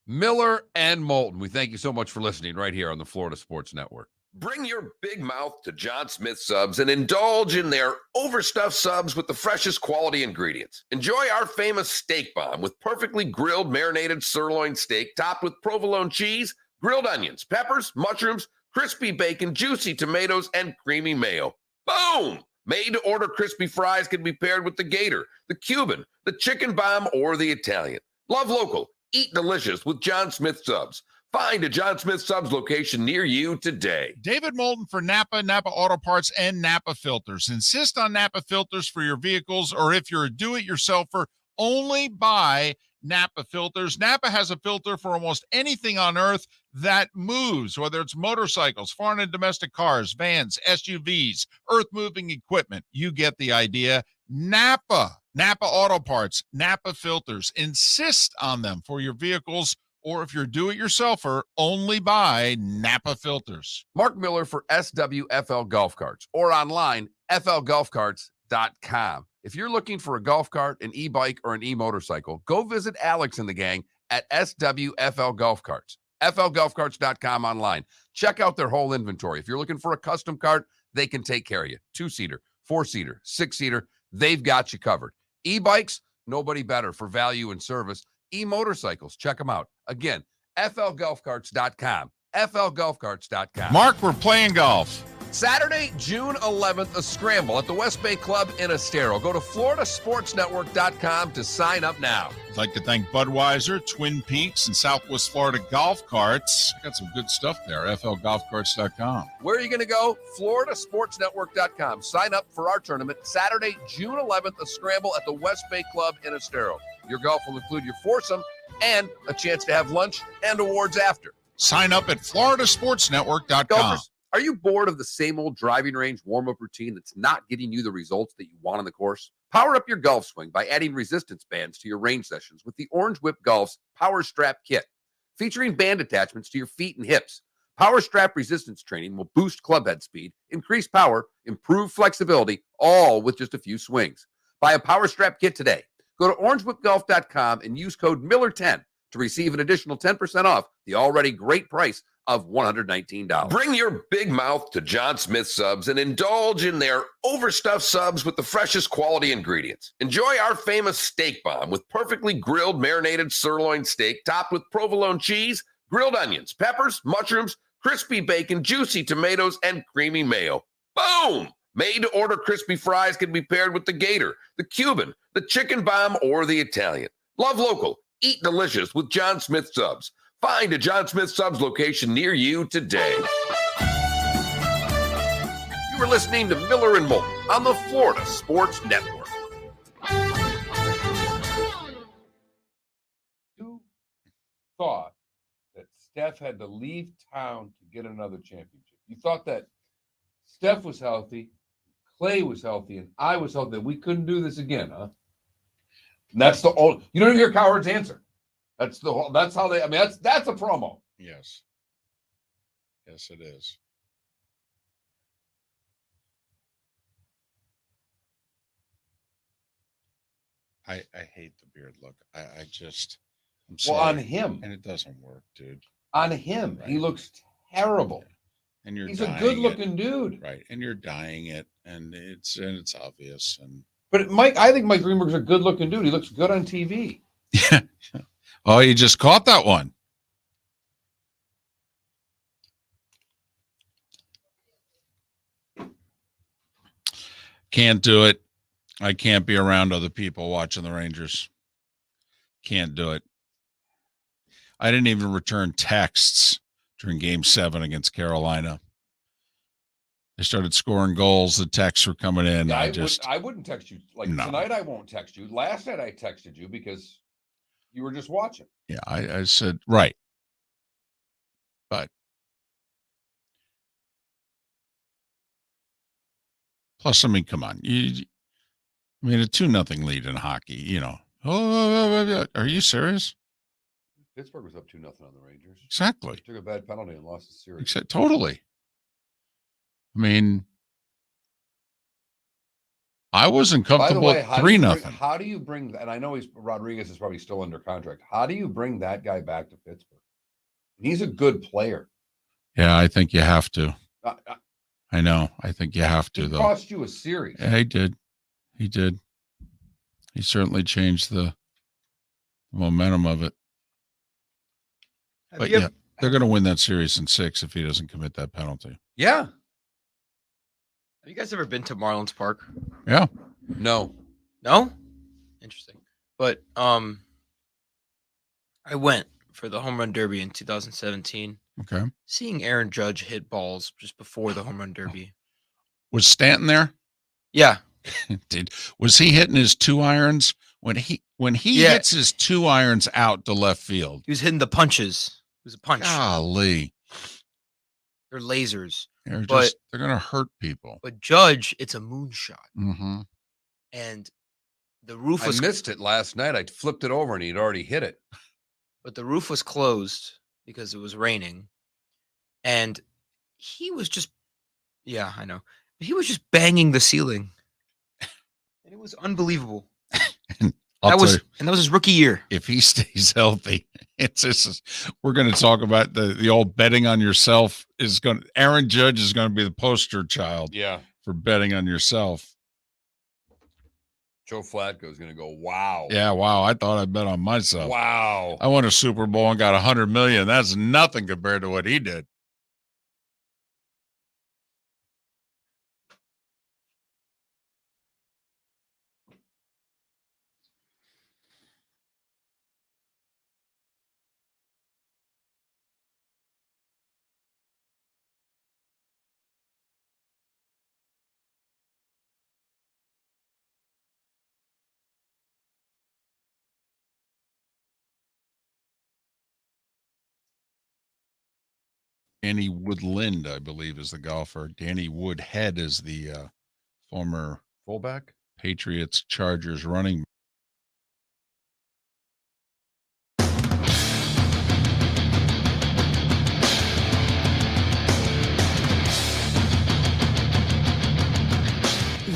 Miller and Moulton, we thank you so much for listening right here on the Florida Sports Network. Bring your big mouth to John Smith Subs and indulge in their overstuffed subs with the freshest quality ingredients. Enjoy our famous steak bomb with perfectly grilled marinated sirloin steak topped with provolone cheese, grilled onions, peppers, mushrooms, crispy bacon, juicy tomatoes, and creamy mayo. Boom! Made-to-order crispy fries can be paired with the Gator, the Cuban, the chicken bomb, or the Italian. Love local. Eat delicious with John Smith Subs. Find a John Smith Subs location near you today. David Moulton for Napa Auto Parts, and Napa Filters. Insist on Napa Filters for your vehicles, or if you're a do-it-yourselfer, only buy Napa Filters. Napa has a filter for almost anything on earth that moves, whether it's motorcycles, foreign and domestic cars, vans, SUVs, earth-moving equipment. You get the idea. Napa Auto Parts, Napa Filters. Insist on them for your vehicles, or if you're do-it-yourselfer, only buy Napa Filters. Mark Miller for SWFL Golf Carts, or online, flgolfcarts.com. If you're looking for a golf cart, an e-bike, or an e-motorcycle, go visit Alex and the gang at SWFL Golf Carts. flgolfcarts.com online. Check out their whole inventory. If you're looking for a custom cart, they can take care of you. 2-seater, 4-seater, 6-seater, they've got you covered. E-bikes, nobody better for value and service. E-motorcycles, check them out. Again, flgolfcarts.com. flgolfcarts.com. Mark, we're playing golf. Saturday, June 11th, a scramble at the West Bay Club in Estero. Go to floridasportsnetwork.com to sign up now. I'd like to thank Budweiser, Twin Peaks, and Southwest Florida Golf Carts. I got some good stuff there, flgolfcarts.com. Where are you going to go? floridasportsnetwork.com. Sign up for our tournament Saturday, June 11th, a scramble at the West Bay Club in Estero. Your golf will include your foursome and a chance to have lunch and awards after. Sign up at floridasportsnetwork.com. Golfers, are you bored of the same old driving range warm-up routine that's not getting you the results that you want on the course? Power up your golf swing by adding resistance bands to your range sessions with the Orange Whip Golf's Power Strap Kit. Featuring band attachments to your feet and hips, Power Strap resistance training will boost club head speed, increase power, improve flexibility, all with just a few swings. Buy a Power Strap Kit today. Go to orangewhipgolf.com and use code Miller10 to receive an additional 10% off the already great price of $119. Bring your big mouth to John Smith Subs and indulge in their overstuffed subs with the freshest quality ingredients. Enjoy our famous steak bomb with perfectly grilled marinated sirloin steak topped with provolone cheese, grilled onions, peppers, mushrooms, crispy bacon, juicy tomatoes, and creamy mayo. Boom! Made-to-order crispy fries can be paired with the Gator, the Cuban, the Chicken Bomb, or the Italian. Love local. Eat delicious with John Smith Subs. Find a John Smith Subs location near you today. You were listening to Miller and Moulton on the Florida Sports Network. You thought that Steph had to leave town to get another championship. You thought that Steph was healthy, Clay was healthy, and I was healthy. We couldn't do this again, huh? And that's the old. You don't hear Coward's answer. That's the whole. That's how they. I mean, that's a promo. Yes. Yes, it is. I hate the beard look. I just. I'm Well, sorry. on him, And it doesn't work, dude. on him, he Right. looks terrible. And you're He's a dyeing good-looking dude. it, right? And you're dyeing it, and it's obvious. And But I think Mike Greenberg's a good-looking dude. He looks good on TV. yeah. Oh, you just caught that one. Can't do it. I can't be around other people watching the Rangers. Can't do it. I didn't even return texts during Game 7 against Carolina. They started scoring goals. The texts were coming in. Yeah, I I wouldn't text you. Like No. tonight, I won't text you. Last night, I texted you because you were just watching. Yeah, I said, right. But plus, I mean, come on. I mean, a 2-0 lead in hockey, you know. Oh, are you serious? Pittsburgh was up 2-0 on the Rangers. Exactly. Took a bad penalty and lost the series. Totally. I mean, I wasn't By the comfortable way, at 3-0. how do you bring? And I know Rodriguez is probably still under contract. How do you bring that guy back to Pittsburgh? He's a good player. Yeah, I think you have to. Uh, I know. I think you have to, He though. cost you a series. Yeah, he did. He did. He certainly changed the momentum of it. But yeah, they're going to win that series in 6 if he doesn't commit that penalty. Yeah. Have you guys ever been to Marlins Park? Yeah. No. No? Interesting. But I went for the home run derby in 2017. Okay. Seeing Aaron Judge hit balls just before the home run derby. Was Stanton there? Yeah. Was he hitting his 2 irons when he Yeah. hits his 2 irons out to left field? He was hitting the punches. It was a punch. Golly, They're lasers. they're But- going to hurt people. But Judge, it's a moonshot. Mm-hmm. And the roof I was missed it last night. I flipped it over and he'd already hit it. but the roof was closed because it was raining. And he was just I know. He was just banging the ceiling. And it was unbelievable. That was his rookie year. If he stays healthy, we're going to talk about the old betting on yourself Aaron Judge is going to be the poster child Yeah. for betting on yourself. Joe Flacco is going to go, wow. Yeah. Wow. I thought I bet on myself. Wow. I won a Super Bowl and got $100 million. That's nothing compared to what he did. Danny Woodland, I believe, is the golfer. Danny Woodhead is the former Fullback? Patriots Chargers running.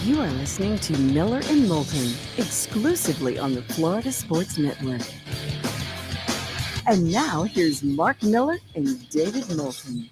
You are listening to Miller and Moulton, exclusively on the Florida Sports Network. And now here's Mark Miller and David Moulton.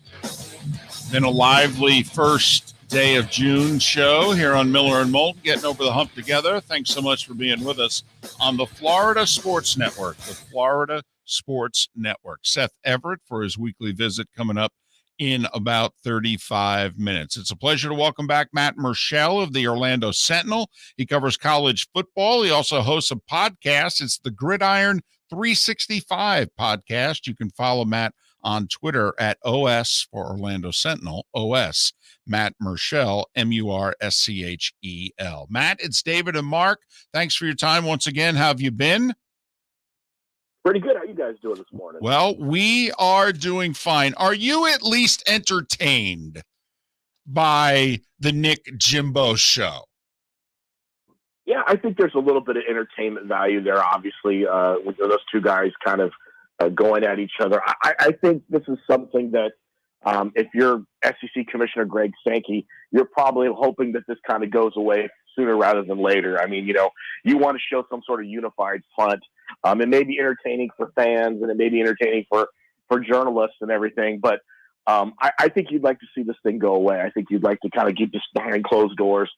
Been a lively first day of June show here on Miller and Moulton, getting over the hump together. Thanks so much for being with us on the Florida Sports Network, the Florida Sports Network. Seth Everett for his weekly visit coming up in about 35 minutes. It's a pleasure to welcome back Matt Murschel of the Orlando Sentinel. He covers college football. He also hosts a podcast. It's the Gridiron 365 podcast. You can follow Matt on Twitter at OS for Orlando Sentinel, OS, Matt Murschel, Murschel. Matt, it's David and Mark. Thanks for your time once again. How have you been? Pretty good. How you guys doing this morning? Well, we are doing fine. Are you at least entertained by the Nick Jimbo show? Yeah, I think there's a little bit of entertainment value there, obviously, with those two guys kind of going at each other. I think this is something that if you're SEC Commissioner Greg Sankey, you're probably hoping that this kind of goes away sooner rather than later. I mean, you want to show some sort of unified front. It may be entertaining for fans and it may be entertaining for journalists and everything, but I think you'd like to see this thing go away. I think you'd like to kind of keep this behind closed doors.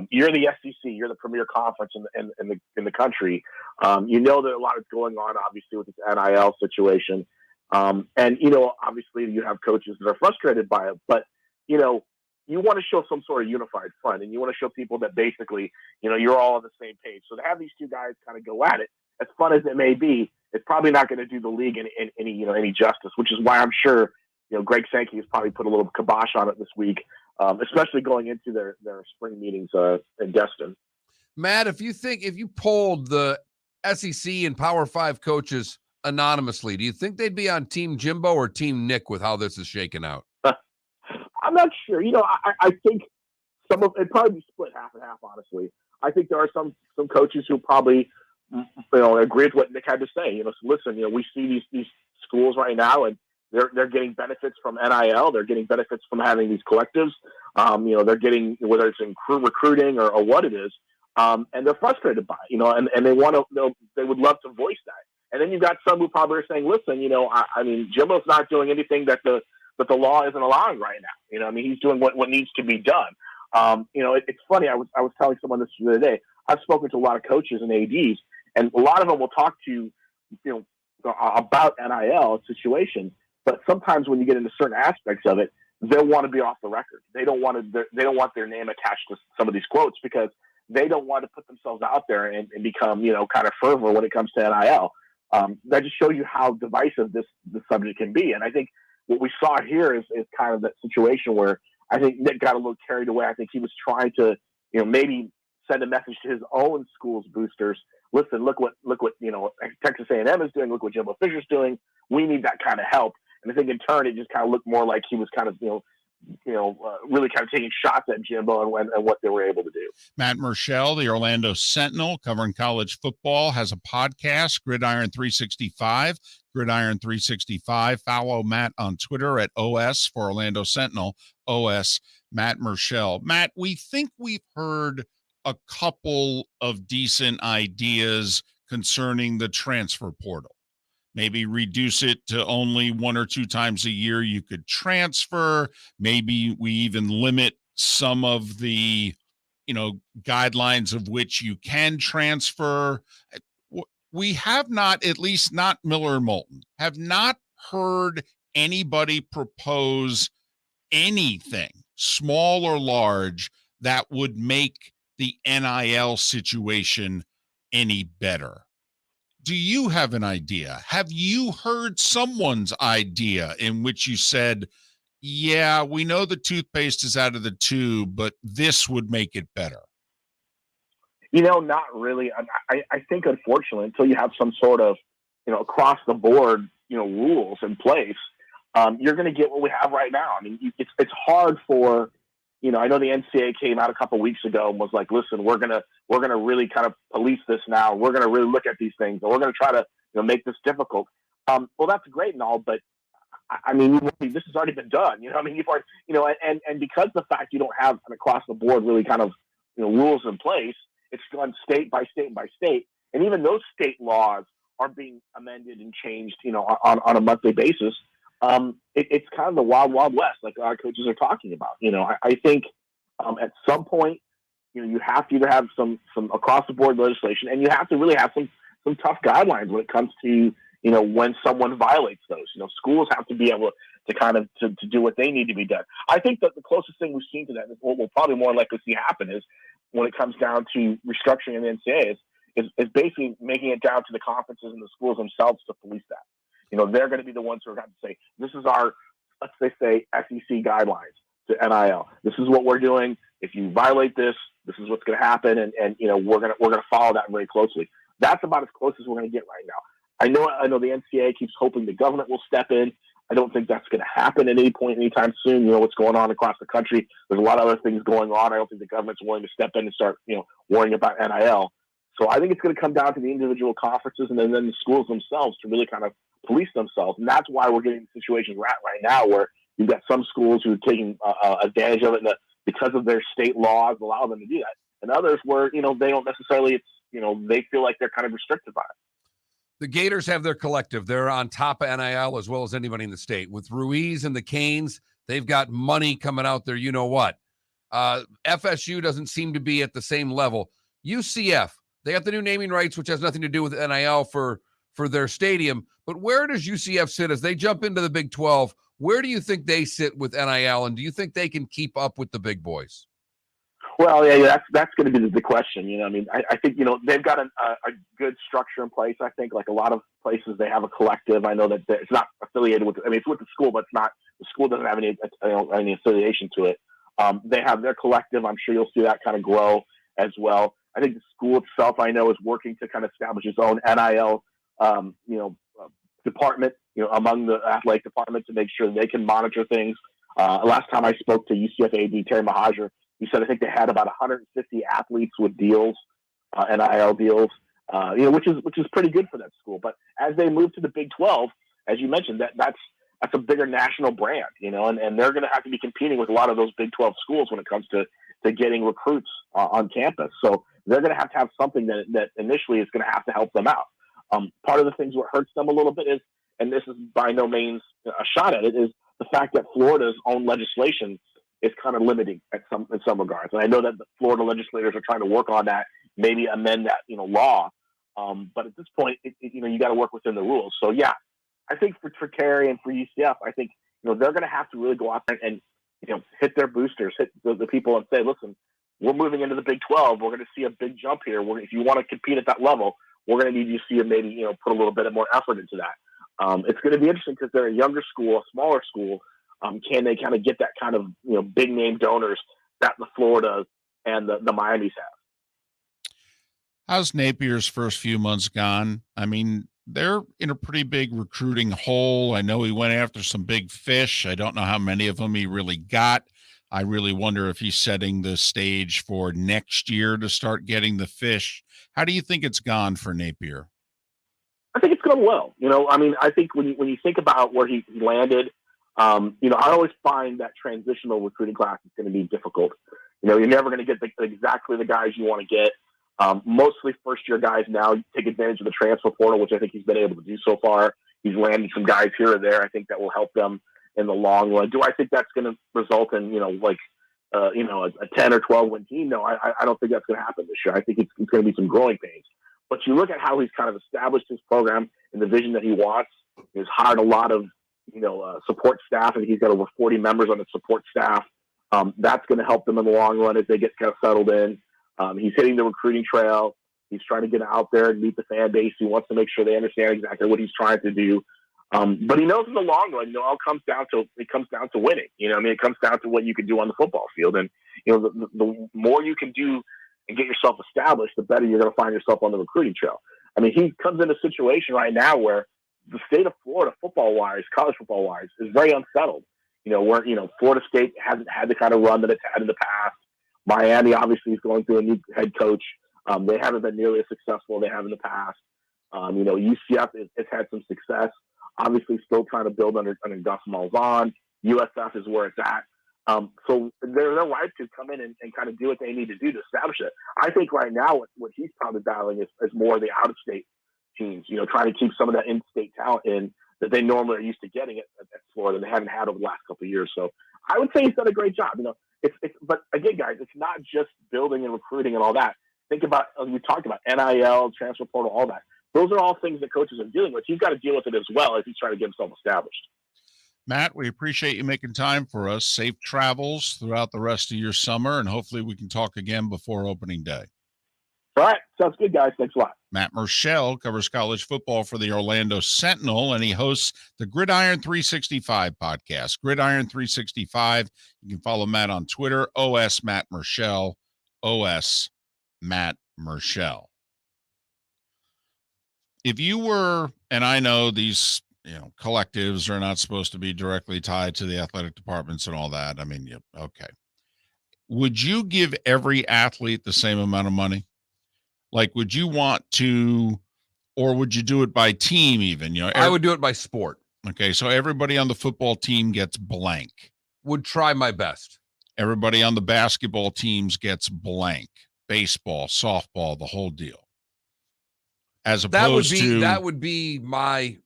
You're the SEC. You're the premier conference in the country. You know that a lot is going on, obviously, with this NIL situation. And, obviously you have coaches that are frustrated by it. But, you want to show some sort of unified front. And you want to show people that basically, you're all on the same page. So to have these two guys kind of go at it, as fun as it may be, it's probably not going to do the league any justice, which is why I'm sure, Greg Sankey has probably put a little kibosh on it this week. Especially going into their spring meetings in Destin. Matt, if you polled the SEC and Power 5 coaches anonymously, do you think they'd be on Team Jimbo or Team Nick with how this is shaking out? I'm not sure. I think some of it probably be split half and half, honestly. I think there are some coaches who probably agree with what Nick had to say. So listen, we see these schools right now and they're getting benefits from NIL. They're getting benefits from having these collectives. They're getting, whether it's in recruiting or what it is, and they're frustrated by it, and they they would love to voice that. And then you've got some who probably are saying, listen, Jimbo's not doing anything that the law isn't allowing right now. He's doing what needs to be done. It's funny. I was telling someone this the other day. I've spoken to a lot of coaches and ADs, and a lot of them will talk to about NIL situation. But sometimes when you get into certain aspects of it, they'll want to be off the record. They don't want their name attached to some of these quotes because they don't want to put themselves out there and become, kind of fervor when it comes to NIL. That just shows you how divisive this subject can be. And I think what we saw here is kind of that situation where I think Nick got a little carried away. I think he was trying to, maybe send a message to his own school's boosters. Listen, look what Texas A&M is doing. Look what Jimbo Fisher's doing. We need that kind of help. And I think in turn, it just kind of looked more like he was kind of, really kind of taking shots at Jimbo and what they were able to do. Matt Murschel, the Orlando Sentinel, covering college football, has a podcast, Gridiron 365. Gridiron 365. Follow Matt on Twitter at OS for Orlando Sentinel, OS Matt Murschel. Matt, we think we've heard a couple of decent ideas concerning the transfer portal. Maybe reduce it to only 1 or 2 times a year you could transfer. Maybe we even limit some of the, guidelines of which you can transfer. We have not, at least not Miller and Moulton, have not heard anybody propose anything, small or large, that would make the NIL situation any better. Do you have an idea? Have you heard someone's idea in which you said, yeah, we know the toothpaste is out of the tube, but this would make it better? Not really. I think, unfortunately, until you have some sort of, across the board, rules in place, you're going to get what we have right now. I mean, it's hard for, I know the NCAA came out a couple of weeks ago and was like, listen, we're gonna really kind of police this now. We're gonna really look at these things, and we're gonna try to make this difficult. Well, that's great and all, but I mean, this has already been done. You've already, and because the fact you don't have an across the board really kind of rules in place, it's gone state by state by state, and even those state laws are being amended and changed, on a monthly basis. It's kind of the wild, wild west, like our coaches are talking about. I think at some point, you have to either have some across the board legislation, and you have to really have some tough guidelines when it comes to, when someone violates those. Schools have to be able to kind of to do what they need to be done. I think that the closest thing we've seen to that, is what we'll probably more likely see happen, is when it comes down to restructuring in the NCAA is basically making it down to the conferences and the schools themselves to police that. They're going to be the ones who are going to say, this is our, let's say SEC guidelines to NIL. This is what we're doing. If you violate this, this is what's going to happen. And we're going to follow that very closely. That's about as close as we're going to get right now. I know the NCAA keeps hoping the government will step in. I don't think that's going to happen at any point anytime soon. What's going on across the country. There's a lot of other things going on. I don't think the government's willing to step in and start, worrying about NIL. So I think it's going to come down to the individual conferences and then the schools themselves to really kind of police themselves. And that's why we're getting the situation we're at right now, where you've got some schools who are taking advantage of it because of their state laws allow them to do that. And others where, they don't necessarily, they feel like they're kind of restricted by it. The Gators have their collective. They're on top of NIL as well as anybody in the state. With Ruiz and the Canes, they've got money coming out there. You know what? FSU doesn't seem to be at the same level. UCF, they got the new naming rights, which has nothing to do with NIL for their stadium. But where does UCF sit as they jump into the Big 12? Where do you think they sit with NIL, and do you think they can keep up with the big boys? Well, yeah, that's going to be the question. I think, they've got a good structure in place. I think, like a lot of places, they have a collective. I know that it's not affiliated with, it's with the school, but it's not, the school doesn't have any affiliation to it. They have their collective. I'm sure you'll see that kind of grow as well. I think the school itself, I know, is working to kind of establish its own NIL, department, among the athletic department to make sure they can monitor things. Last time I spoke to UCF AD Terry Mahajer, he said I think they had about 150 athletes with deals, NIL deals, which is pretty good for that school. But as they move to the Big 12, as you mentioned, that's a bigger national brand, and they're going to have to be competing with a lot of those Big 12 schools when it comes to getting recruits on campus. So they're going to have something that initially is going to have to help them out. Part of the things what hurts them a little bit is, and this is by no means a shot at it, is the fact that Florida's own legislation is kind of limiting in some regards. And I know that the Florida legislators are trying to work on that, maybe amend that, law. But at this point, you got to work within the rules. So yeah, I think for Terry and for UCF, I think, they're going to have to really go out there and, hit their boosters, hit the people and say, listen, we're moving into the Big 12. We're going to see a big jump here. If you want to compete at that level, we're going to need you to see maybe, put a little bit more effort into that. It's going to be interesting because they're a younger school, a smaller school. Can they kind of get that kind of, big name donors that the Floridas and the Miamis have? How's Napier's first few months gone? I mean, they're in a pretty big recruiting hole. I know he went after some big fish. I don't know how many of them he really got. I really wonder if he's setting the stage for next year to start getting the fish. How do you think it's gone for Napier? I think it's gone well. I think when you think about where he landed, I always find that transitional recruiting class is going to be difficult. You're never going to get exactly the guys you want to get. Mostly first-year guys now take advantage of the transfer portal, which I think he's been able to do so far. He's landed some guys here or there. I think that will help them in the long run. Do I think that's going to result in, a 10 or 12 win team? No, I don't think that's going to happen this year. I think it's going to be some growing pains. But you look at how he's kind of established his program and the vision that he wants. He's hired a lot of, support staff, and he's got over 40 members on the support staff. That's going to help them in the long run as they get kind of settled in. He's hitting the recruiting trail. He's trying to get out there and meet the fan base. He wants to make sure they understand exactly what he's trying to do. But he knows in the long run, it all comes down to winning. It comes down to what you can do on the football field. And, the more you can do and get yourself established, the better you're going to find yourself on the recruiting trail. He comes in a situation right now where the state of Florida, football-wise, college football-wise, is very unsettled. Where, Florida State hasn't had the kind of run that it's had in the past. Miami obviously is going through a new head coach. They haven't been nearly as successful as they have in the past. UCF has had some success. Obviously, still trying to build under Gus Malzahn. USF is where it's at. So they're right to come in and kind of do what they need to do to establish it. I think right now what he's probably battling is more the out-of-state teams, trying to keep some of that in-state talent in that they normally are used to getting at Florida and they haven't had over the last couple of years. So I would say he's done a great job. But again, guys, it's not just building and recruiting and all that. Think about, as we talked about, NIL, transfer portal, all that. Those are all things that coaches are dealing with. He's got to deal with it as well as he's trying to get himself established. Matt, we appreciate you making time for us. Safe travels throughout the rest of your summer, and hopefully we can talk again before opening day. All right. Sounds good, guys. Thanks a lot. Matt Murschel covers college football for the Orlando Sentinel, and he hosts the Gridiron 365 podcast. Gridiron 365. You can follow Matt on Twitter, OS Matt Murschel, OS Matt Murschel. If you were, and I know these, collectives are not supposed to be directly tied to the athletic departments and all that. I mean, okay. Would you give every athlete the same amount of money? Like, would you want to, or would you do it by team even? I would do it by sport. Okay, so everybody on the football team gets blank. Would try my best. Everybody on the basketball teams gets blank. Baseball, softball, the whole deal. As opposed that would be my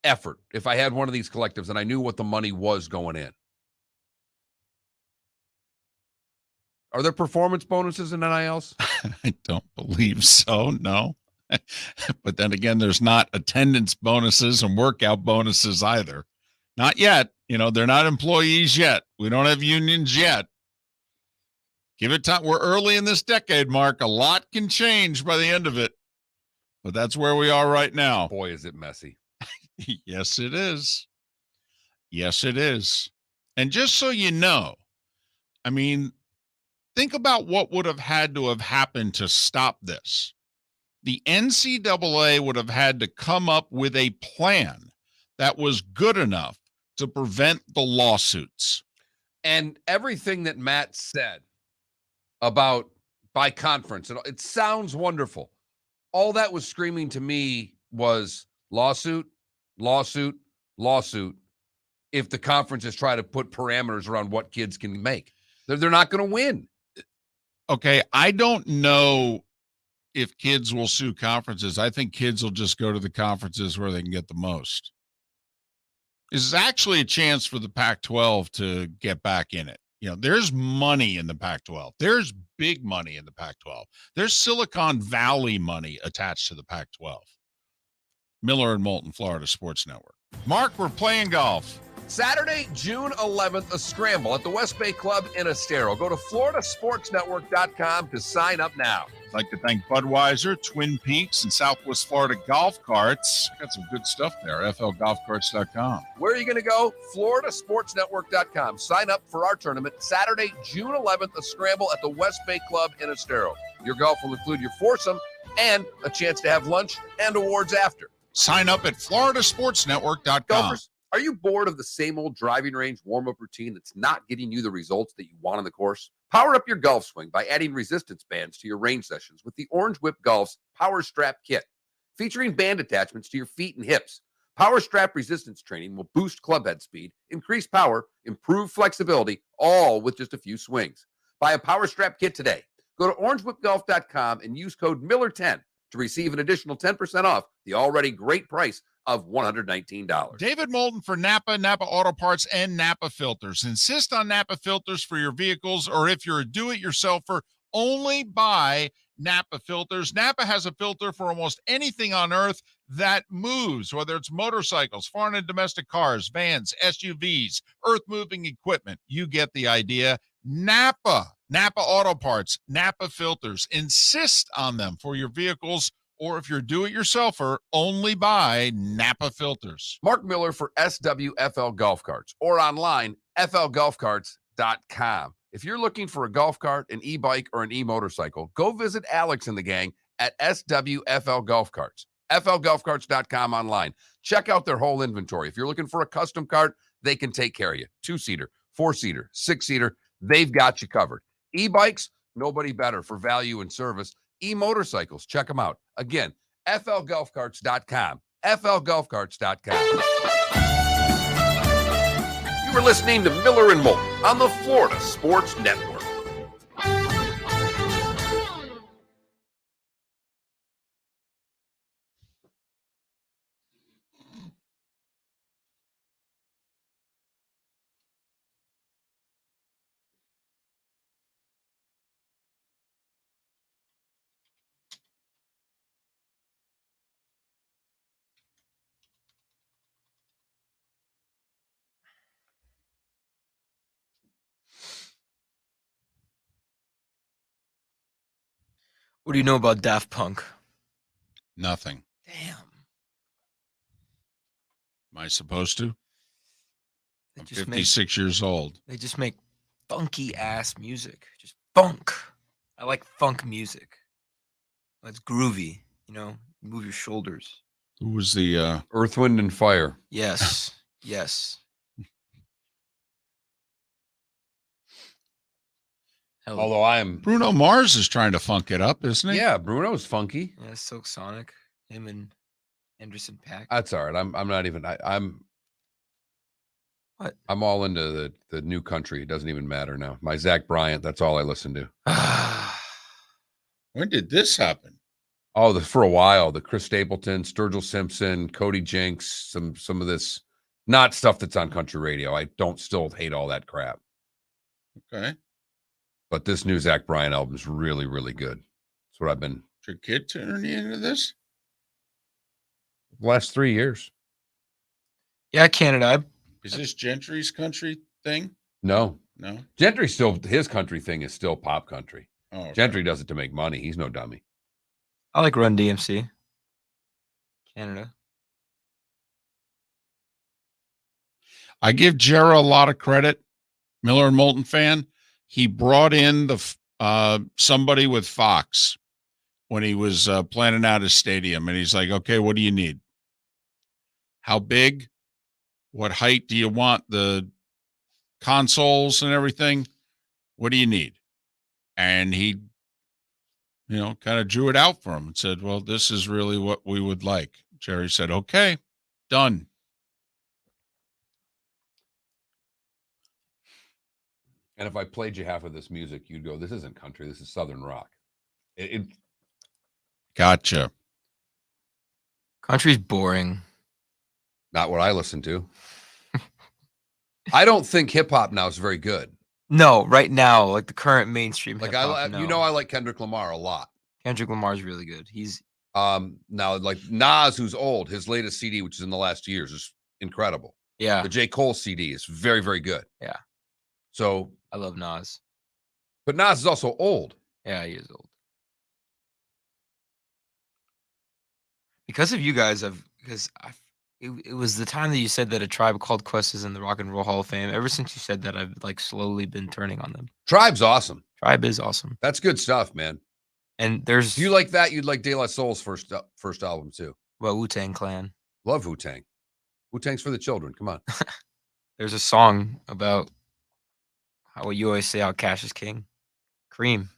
effort if I had one of these collectives and I knew what the money was going in. Are there performance bonuses in NILs? I don't believe so, no. But then again, there's not attendance bonuses and workout bonuses either. Not yet. They're not employees yet. We don't have unions yet. Give it time. We're early in this decade, Mark. A lot can change by the end of it. But that's where we are right now. Boy, is it messy. Yes, it is. Yes, it is. And just so you know, I mean, think about what would have had to have happened to stop this. The NCAA would have had to come up with a plan that was good enough to prevent the lawsuits. And everything that Matt said about by conference, it sounds wonderful. All that was screaming to me was lawsuit, lawsuit, lawsuit. If the conferences try to put parameters around what kids can make, they're not going to win. Okay, I don't know if kids will sue conferences. I think kids will just go to the conferences where they can get the most. This is actually a chance for the Pac-12 to get back in it. There's money in the Pac-12. There's big money in the Pac-12. There's Silicon Valley money attached to the Pac-12. Miller and Moulton, Florida Sports Network. Mark, we're playing golf. Saturday, June 11th, a scramble at the West Bay Club in Estero. Go to floridasportsnetwork.com to sign up now. I'd like to thank Budweiser, Twin Peaks, and Southwest Florida Golf Carts. Got some good stuff there, flgolfcarts.com. Where are you going to go? floridasportsnetwork.com. Sign up for our tournament, Saturday, June 11th, a scramble at the West Bay Club in Estero. Your golf will include your foursome and a chance to have lunch and awards after. Sign up at floridasportsnetwork.com. Golfers, are you bored of the same old driving range warm-up routine that's not getting you the results that you want on the course? Power up your golf swing by adding resistance bands to your range sessions with the Orange Whip Golf's Power Strap Kit. Featuring band attachments to your feet and hips, Power Strap resistance training will boost club head speed, increase power, improve flexibility, all with just a few swings. Buy a Power Strap Kit today. Go to orangewhipgolf.com and use code Miller10 to receive an additional 10% off the already great price of $119. David Moulton for Napa, Napa Auto Parts, and Napa Filters. Insist on Napa filters for your vehicles, or if you're a do-it-yourselfer, only buy Napa filters. Napa has a filter for almost anything on earth that moves, whether it's motorcycles, foreign and domestic cars, vans, SUVs, earth-moving equipment. You get the idea. Napa Auto Parts, Napa filters. Insist on them for your vehicles, or if you're a do-it-yourselfer, only buy Napa filters. Mark Miller for SWFL Golf Carts, or online, flgolfcarts.com. If you're looking for a golf cart, an e-bike, or an e-motorcycle, go visit Alex and the gang at SWFL Golf Carts. flgolfcarts.com online. Check out their whole inventory. If you're looking for a custom cart, they can take care of you. 2-seater, 4-seater, 6-seater, they've got you covered. E-bikes, nobody better for value and service. E-motorcycles, check them out. Again, flgolfcarts.com. flgolfcarts.com. You were listening to Miller and Moulton on the Florida Sports Network. What do you know about Daft Punk? Nothing. Damn. Am I supposed to? They I'm just 56 years old. They just make funky ass music. Just funk. I like funk music. It's groovy, you know. Move your shoulders. Who was the Earth, Wind, and Fire. Yes. Yes. Hell Although I am, Bruno Mars is trying to funk it up, isn't he? yeah, Bruno's funky. yeah, Silk Sonic. Him and Anderson .Paak. That's all right. I'm not even. I'm. What? I'm all into the new country. It doesn't even matter now. My Zach Bryant. That's all I listen to. When did this happen? Oh, for a while, the Chris Stapleton, Sturgill Simpson, Cody Jinks, some of this, not stuff that's on country radio. I don't still hate all that crap. Okay. But this new Zach Bryan album is really, really good. That's what I've been Is your kid turning into this? the last 3 years. Yeah, Canada. Is this Gentry's country thing? No, No. Gentry still, his country thing is still pop country. Oh, okay. Gentry does it to make money. He's no dummy. I like Run DMC. Canada. I give Jarrah a lot of credit. Miller and Moulton fan. He brought in the somebody with Fox when he was planning out his stadium, and he's like, "Okay, what do you need? How big? What height do you want? The consoles and everything? What do you need?" And he, kind of drew it out for him and said, "Well, this is really what we would like." Jerry said, "Okay, done." And if I played you half of this music, you'd go, "This isn't country. This is Southern rock." It Gotcha. Country's boring. not what I listen to. I don't think hip hop now is very good. No, right now, like the current mainstream. Like hip-hop, no. I like Kendrick Lamar a lot. Kendrick Lamar's really good. He's Now like Nas, who's old, his latest CD, which is in the last years, is incredible. yeah, The J. Cole CD is very, very good. Yeah. So, I love Nas. but Nas is also old. Yeah, he is old. Because of you guys, it was the time that you said that A Tribe Called Quest is in the Rock and Roll Hall of Fame. Ever since you said that, I've like slowly been turning on them. Tribe's awesome. Tribe is awesome, That's good stuff, man. and there's If you like that, you'd like De La Soul's first album too. Wu-Tang Clan. Love Wu-Tang. Wu-Tang's for the children. Come on. There's a song about how you always say how cash is king. Cream,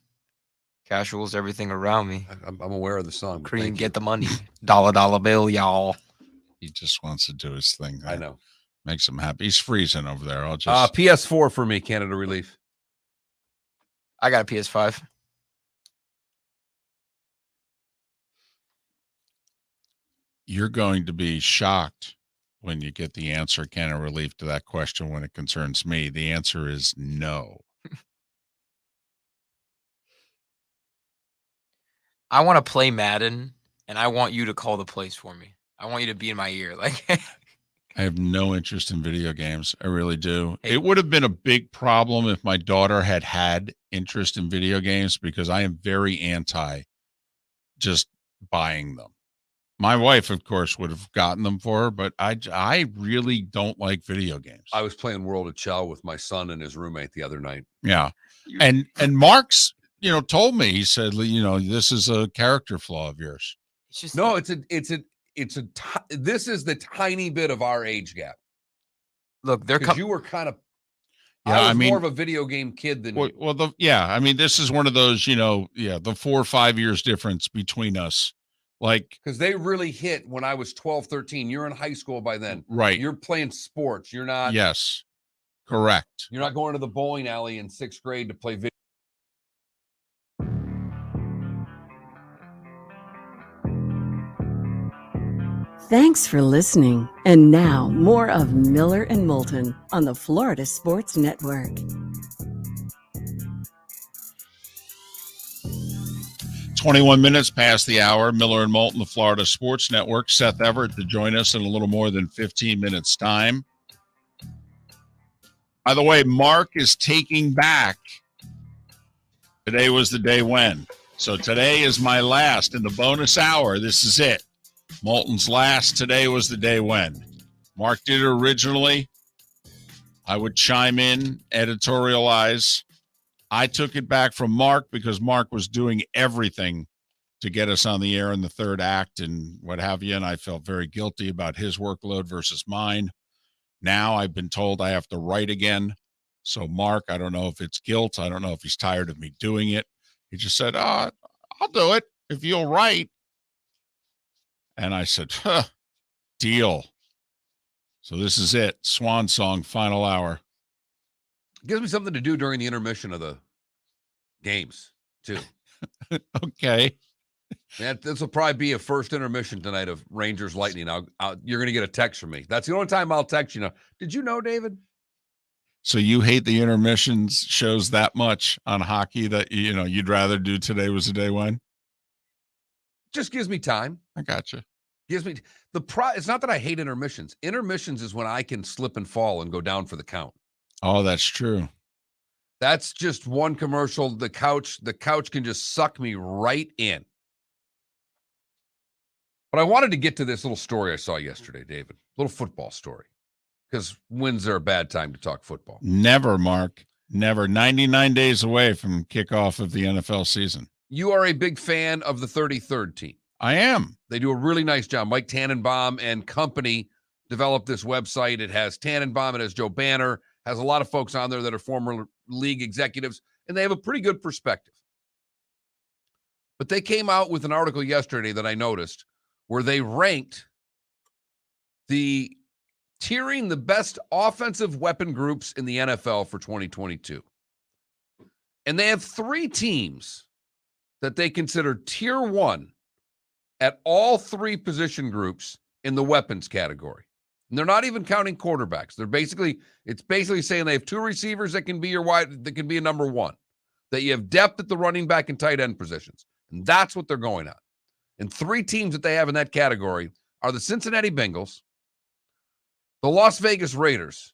cash rules everything around me. I'm aware of the song. but Cream, thank you. get the money. Dollar bill, y'all. He just wants to do his thing. I know. Makes him happy. He's freezing over there. I'll just PS4 for me, Canada Relief. I got a PS5. You're going to be shocked when you get the answer, Canada Relief, to that question when it concerns me. The answer is no. I want to play Madden, and I want you to call the plays for me. I want you to be in my ear. Like, I have no interest in video games. I really do. Hey. It would have been a big problem if my daughter had interest in video games, because I am very anti just buying them. My wife, of course, would have gotten them for her, but I really don't like video games. I was playing World of Chell with my son and his roommate the other night. Yeah. And Mark's, told me, he said, this is a character flaw of yours. it's just No, this is the tiny bit of our age gap. look. They're Because you were kind of, Yeah, I was mean, more of a video game kid than this is one of those, the 4 or 5 years difference between us. Like, because they really hit when I was 12, 13. You're in high school by then. right. You're playing sports. You're not. Yes, correct. You're not going to the bowling alley in 6th grade to play video. Thanks for listening. And now, more of Miller and Moulton on the Florida Sports Network. 21 minutes past the hour. Miller and Moulton, the Florida Sports Network. Seth Everett to join us in a little more than 15 minutes time. By the way, Mark is taking back. Today was the day when. So today is my last in the bonus hour. This is it. Moulton's last. Today was the day when. Mark did it originally. I would chime in, editorialize. I took it back from Mark because Mark was doing everything to get us on the air in the third act and what have you, and I felt very guilty about his workload versus mine. Now I've been told I have to write again. So Mark, I don't know if it's guilt. I don't know if he's tired of me doing it. He just said, I'll do it if you'll write. And I said, deal. So this is it. Swan song, final hour. Gives me something to do during the intermission of the games, too. Okay. This will probably be a first intermission tonight of Rangers Lightning. You're going to get a text from me. That's the only time I'll text you now. Did you know, David? So you hate the intermissions shows that much on hockey that, you'd rather do today was the day when? Just gives me time. I gotcha. Gives me it's not that I hate intermissions. Intermissions is when I can slip and fall and go down for the count. Oh, that's true. That's just one commercial. The couch can just suck me right in. But I wanted to get to this little story I saw yesterday, David. Little football story. Because when's there a bad time to talk football? Never, Mark. Never. 99 days away from kickoff of the NFL season. You are a big fan of the 33rd team. I am. They do a really nice job. Mike Tannenbaum and company developed this website. It has Tannenbaum, it has Joe Banner, has a lot of folks on there that are former league executives, and they have a pretty good perspective. But they came out with an article yesterday that I noticed where they ranked tiering the best offensive weapon groups in the NFL for 2022. And they have 3 teams that they consider tier 1 at all 3 position groups in the weapons category. And they're not even counting quarterbacks. It's basically saying they have 2 receivers that can be that can be a number 1, that you have depth at the running back and tight end positions. And that's what they're going on. And 3 teams that they have in that category are the Cincinnati Bengals, the Las Vegas Raiders,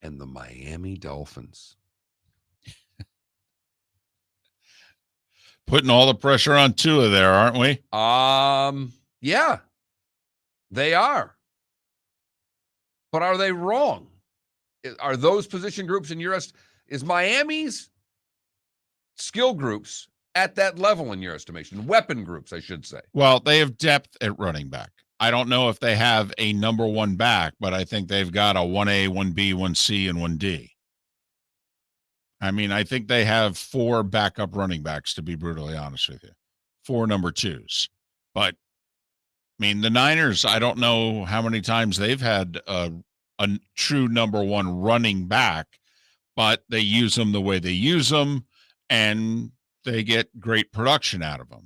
and the Miami Dolphins. Putting all the pressure on Tua there, aren't we? Yeah, they are. But are they wrong? Are those position groups in your is Miami's skill groups at that level in your estimation? Weapon groups, I should say. Well, they have depth at running back. I don't know if they have a number 1 back, but I think they've got a 1A, 1B, 1C, and 1D. I mean, I think they have 4 backup running backs, to be brutally honest with you. 4 number 2s. But, I mean, the Niners, I don't know how many times they've had a true number 1 running back, but they use them the way they use them, and they get great production out of them.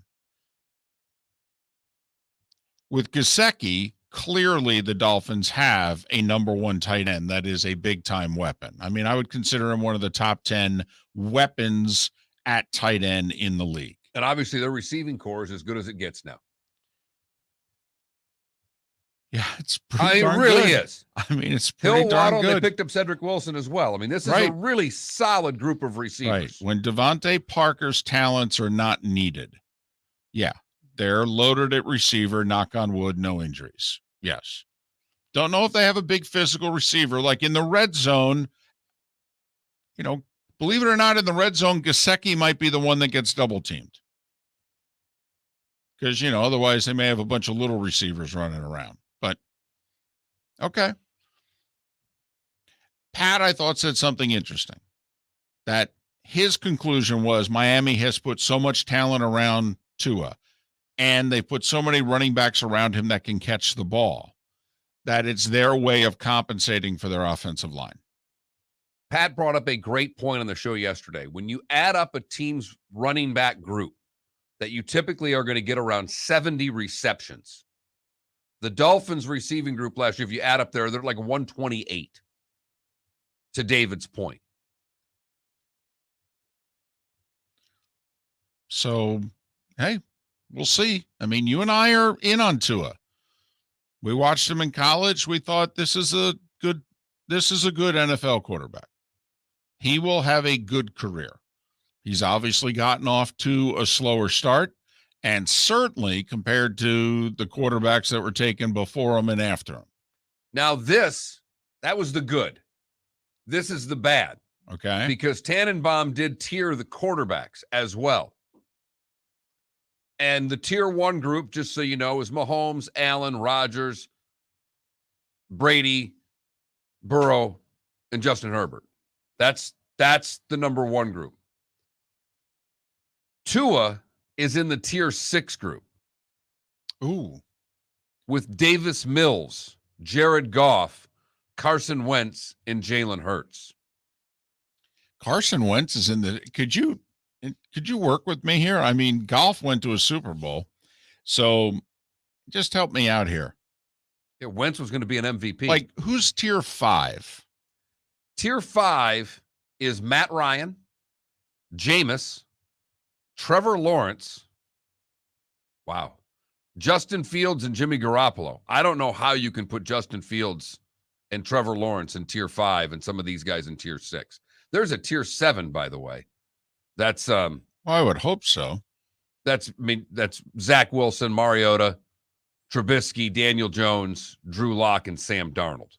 With Gesicki, clearly the Dolphins have a number 1 tight end that is a big-time weapon. I mean, I would consider him one of the top 10 weapons at tight end in the league. And obviously their receiving core is as good as it gets now. Yeah, it's pretty darn it really good. is. I mean, it's pretty Hill, darn Waddle, good. they picked up Cedric Wilson as well. I mean, this is Right. a really solid group of receivers. Right. When Devontae Parker's talents are not needed, yeah, they're loaded at receiver, knock on wood, no injuries. Yes. Don't know if they have a big physical receiver. Like in the red zone, believe it or not, in the red zone, Gesicki might be the one that gets double teamed. Because, otherwise they may have a bunch of little receivers running around. But, okay. Pat, I thought, said something interesting. That his conclusion was Miami has put so much talent around Tua, and they put so many running backs around him that can catch the ball, that it's their way of compensating for their offensive line. Pat brought up a great point on the show yesterday. When you add up a team's running back group, that you typically are going to get around 70 receptions. The Dolphins receiving group last year, if you add up there, they're like 128, to David's point. So, hey, we'll see. I mean, you and I are in on Tua. We watched him in college. We thought this is a good NFL quarterback. He will have a good career. He's obviously gotten off to a slower start, and certainly compared to the quarterbacks that were taken before him and after him. Now that was the good. This is the bad. Okay. Because Tannenbaum did tier the quarterbacks as well. And the tier 1 group, just so you know, is Mahomes, Allen, Rodgers, Brady, Burrow, and Justin Herbert. That's the number 1 group. Tua is in the tier 6 group. Ooh. With Davis Mills, Jared Goff, Carson Wentz, and Jalen Hurts. Carson Wentz is in the could you work with me here? I mean, Golf went to a Super Bowl. So just help me out here. Yeah, Wentz was going to be an MVP. Like, who's tier 5? Tier 5 is Matt Ryan, Jameis, Trevor Lawrence. Wow. Justin Fields and Jimmy Garoppolo. I don't know how you can put Justin Fields and Trevor Lawrence in tier 5 and some of these guys in tier 6. There's a tier 7, by the way. That's well, I would hope so. That's Zach Wilson, Mariota, Trubisky, Daniel Jones, Drew Lock, and Sam Darnold.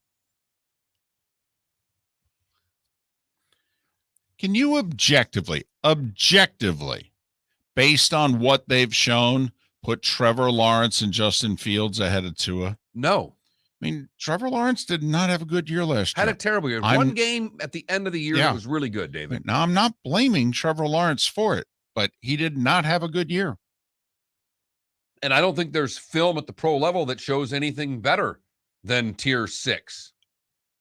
Can you objectively, based on what they've shown, put Trevor Lawrence and Justin Fields ahead of Tua? No. I mean, Trevor Lawrence did not have a good year last year. Had a terrible year. One game at the end of the year that was really good, David. Now, I'm not blaming Trevor Lawrence for it, but he did not have a good year. And I don't think there's film at the pro level that shows anything better than tier 6.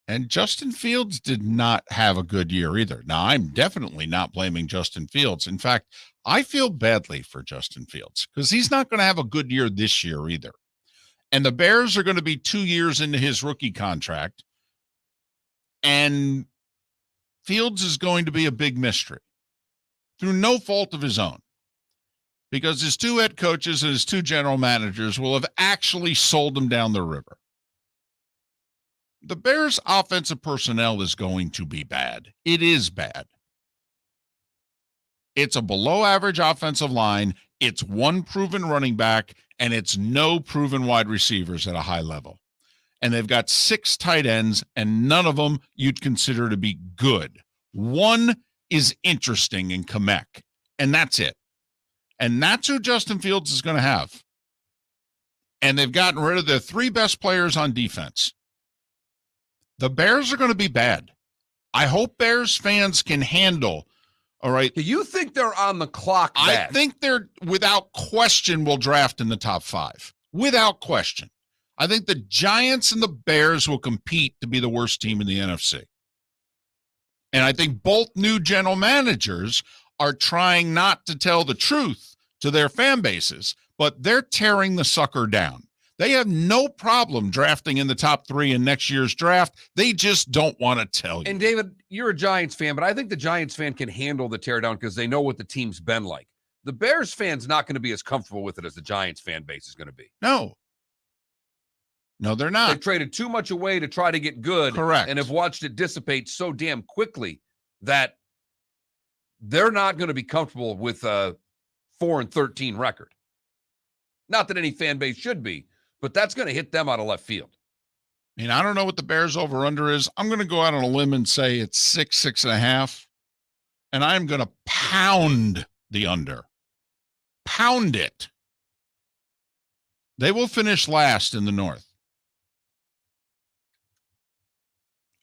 And Justin Fields did not have a good year either. Now, I'm definitely not blaming Justin Fields. In fact, I feel badly for Justin Fields because he's not going to have a good year this year either. And the Bears are going to be 2 years into his rookie contract. And Fields is going to be a big mystery through no fault of his own, because his 2 head coaches and his 2 general managers will have actually sold him down the river. The Bears' offensive personnel is going to be bad. It is bad. It's a below-average offensive line. It's 1 proven running back, and it's no proven wide receivers at a high level. And they've got 6 tight ends, and none of them you'd consider to be good. 1 is interesting in Kamek, and that's it. And that's who Justin Fields is going to have. And they've gotten rid of their 3 best players on defense. The Bears are going to be bad. I hope Bears fans can handle. All right. Do you think they're on the clock bad? I think they're, without question, will draft in the top 5. Without question. I think the Giants and the Bears will compete to be the worst team in the NFC. And I think both new general managers are trying not to tell the truth to their fan bases, but they're tearing the sucker down. They have no problem drafting in the top 3 in next year's draft. They just don't want to tell you. And David, you're a Giants fan, but I think the Giants fan can handle the teardown because they know what the team's been like. The Bears fan's not going to be as comfortable with it as the Giants fan base is going to be. No, they're not. They traded too much away to try to get good. Correct. And have watched it dissipate so damn quickly that they're not going to be comfortable with a 4-13 record. Not that any fan base should be, but that's going to hit them out of left field. I mean, I don't know what the Bears over-under is. I'm going to go out on a limb and say it's 6.5, and I'm going to pound the under. Pound it. They will finish last in the North.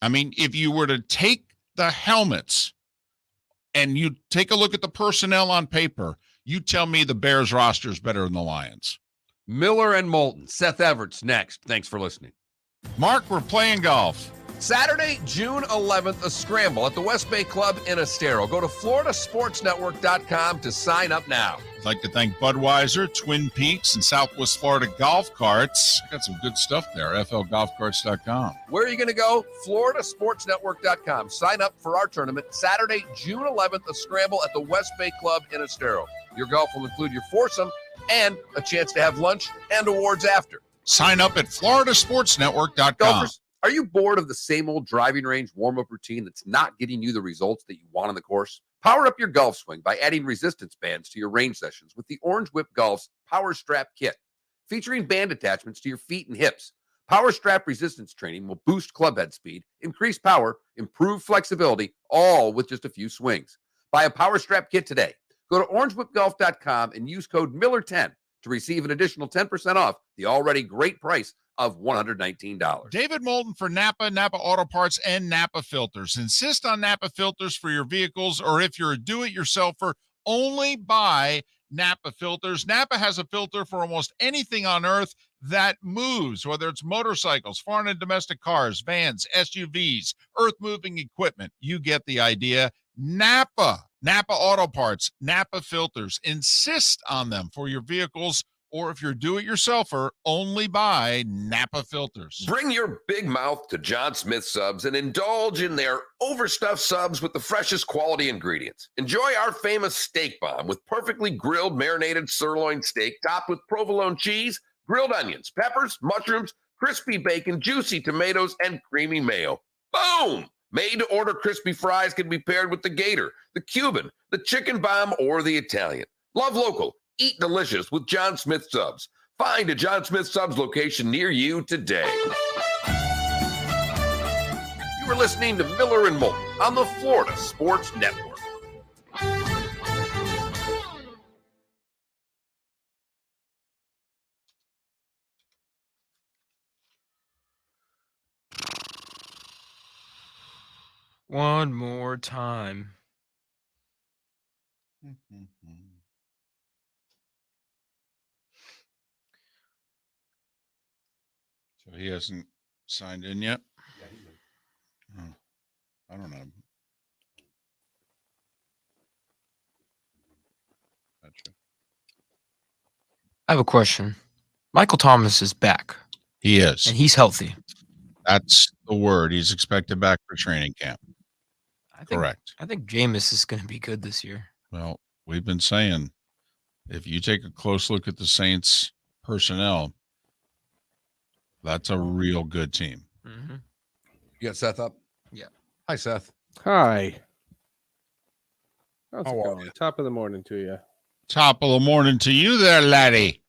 I mean, if you were to take the helmets and you take a look at the personnel on paper, you tell me the Bears roster is better than the Lions. Miller and Moulton. Seth Everett's next. Thanks for listening. Mark, we're playing golf. Saturday, June 11th, a scramble at the West Bay Club in Estero. Go to floridasportsnetwork.com to sign up now. I'd like to thank Budweiser, Twin Peaks, and Southwest Florida Golf Carts. Got some good stuff there, flgolfcarts.com. Where are you going to go? floridasportsnetwork.com. Sign up for our tournament Saturday, June 11th, a scramble at the West Bay Club in Estero. Your golf will include your foursome and a chance to have lunch and awards after. Sign up at floridasportsnetwork.com. Golfers, Are you bored of the same old driving range warm-up routine that's not getting you the results that you want on the course? Power up your golf swing by adding resistance bands to your range sessions with the Orange Whip Golf's Power Strap Kit. Featuring band attachments to your feet and hips, Power Strap resistance training will boost club head speed, increase power, improve flexibility, all with just a few swings. Buy a Power Strap Kit today. Go to orangewhipgolf.com and use code Miller10 to receive an additional 10% off the already great price of $119. David Moulton for Napa, Napa Auto Parts, and Napa Filters. Insist on Napa filters for your vehicles, or if you're a do-it-yourselfer, only buy Napa filters. Napa has a filter for almost anything on earth that moves, whether it's motorcycles, foreign and domestic cars, vans, SUVs, earth-moving equipment. You get the idea. Napa Auto Parts, Napa filters. Insist on them for your vehicles, or if you're do-it-yourselfer, only buy Napa filters. Bring your big mouth to John Smith Subs and indulge in their overstuffed subs with the freshest quality ingredients. Enjoy our famous steak bomb with perfectly grilled marinated sirloin steak topped with provolone cheese, grilled onions, peppers, mushrooms, crispy bacon, juicy tomatoes, and creamy mayo. Boom! Made-to-order crispy fries can be paired with the Gator, the Cuban, the chicken bomb, or the Italian. Love local. Eat delicious with John Smith Subs. Find a John Smith Subs location near you today. You are listening to Miller and Moulton on the Florida Sports Network. One more time. So he hasn't signed in yet? Oh, I don't know. Gotcha. I have a question. Michael Thomas is back, He is. and he's healthy. That's the word. He's expected back for training camp. Correct. I think Jameis is going to be good this year. Well, we've been saying, if you take a close look at the Saints personnel, that's a real good team. Mm-hmm. You got Seth up? Yeah. Hi, Seth. Hi. How's it How are going? you? Top of the morning to you. Top of the morning to you there, laddie.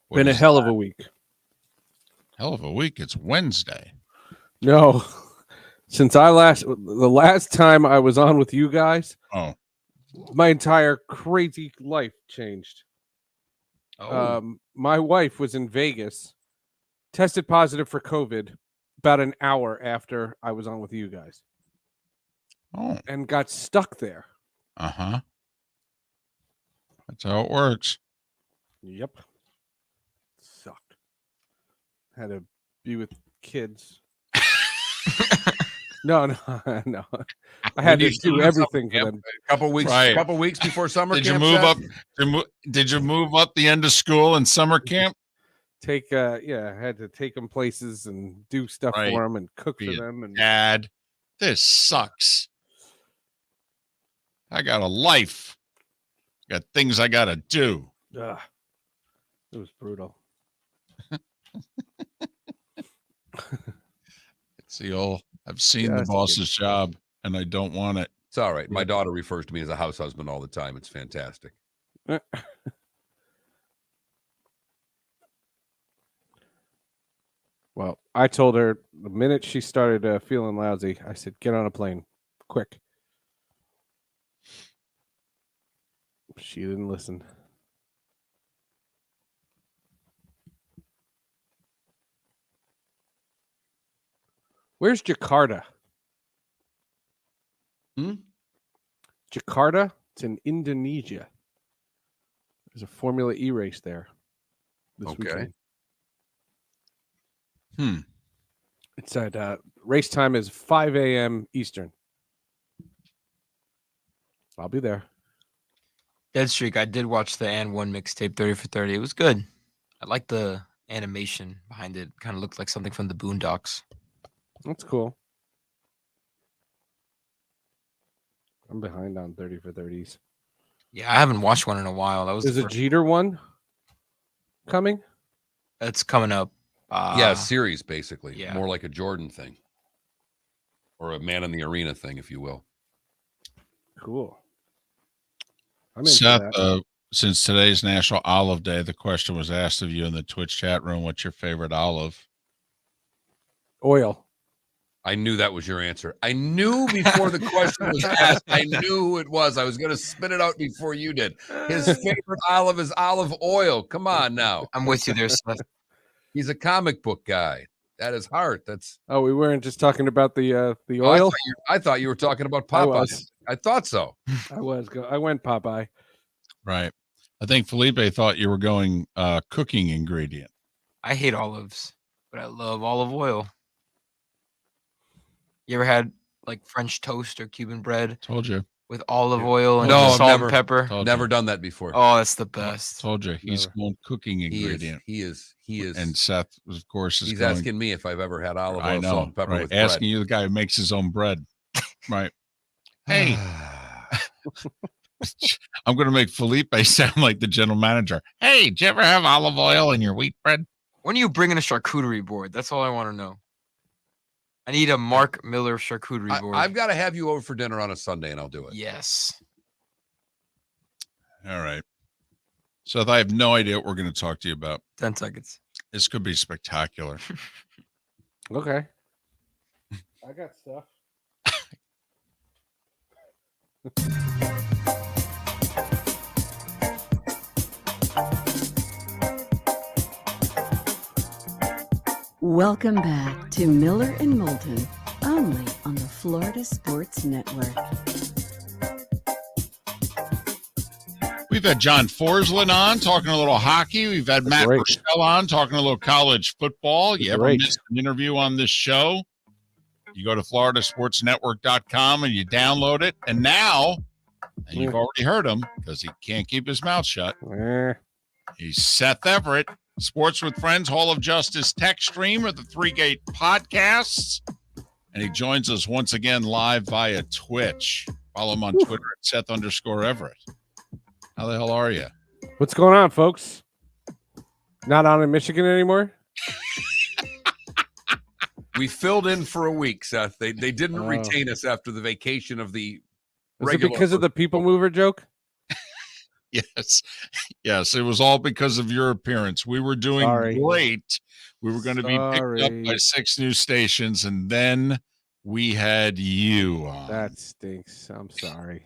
What Been a is hell that? of a week. Hell of a week. It's Wednesday. No, since the last time I was on with you guys, Oh, my entire crazy life changed. My wife was in Vegas, tested positive for COVID about an hour after I was on with you guys, and got stuck there. Uh-huh. That's how it works. Yep. Sucked. Had to be with kids. No. I had to do everything for them. Couple weeks before summer Did camp. you move Seth? up? Did you move up the end of school and summer camp? I had to take them places and do stuff Right. for them and cook Be for a them. And Dad, this sucks. I got a life. Got things I gotta do. it was brutal. It's the old. I've seen the Just boss's job, and I don't want it. It's all right. My daughter refers to me as a house husband all the time. It's fantastic. Well, I told her the minute she started feeling lousy, I said, "Get on a plane, quick." She didn't listen. Where's Jakarta? Jakarta? It's in Indonesia. There's a Formula E race there this Okay. weekend. It's at race time is 5 a.m. Eastern. I'll be there. Dead Streak, I did watch the And One mixtape 30 for 30. It was good. I like the animation behind it. Kind of looked like something from the Boondocks. That's cool. I'm behind on 30 for 30s. Yeah, I haven't watched one in a while. That was There's the a first. Jeter one coming. That's coming up. Yeah, a series basically. yeah. More like a Jordan thing. Or a man in the arena thing, if you will. Cool. I'm into Seth, that. since today's National Olive Day, the question was asked of you in the Twitch chat room, what's your favorite olive? Oil. I knew that was your answer. I knew before the question was asked. I knew who it was. I was going to spit it out before you did. His favorite olive is olive oil. Come on now. I'm with you there, Seth. He's a comic book guy. That is heart. That's. Oh, we weren't just talking about the Oh, oil. I thought you were talking about I Popeye. was. I thought so. I went Popeye. Right. I think Felipe thought you were going cooking ingredient. I hate olives, but I love olive oil. You ever had like French toast or Cuban bread Told you. with olive oil and No, salt never. and pepper? Told Never you. done that before. Oh, that's the best. Told you. He's Never. going cooking ingredient. He is. And Seth, of course, is He's going. asking me if I've ever had olive oil, I know. salt, and pepper Right. with Asking you, the guy who makes his own bread. Right. bread. Hey. I'm going to make Felipe sound like the general manager. Hey, did you ever have olive oil in your wheat bread? When are you bringing a charcuterie board? That's all I want to know. I need a Mark Miller charcuterie board. I've got to have you over for dinner on a Sunday, and I'll do it. Yes. All right. Seth, I have no idea what we're going to talk to you about. 10 seconds. This could be spectacular. Okay. I got stuff. Welcome back to Miller and Moulton, only on the Florida Sports Network. We've had John Forslund on talking a little hockey. We've had Matt Great. Murschel on talking a little college football. You ever Great. missed an interview on this show? You go to floridasportsnetwork.com and you download it. And now, and you've already heard him because he can't keep his mouth shut. He's Seth Everett, Sports with Friends, Hall of Justice tech stream of the Three Gate podcasts. And he joins us once again live via Twitch. Follow him on Twitter at Seth_Everett. How the hell are you? What's going on, folks? Not on in Michigan anymore? We filled in for a week, Seth. They didn't Oh. retain us after the vacation of the Is regular. it because of the people mover joke? Yes. Yes. It was all because of your appearance. We were doing Sorry. great. We were going to be picked up by Sorry. 6 news stations, and then we had you on. That stinks. I'm sorry.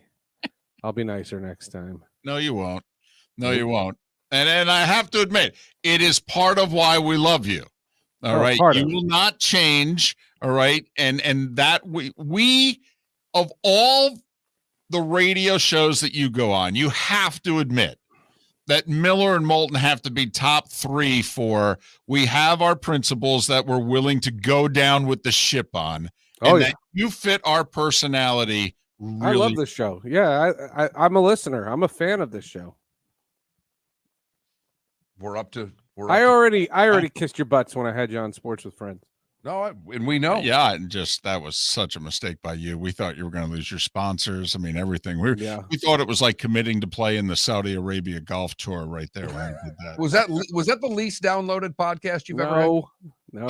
I'll be nicer next time. No, you won't. No, you won't. And I have to admit, it is part of why we love you. All right. part You of it. will not change. All right. And that we of all the radio shows that you go on, you have to admit that Miller and Moulton have to be top 3 for we have our principles that we're willing to go down with the ship on. Oh, And yeah. that you fit our personality really. I love this show. Yeah, I'm a listener. I'm a fan of this show. We're up to. I already kissed your butts when I had you on Sports with Friends. No, and we know. Yeah, and just that was such a mistake by you. We thought you were going to lose your sponsors. I mean, everything. We thought it was like committing to play in the Saudi Arabia golf tour right there when we did that. Was that the least downloaded podcast you've ever had? No.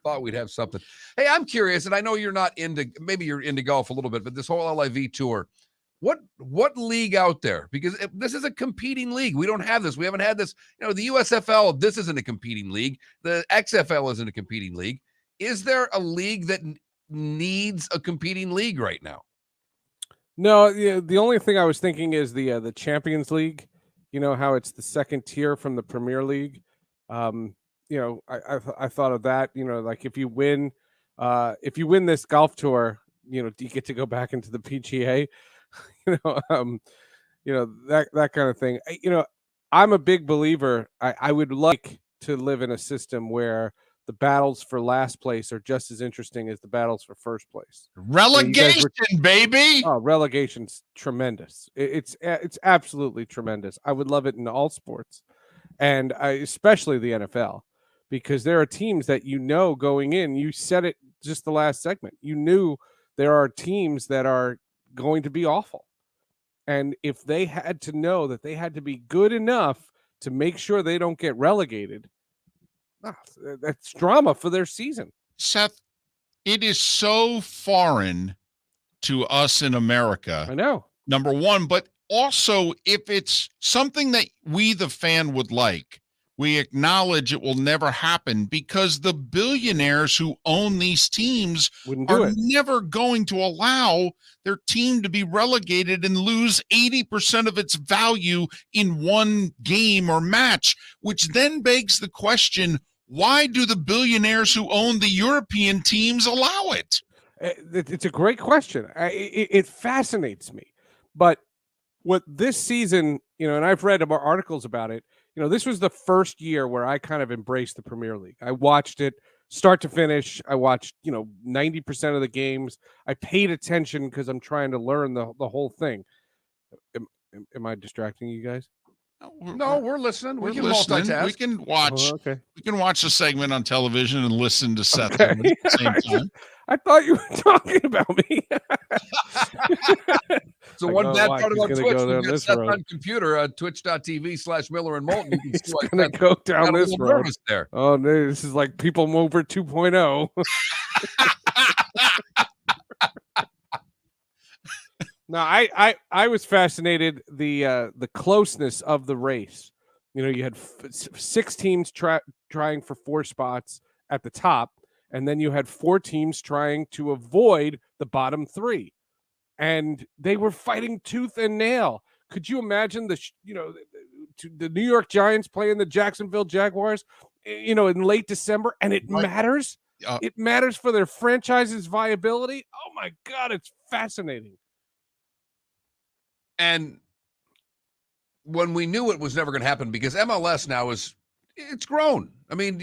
Thought we'd have something. Hey, I'm curious, and I know you're not into. Maybe you're into golf a little bit, but this whole LIV tour. What league out there? Because this is a competing league. We don't have this. We haven't had this. The USFL, this isn't a competing league. The XFL isn't a competing league. Is there a league that needs a competing league right now? No, the only thing I was thinking is the Champions League. You know how it's the second tier from the Premier League. I thought of that. Like if you win this golf tour, do you get to go back into the PGA? That kind of thing. I'm a big believer. I would like to live in a system where the battles for last place are just as interesting as the battles for first place. Relegation, baby. Oh, relegation's tremendous. It's absolutely tremendous. I would love it in all sports, and especially the NFL, because there are teams that going in. You said it just the last segment. You knew there are teams that are going to be awful. And if they had to know that they had to be good enough to make sure they don't get relegated, that's drama for their season. Seth, it is so foreign to us in America. I know. Number one, but also if it's something that we, the fan, would like, we acknowledge it will never happen because the billionaires who own these teams are never going to allow their team to be relegated and lose 80% of its value in one game or match, which then begs the question, why do the billionaires who own the European teams allow it? It's a great question. It fascinates me. But what this season, and I've read about articles about it, this was the first year where I kind of embraced the Premier League. I watched it start to finish. I watched, 90% of the games. I paid attention because I'm trying to learn the whole thing. Am I distracting you guys? No, we're listening. We can listening. multitask. We can watch. Oh, okay. We can watch the segment on television and listen to Seth at the same time. I thought you were talking about me. So one bad part about Twitch, go we got Seth on computer, twitch.tv/Miller and Moulton. You can see It's going to go down this road. There. Oh, no, this is like People Mover 2.0. No, I was fascinated the closeness of the race. You had 6 teams trying for 4 spots at the top, and then you had 4 teams trying to avoid the bottom 3, and they were fighting tooth and nail. Could you imagine the New York Giants playing the Jacksonville Jaguars, in late December, and it matters. It matters for their franchise's viability. Oh my God, it's fascinating. And when we knew it was never going to happen, because MLS now it's grown. I mean,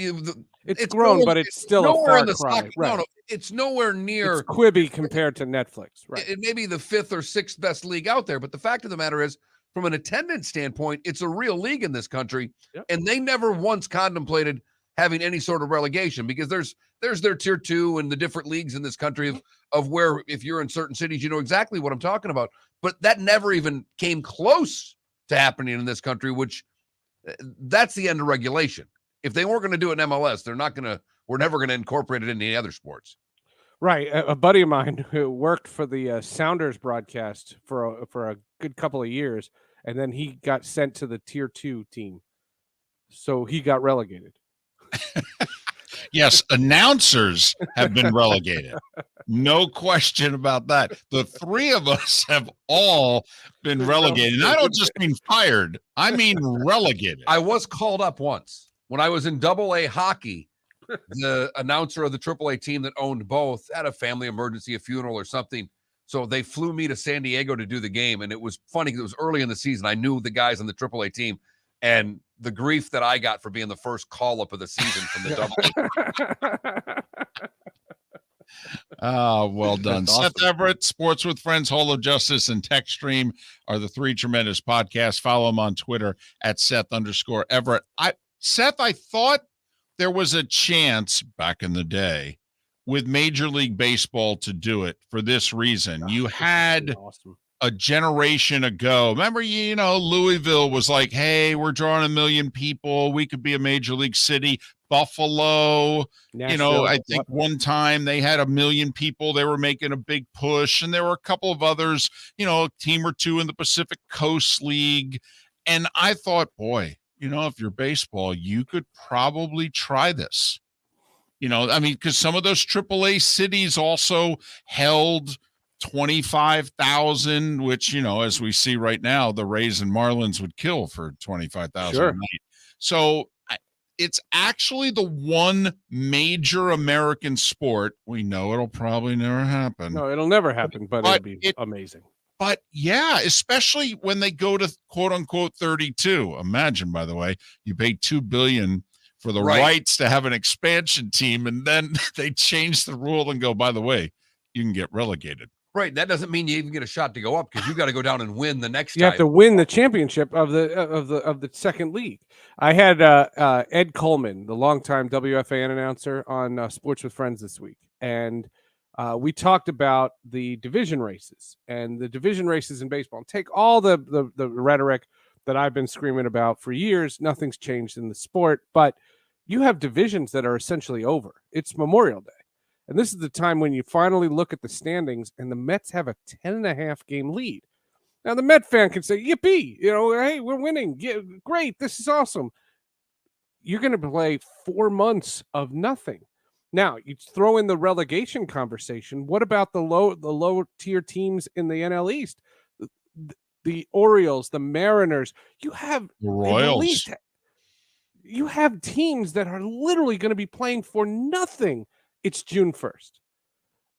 it's grown, but it's still a far cry. Right. No, it's nowhere near. It's Quibi compared to Netflix. Right. It may be the 5th or 6th best league out there, but the fact of the matter is, from an attendance standpoint, it's a real league in this country, and they never once contemplated having any sort of relegation, because there's their tier 2 and the different leagues in this country of where, if you're in certain cities, you know exactly what I'm talking about. But that never even came close to happening in this country, which that's the end of regulation. If they weren't going to do it in MLS, we're never going to incorporate it in any other sports. Right. A buddy of mine who worked for the Sounders broadcast for a good couple of years, and then he got sent to the tier 2 team. So he got relegated. Yes, announcers have been relegated. No question about that. The 3 of us have all been relegated. And I don't just mean fired. I mean relegated. I was called up once when I was in AA hockey. The announcer of the AAA team that owned both had a family emergency, a funeral or something. So they flew me to San Diego to do the game. And it was funny because it was early in the season. I knew the guys on the AAA team, and the grief that I got for being the first call-up of the season from the AA. Well done. Awesome. Seth Everett, Sports with Friends, Hall of Justice, and TechStream are the 3 tremendous podcasts. Follow him on Twitter at Seth_Everett. Seth, I thought there was a chance back in the day with Major League Baseball to do it for this reason. You had a generation ago. Remember, Louisville was like, hey, we're drawing 1 million people. We could be a major league city. Buffalo, Nashville, I think one time they had 1 million people. They were making a big push. And there were a couple of others, a team or 2 in the Pacific Coast League. And I thought, boy, if you're baseball, you could probably try this. Because some of those AAA cities also held 25,000, which, as we see right now, the Rays and Marlins would kill for 25,000 a night. So it's actually the one major American sport. We know it'll probably never happen. No, it'll never happen, but it'll be amazing. But yeah, especially when they go to quote unquote 32. Imagine, by the way, you pay $2 billion for the rights to have an expansion team, and then they change the rule and go, by the way, you can get relegated. Right. That doesn't mean you even get a shot to go up, because you got to go down and win the next. You have to win the championship of the second league. I had Ed Coleman, the longtime WFAN announcer, on Sports with Friends this week, and we talked about the division races and the division races in baseball. Take all the rhetoric that I've been screaming about for years. Nothing's changed in the sport, but you have divisions that are essentially over. It's Memorial Day. And this is the time when you finally look at the standings and the Mets have a 10.5 game lead. Now, the Met fan can say, yippee, hey, we're winning. Yeah, great. This is awesome. You're going to play 4 months of nothing. Now, you throw in the relegation conversation. What about the low tier teams in the NL East? The Orioles, the Mariners. You have The Royals. You have teams that are literally going to be playing for nothing. It's June 1st.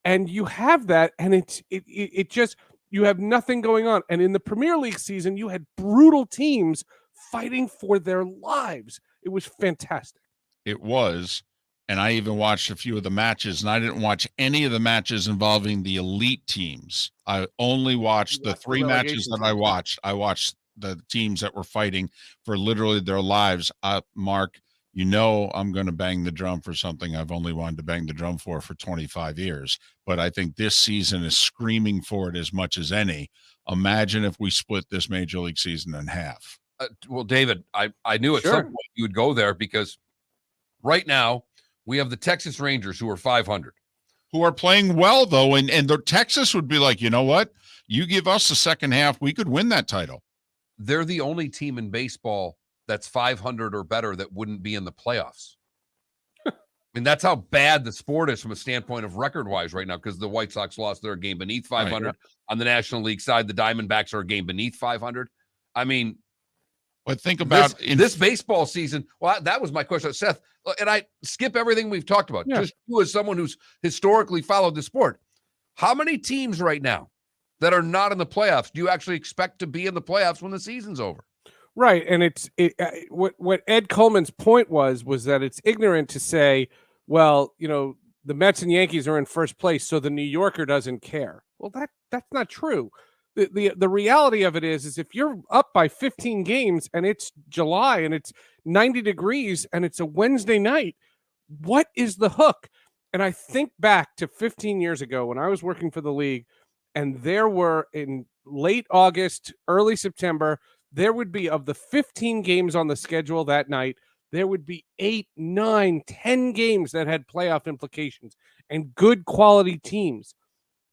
And you have that, and it just, you have nothing going on. And in the Premier League season, you had brutal teams fighting for their lives. It was fantastic. It was. And I even watched a few of the matches, and I didn't watch any of the matches involving the elite teams. I only watched the 3 matches that I watched. I watched the teams that were fighting for literally their lives. Mark, I'm going to bang the drum for something I've only wanted to bang the drum for 25 years. But I think this season is screaming for it as much as any. Imagine if we split this Major League season in half. Well, David, I knew at some point you would go there, because right now we have the Texas Rangers, who are 500. Who are playing well, though, and the Texas would be like, you know what? You give us the second half, we could win that title. They're the only team in baseball that's 500 or better that wouldn't be in the playoffs. I mean, that's how bad the sport is from a standpoint of record-wise right now, because the White Sox lost their game beneath 500. Right. On the National League side, the Diamondbacks are a game beneath 500. I mean, but think about this baseball season. Well, that was my question, Seth. And I skip everything we've talked about. Yeah. Just you, as someone who's historically followed the sport, how many teams right now that are not in the playoffs do you actually expect to be in the playoffs when the season's over? Right, and what Ed Coleman's point was that it's ignorant to say, well, the Mets and Yankees are in first place, so the New Yorker doesn't care. Well, that's not true. The reality of it is if you're up by 15 games and it's July and it's 90 degrees and it's a Wednesday night, what is the hook? And I think back to 15 years ago when I was working for the league, and there were, in late August, early September, there would be, of the 15 games on the schedule that night, there would be 8, 9, 10 games that had playoff implications and good quality teams.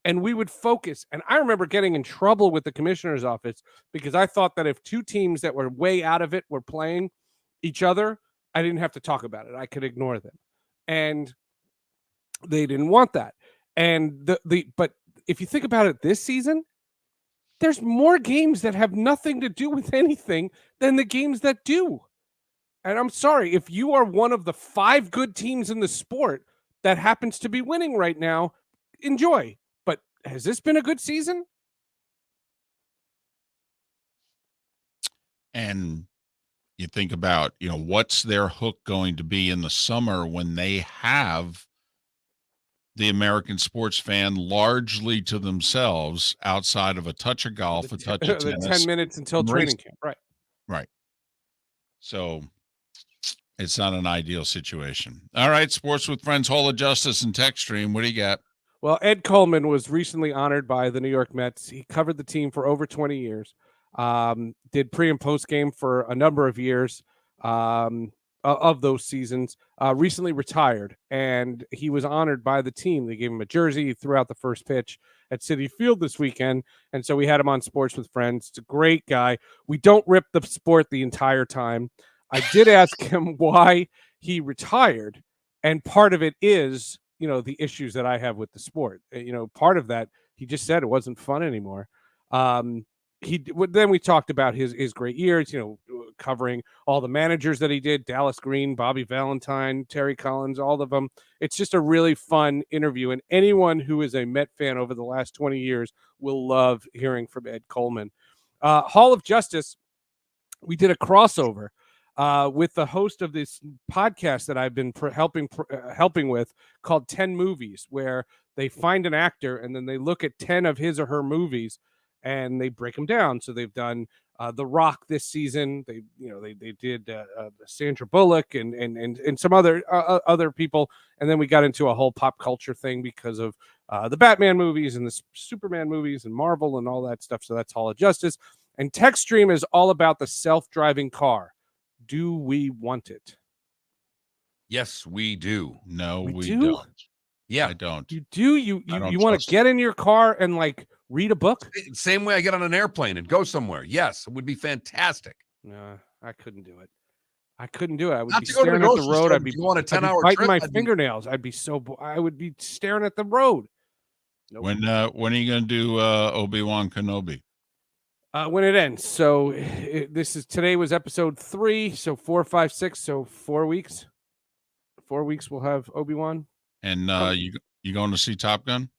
And we would focus. And I remember getting in trouble with the commissioner's office because I thought that if 2 teams that were way out of it were playing each other, I didn't have to talk about it. I could ignore them. And they didn't want that. And but if you think about it this season, there's more games that have nothing to do with anything than the games that do. And I'm sorry, if you are one of the 5 good teams in the sport that happens to be winning right now, enjoy. But has this been a good season? And you think about, what's their hook going to be in the summer when they have the American sports fan largely to themselves outside of a touch of golf, a touch of tennis. 10 minutes until training camp. Right. Right. So it's not an ideal situation. All right. Sports with Friends, Hall of Justice and Tech Stream. What do you got? Well, Ed Coleman was recently honored by the New York Mets. He covered the team for over 20 years, did pre and post game for a number of years of those seasons, recently retired, and he was honored by the team. They gave him a jersey. He threw out the first pitch at Citi Field this weekend, and so we had him on Sports with Friends. It's a great guy. We don't rip the sport the entire time. I did ask him why he retired, and part of it is, the issues that I have with the sport. Part of that, he just said it wasn't fun anymore. Then we talked about his great years, covering all the managers that he did, Dallas Green, Bobby Valentine, Terry Collins, all of them. It's just a really fun interview. And anyone who is a Met fan over the last 20 years will love hearing from Ed Coleman. Hall of Justice, we did a crossover with the host of this podcast that I've been helping with called 10 Movies, where they find an actor and then they look at 10 of his or her movies and they break them down. So they've done The Rock this season. They did Sandra Bullock and some other people. And then we got into a whole pop culture thing because of the Batman movies and the Superman movies and Marvel and all that stuff. So that's Hall of Justice. And Tech Stream is all about the self-driving car. Do we want it? Yes, we do. No, We we do? don't. Yeah. I don't. You do? You I don't want trust to get in your car and like read a book? Same way I get on an airplane and go somewhere. Yes, it would be fantastic. No, I couldn't do it. I couldn't do it. I would Not be to go to the staring at the grocery road. store, I'd be if you want a I'd be 10-hour biting trip, my I'd be- fingernails. I'd be I would be staring at the road. Nope. When are you going to do Obi-Wan Kenobi? When it ends. So today was episode 3. So 4, 5, 6. So 4 weeks. 4 weeks we'll have Obi-Wan. And you going to see Top Gun?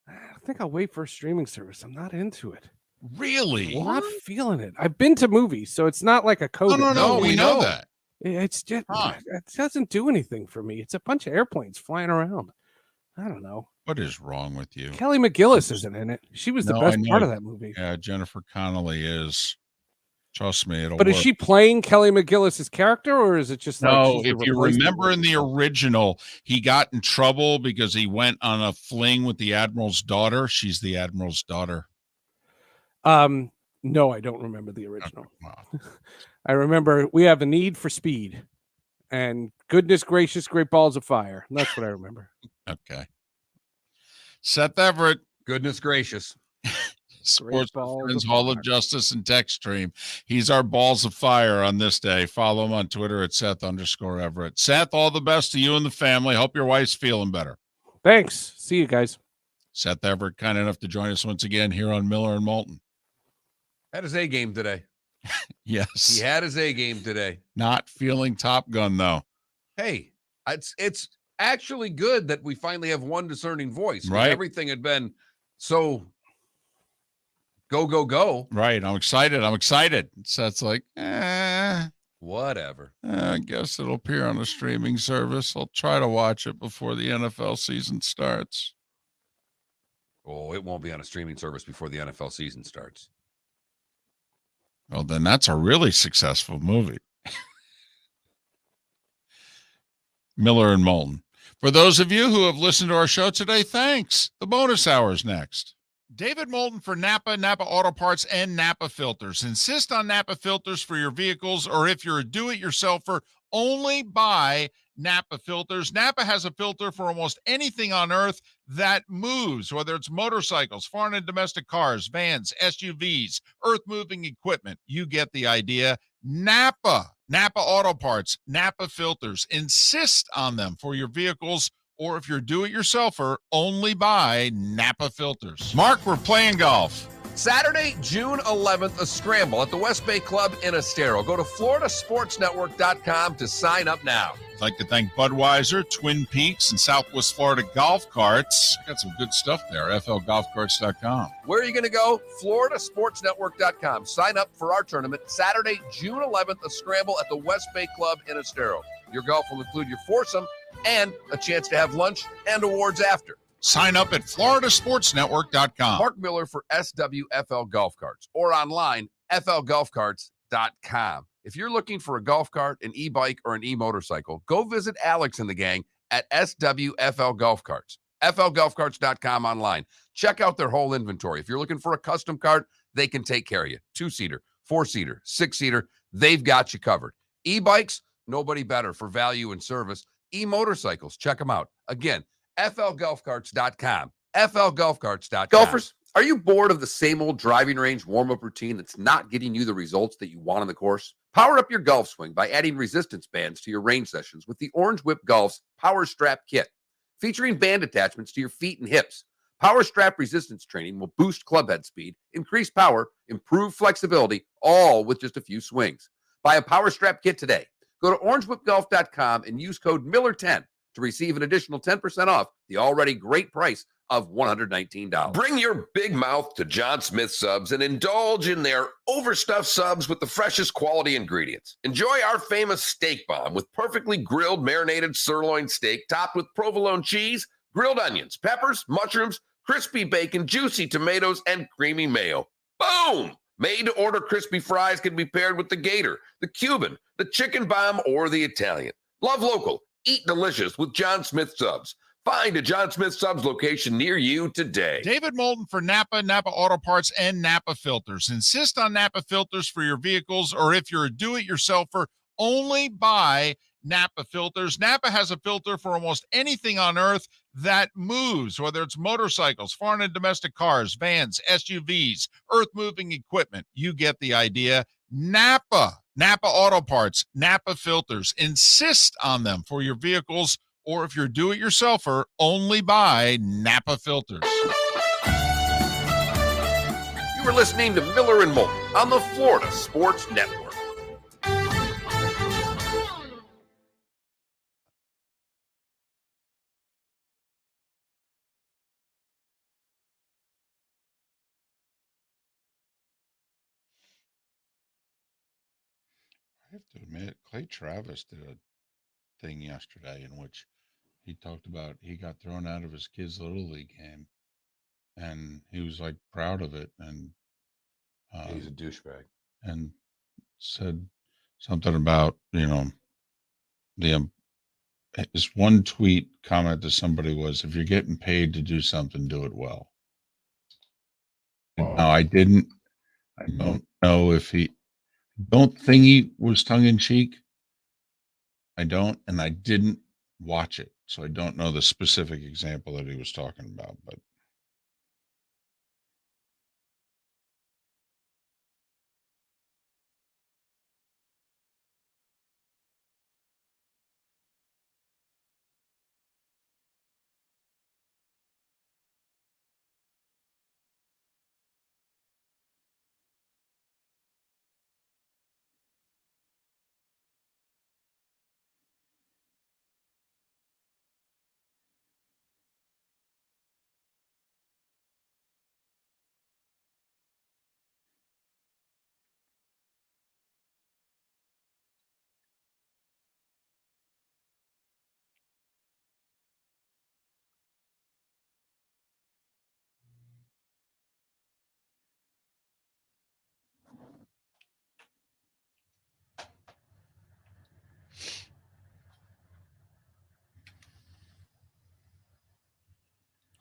I think I'll wait for a streaming service. I'm not into it. Really? I'm not feeling it. I've been to movies, so it's not like a COVID. No, we know that. It's just Huh. it doesn't do anything for me. It's a bunch of airplanes flying around. I don't know. What is wrong with you? Kelly McGillis isn't in it. She was the No, I best part know. of that movie. Yeah, Jennifer Connelly is. Trust me, it'll But work. is she playing Kelly McGillis's character, or is it just like No, she's the if you replacement remember in version? the original, he got in trouble because he went on a fling with the Admiral's daughter. She's the Admiral's daughter. No, I don't remember the original. Wow. I remember We Have a Need for Speed and Goodness Gracious, Great Balls of Fire. That's what I remember. Okay. Seth Everett, Goodness gracious. Sports Balls Friends of Hall Fire. of Justice and Tech Stream. He's our balls of fire on this day. Follow him on Twitter at Seth_Everett. Seth, all the best to you and the family. Hope your wife's feeling better. Thanks. See you guys. Seth Everett, kind enough to join us once again here on Miller and Moulton. Had his A game today. Yes. He had his A game today. Not feeling Top Gun, though. Hey, it's actually good that we finally have one discerning voice. Right. Everything had been so go. Right. I'm excited. So it's like, Whatever. I guess it'll appear on a streaming service. I'll try to watch it before the NFL season starts. Oh, it won't be on a streaming service before the NFL season starts. Well, then that's a really successful movie. Miller and Moulton. For those of you who have listened to our show today, thanks. The bonus hour is next. David Moulton for Napa Auto Parts, and Napa Filters. Insist on Napa Filters for your vehicles, or if you're a do-it-yourselfer, only buy Napa Filters. Napa has a filter for almost anything on earth that moves, whether it's motorcycles, foreign and domestic cars, vans, SUVs, earth-moving equipment. You get the idea. Napa Auto Parts, Napa Filters. Insist on them for your vehicles, or if you're do-it-yourselfer, only buy Napa Filters. Mark, we're playing golf. Saturday, June 11th, a scramble at the West Bay Club in Estero. Go to floridasportsnetwork.com to sign up now. I'd like to thank Budweiser, Twin Peaks, and Southwest Florida Golf Carts. Got some good stuff there, flgolfcarts.com. Where are you going to go? floridasportsnetwork.com. Sign up for our tournament Saturday, June 11th, a scramble at the West Bay Club in Estero. Your golf will include your foursome and a chance to have lunch and awards after. Sign up at floridasportsnetwork.com. Mark Miller for SWFL Golf Carts, or online, flgolfcarts.com. If you're looking for a golf cart, an e-bike, or an e-motorcycle, go visit Alex and the gang at SWFL Golf Carts. flgolfcarts.com online. Check out their whole inventory. If you're looking for a custom cart, they can take care of you. 2-seater, 4-seater, 6-seater, they've got you covered. E-bikes, nobody better for value and service. E-motorcycles, check them out. Again, flgolfcarts.com. flgolfcarts.com. Golfers, are you bored of the same old driving range warm-up routine that's not getting you the results that you want on the course? Power up your golf swing by adding resistance bands to your range sessions with the Orange Whip Golf's Power Strap Kit. Featuring band attachments to your feet and hips, Power Strap resistance training will boost club head speed, increase power, improve flexibility, all with just a few swings. Buy a Power Strap Kit today. Go to orangewhipgolf.com and use code Miller10 to receive an additional 10% off the already great price of $119. Bring your big mouth to John Smith Subs and indulge in their overstuffed subs with the freshest quality ingredients. Enjoy our famous steak bomb with perfectly grilled marinated sirloin steak topped with provolone cheese, grilled onions, peppers, mushrooms, crispy bacon, juicy tomatoes, and creamy mayo. Boom! Made-to-order crispy fries can be paired with the Gator, the Cuban, the chicken bomb, or the Italian. Love local. Eat delicious with John Smith Subs. Find a John Smith Subs location near you today. David Moulton for Napa, Napa Auto Parts, and Napa Filters. Insist on Napa filters for your vehicles, or if you're a do-it-yourselfer, only buy Napa filters. Napa has a filter for almost anything on earth that moves, whether it's motorcycles, foreign and domestic cars, vans, SUVs, earth-moving equipment. You get the idea. Napa Auto Parts, Napa filters. Insist on them for your vehicles, or if you're a do-it-yourselfer, only buy Napa filters. You were listening to Miller and Moulton on the Florida Sports Network. I have to admit, Clay Travis did a thing yesterday in which he talked about he got thrown out of his kid's little league game, and he was like proud of it, and He's a douchebag. and said something about his one tweet comment to somebody was, if you're getting paid to do something, do it well. And now I don't know if don't think he was tongue in cheek. I don't, and I didn't watch it, so I don't know the specific example that he was talking about, but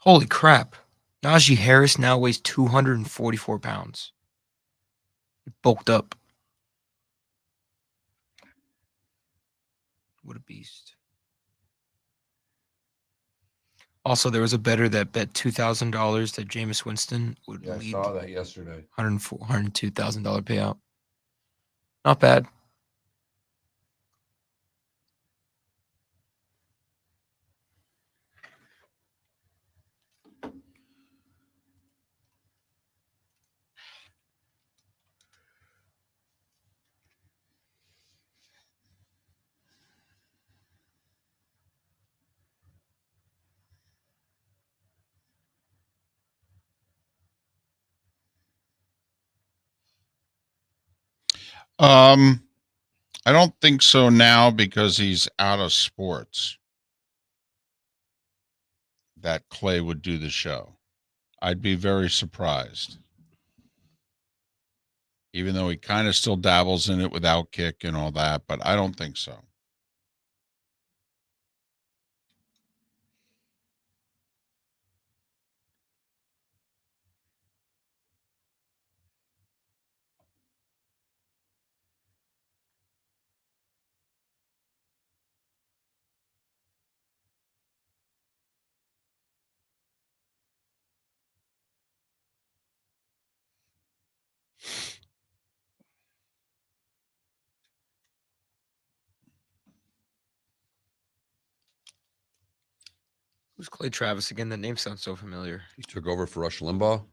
Holy crap. Najee Harris now weighs 244 pounds. He bulked up. What a beast. Also, there was a bettor that bet $2,000 that Jameis Winston would Yeah, I lead saw that yesterday. $102,000 payout. Not bad. I don't think so now, because he's out of sports, that Clay would do the show. I'd be very surprised. Even though he kind of still dabbles in it with Outkick and all that, but I don't think so. Who's Clay Travis again? That name sounds so familiar. He took over for Rush Limbaugh.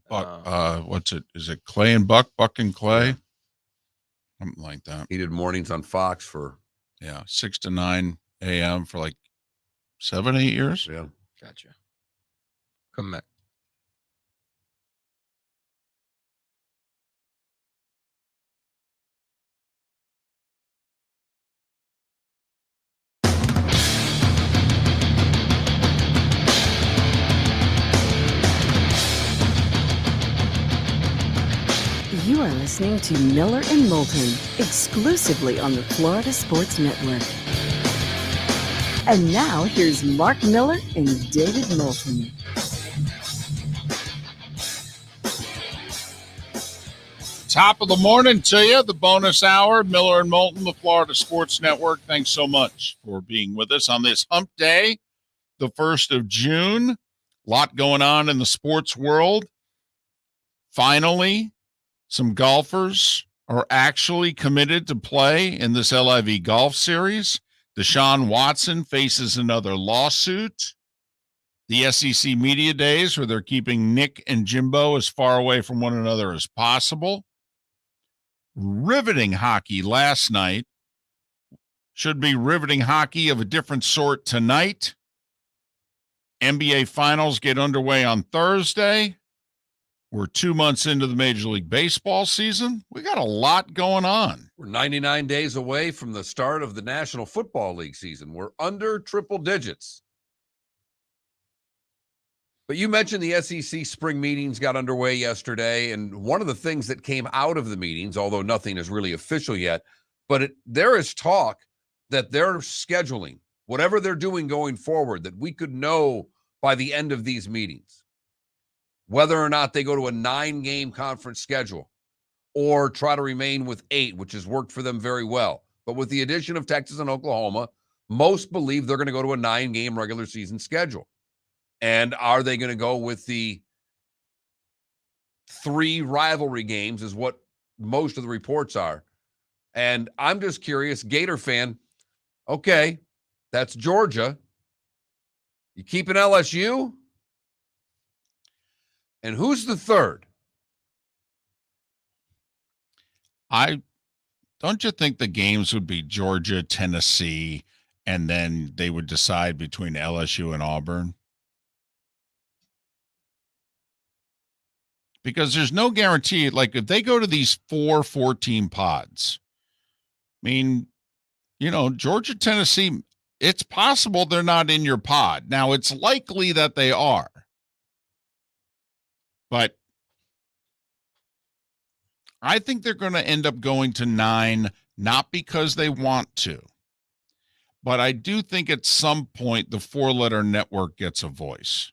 Buck, what's it? Is it Clay and Buck? Buck and Clay? Yeah. Something like that. He did mornings on Fox for 6 to 9 a.m. for like 7, 8 years. Yeah. Gotcha. Come back. You are listening to Miller and Moulton, exclusively on the Florida Sports Network. And now here's Mark Miller and David Moulton. Top of the morning to you, the bonus hour, Miller and Moulton, the Florida Sports Network. Thanks so much for being with us on this hump day, the 1st of June. A lot going on in the sports world. Finally, some golfers are actually committed to play in this LIV Golf Series. Deshaun Watson faces another lawsuit. The SEC Media Days, where they're keeping Nick and Jimbo as far away from one another as possible. Riveting hockey last night. Should be riveting hockey of a different sort tonight. NBA Finals get underway on Thursday. We're 2 months into the Major League Baseball season. We got a lot going on. We're 99 days away from the start of the National Football League season. We're under triple digits. But you mentioned the SEC spring meetings got underway yesterday, and one of the things that came out of the meetings, although nothing is really official yet, but there is talk that they're scheduling, whatever they're doing going forward, that we could know by the end of these meetings whether or not they go to a 9-game conference schedule or try to remain with 8, which has worked for them very well. But with the addition of Texas and Oklahoma, most believe they're going to go to a 9-game regular season schedule. And are they going to go with the 3 rivalry games is what most of the reports are. And I'm just curious, Gator fan, okay, that's Georgia. You keeping LSU? And who's the third? Don't you think the games would be Georgia, Tennessee, and then they would decide between LSU and Auburn? Because there's no guarantee, like if they go to these 4-14 pods, I mean, Georgia, Tennessee, it's possible they're not in your pod. Now, it's likely that they are. But I think they're going to end up going to 9, not because they want to. But I do think at some point the 4-letter network gets a voice.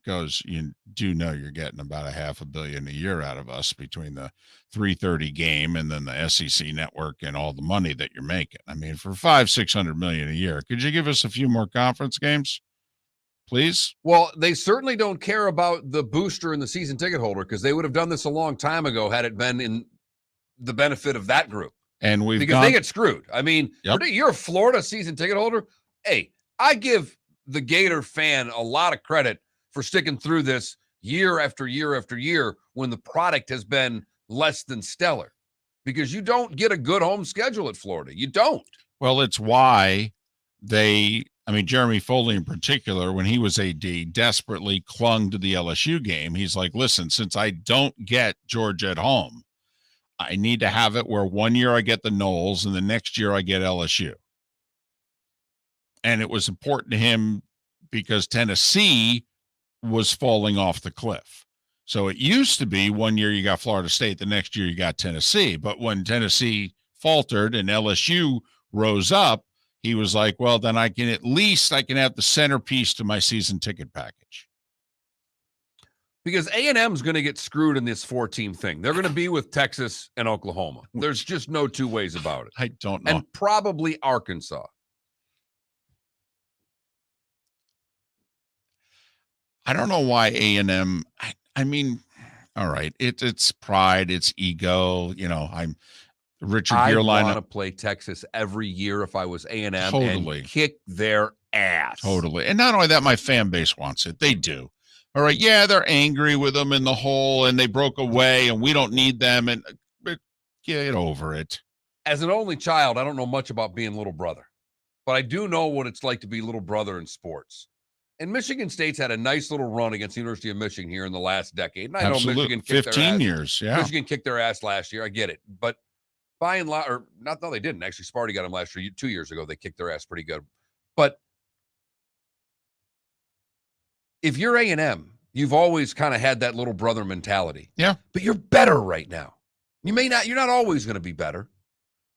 Because you do know you're getting about $500 million a year out of us between the 3:30 game and then the SEC network and all the money that you're making. I mean, for $500-600 million a year, could you give us a few more conference games, please? Well, they certainly don't care about the booster and the season ticket holder because they would have done this a long time ago had it been in the benefit of that group. And they get screwed. I mean, Yep. You're a Florida season ticket holder. Hey, I give the Gator fan a lot of credit for sticking through this year after year after year when the product has been less than stellar, because you don't get a good home schedule at Florida. You don't. Well, it's why Jeremy Foley in particular, when he was AD, desperately clung to the LSU game. He's like, listen, since I don't get Georgia at home, I need to have it where one year I get the Noles and the next year I get LSU. And it was important to him because Tennessee was falling off the cliff. So it used to be one year you got Florida State, the next year you got Tennessee. But when Tennessee faltered and LSU rose up, he was like, well, then I can have the centerpiece to my season ticket package. Because A&M is going to get screwed in this 4-team thing. They're going to be with Texas and Oklahoma. There's just no two ways about it. I don't know. And probably Arkansas. I don't know why A&M. I mean, all right, it's pride, it's ego. I'm Richard I Gere want to play Texas every year if I was A&M Totally. and kick their ass. Totally. And not only that, my fan base wants it. They do. All right, yeah, they're angry with them in the hole, and they broke away, and we don't need them, but get over it. As an only child, I don't know much about being little brother, but I do know what it's like to be little brother in sports. And Michigan State's had a nice little run against the University of Michigan here in the last decade. And I know Michigan kicked 15 their ass. years, yeah. Michigan kicked their ass last year. I get it. But by and large, or not, no, they didn't. Actually, Sparty got them last year. 2 years ago, they kicked their ass pretty good. But if you're A&M, you've always kind of had that little brother mentality. Yeah. But you're better right now. You're not always going to be better.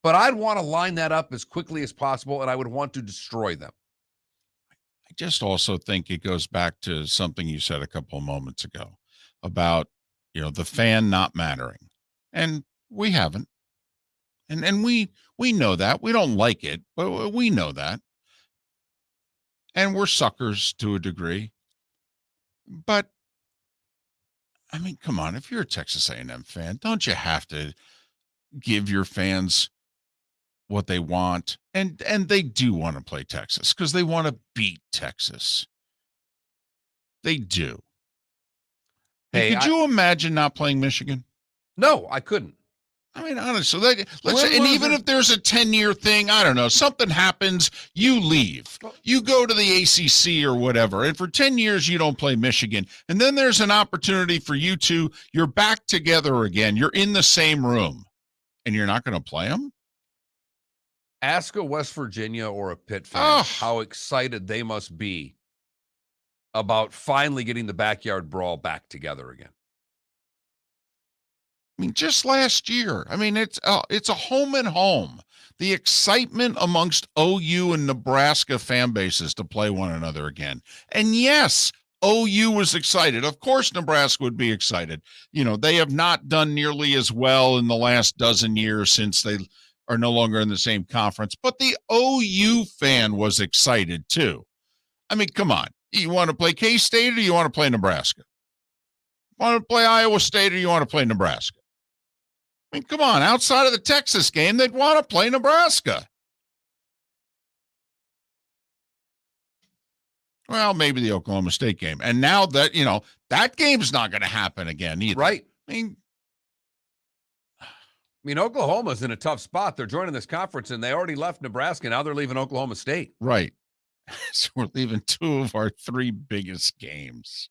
But I'd want to line that up as quickly as possible, and I would want to destroy them. I just also think it goes back to something you said a couple of moments ago about, the fan not mattering. And we haven't. And we know that. We don't like it, but we know that. And we're suckers to a degree. But I mean, come on, if you're a Texas A&M fan, don't you have to give your fans what they want? And they do want to play Texas because they want to beat Texas. They do. Hey, could you imagine not playing Michigan? No, I couldn't. I mean, honestly, even if there's a 10-year thing, I don't know, something happens, you leave. You go to the ACC or whatever, and for 10 years you don't play Michigan. And then there's an opportunity for you you're back together again. You're in the same room, and you're not going to play them? Ask a West Virginia or a Pitt fan how excited they must be about finally getting the backyard brawl back together again. I mean, just last year. I mean, it's a home and home. The excitement amongst OU and Nebraska fan bases to play one another again. And yes, OU was excited. Of course, Nebraska would be excited. They have not done nearly as well in the last dozen years since they are no longer in the same conference. But the OU fan was excited too. I mean, come on. You want to play K-State or you want to play Nebraska? Want to play Iowa State or you want to play Nebraska? I mean, come on, outside of the Texas game, they'd want to play Nebraska. Well, maybe the Oklahoma State game. And now that, that game's not going to happen again either. Right. I mean, Oklahoma's in a tough spot. They're joining this conference, and they already left Nebraska. Now they're leaving Oklahoma State. Right. So we're leaving 2 of our 3 biggest games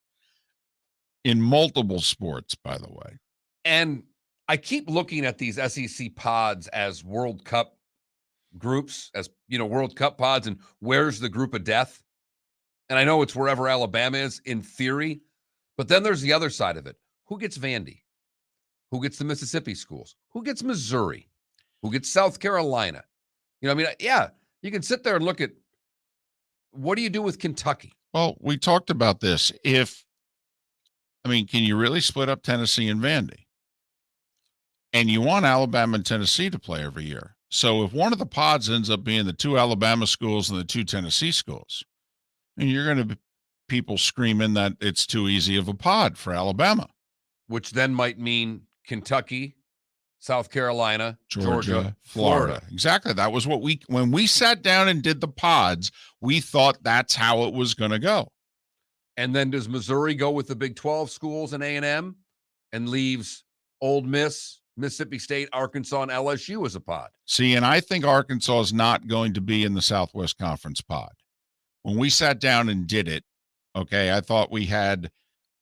in multiple sports, by the way. And I keep looking at these SEC pods as World Cup groups, as, World Cup pods, and where's the group of death? And I know it's wherever Alabama is in theory, but then there's the other side of it. Who gets Vandy? Who gets the Mississippi schools? Who gets Missouri? Who gets South Carolina? You can sit there and look at what do you do with Kentucky? Well, we talked about this. Can you really split up Tennessee and Vandy? And you want Alabama and Tennessee to play every year. So if one of the pods ends up being the 2 Alabama schools and the 2 Tennessee schools, and you're going to be people screaming that it's too easy of a pod for Alabama. Which then might mean Kentucky, South Carolina, Georgia, Florida. Exactly. That was when we sat down and did the pods, we thought that's how it was going to go. And then does Missouri go with the Big 12 schools and A&M and leaves Ole Miss, Mississippi State, Arkansas, and LSU as a pod? See, and I think Arkansas is not going to be in the Southwest Conference pod. When we sat down and did it, I thought we had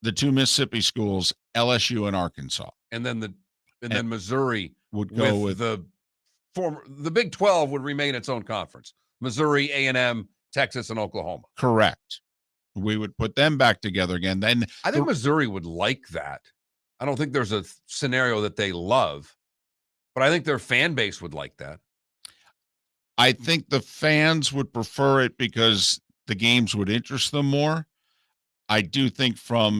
the 2 Mississippi schools, LSU and Arkansas. And then then Missouri would go with the Big 12 would remain its own conference. Missouri, A&M, Texas, and Oklahoma. Correct. We would put them back together again. Then I think Missouri would like that. I don't think there's a scenario that they love, but I think their fan base would like that. I think the fans would prefer it because the games would interest them more. I do think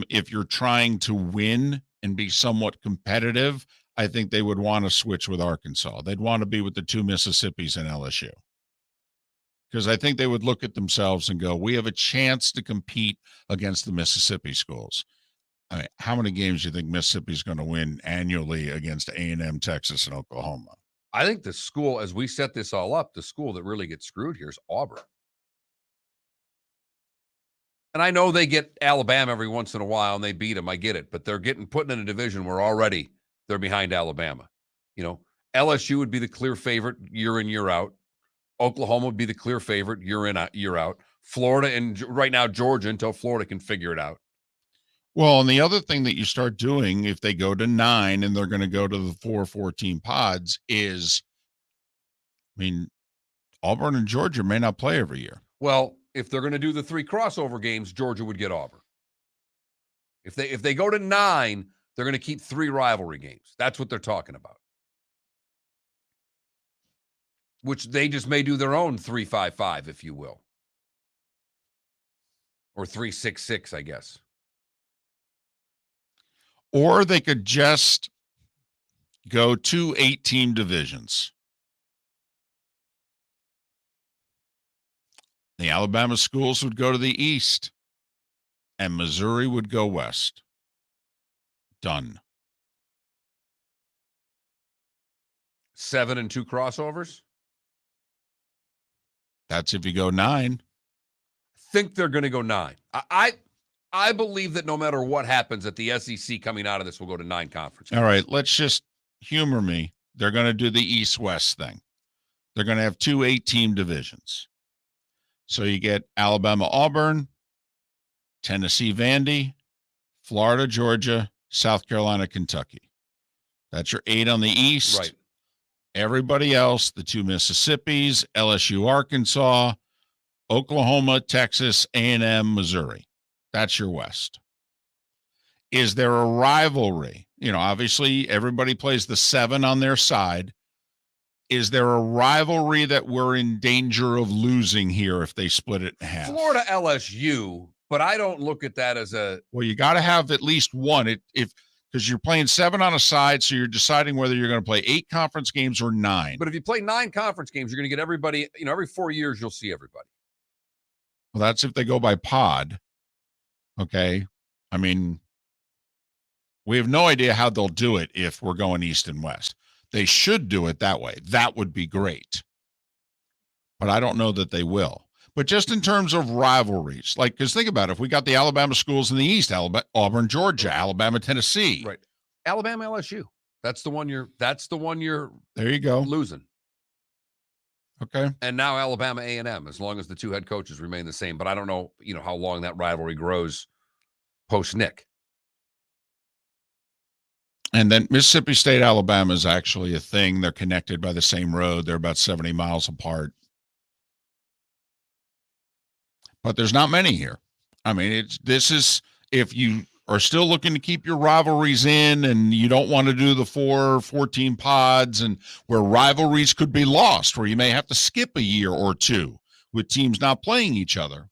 if you're trying to win and be somewhat competitive, I think they would want to switch with Arkansas. They'd want to be with the 2 Mississippis and LSU. Because I think they would look at themselves and go, we have a chance to compete against the Mississippi schools. I mean, how many games do you think Mississippi's going to win annually against A&M, Texas, and Oklahoma? I think the school, as we set this all up, the school that really gets screwed here is Auburn. And I know they get Alabama every once in a while and they beat them. I get it. But they're getting put in a division where already they're behind Alabama. LSU would be the clear favorite year in, year out. Oklahoma would be the clear favorite year in, year out. Florida and right now Georgia until Florida can figure it out. Well, and the other thing that you start doing if they go to 9 and they're going to go to the 4-14 pods is, Auburn and Georgia may not play every year. Well, if they're going to do the 3 crossover games, Georgia would get Auburn. If they go to 9, they're going to keep 3 rivalry games. That's what they're talking about. Which they just may do their own 3-5-5, if you will. Or 3-6-6, I guess. Or they could just go 2 8-team divisions. The Alabama schools would go to the east, and Missouri would go west. Done. 7 and 2 crossovers. That's if you go 9. Think they're going to go 9. I believe that no matter what happens, that the SEC coming out of this will go to 9 conference games. All right, let's just humor me. They're going to do the east-west thing. They're going to have 2 8-team divisions. So you get Alabama, Auburn, Tennessee, Vandy, Florida, Georgia, South Carolina, Kentucky. That's your 8 on the east. Right. Everybody else, the 2 Mississippis, LSU, Arkansas, Oklahoma, Texas, A&M, Missouri. That's your west. Is there a rivalry? Obviously everybody plays the 7 on their side. Is there a rivalry that we're in danger of losing here if they split it in half? Florida, LSU, but I don't look at that as a... Well, you got to have at least one. Because you're playing 7 on a side, so you're deciding whether you're going to play 8 conference games or 9. But if you play 9 conference games, you're going to get everybody, every 4 years, you'll see everybody. Well, that's if they go by pod. Okay. I mean, we have no idea how they'll do it if we're going east and west. They should do it that way. That would be great. But I don't know that they will. But just in terms of rivalries, because think about it, if we got the Alabama schools in the east, Auburn, Georgia, Alabama, Tennessee. Right. Alabama, LSU. That's the one you're There you go. losing. Okay. And now Alabama A&M, as long as the 2 head coaches remain the same. But I don't know, how long that rivalry grows post Nick. And then Mississippi State, Alabama is actually a thing. They're connected by the same road. They're about 70 miles apart. But there's not many here. I mean, if you are still looking to keep your rivalries in and you don't want to do the 14 pods and where rivalries could be lost, where you may have to skip a year or 2 with teams not playing each other,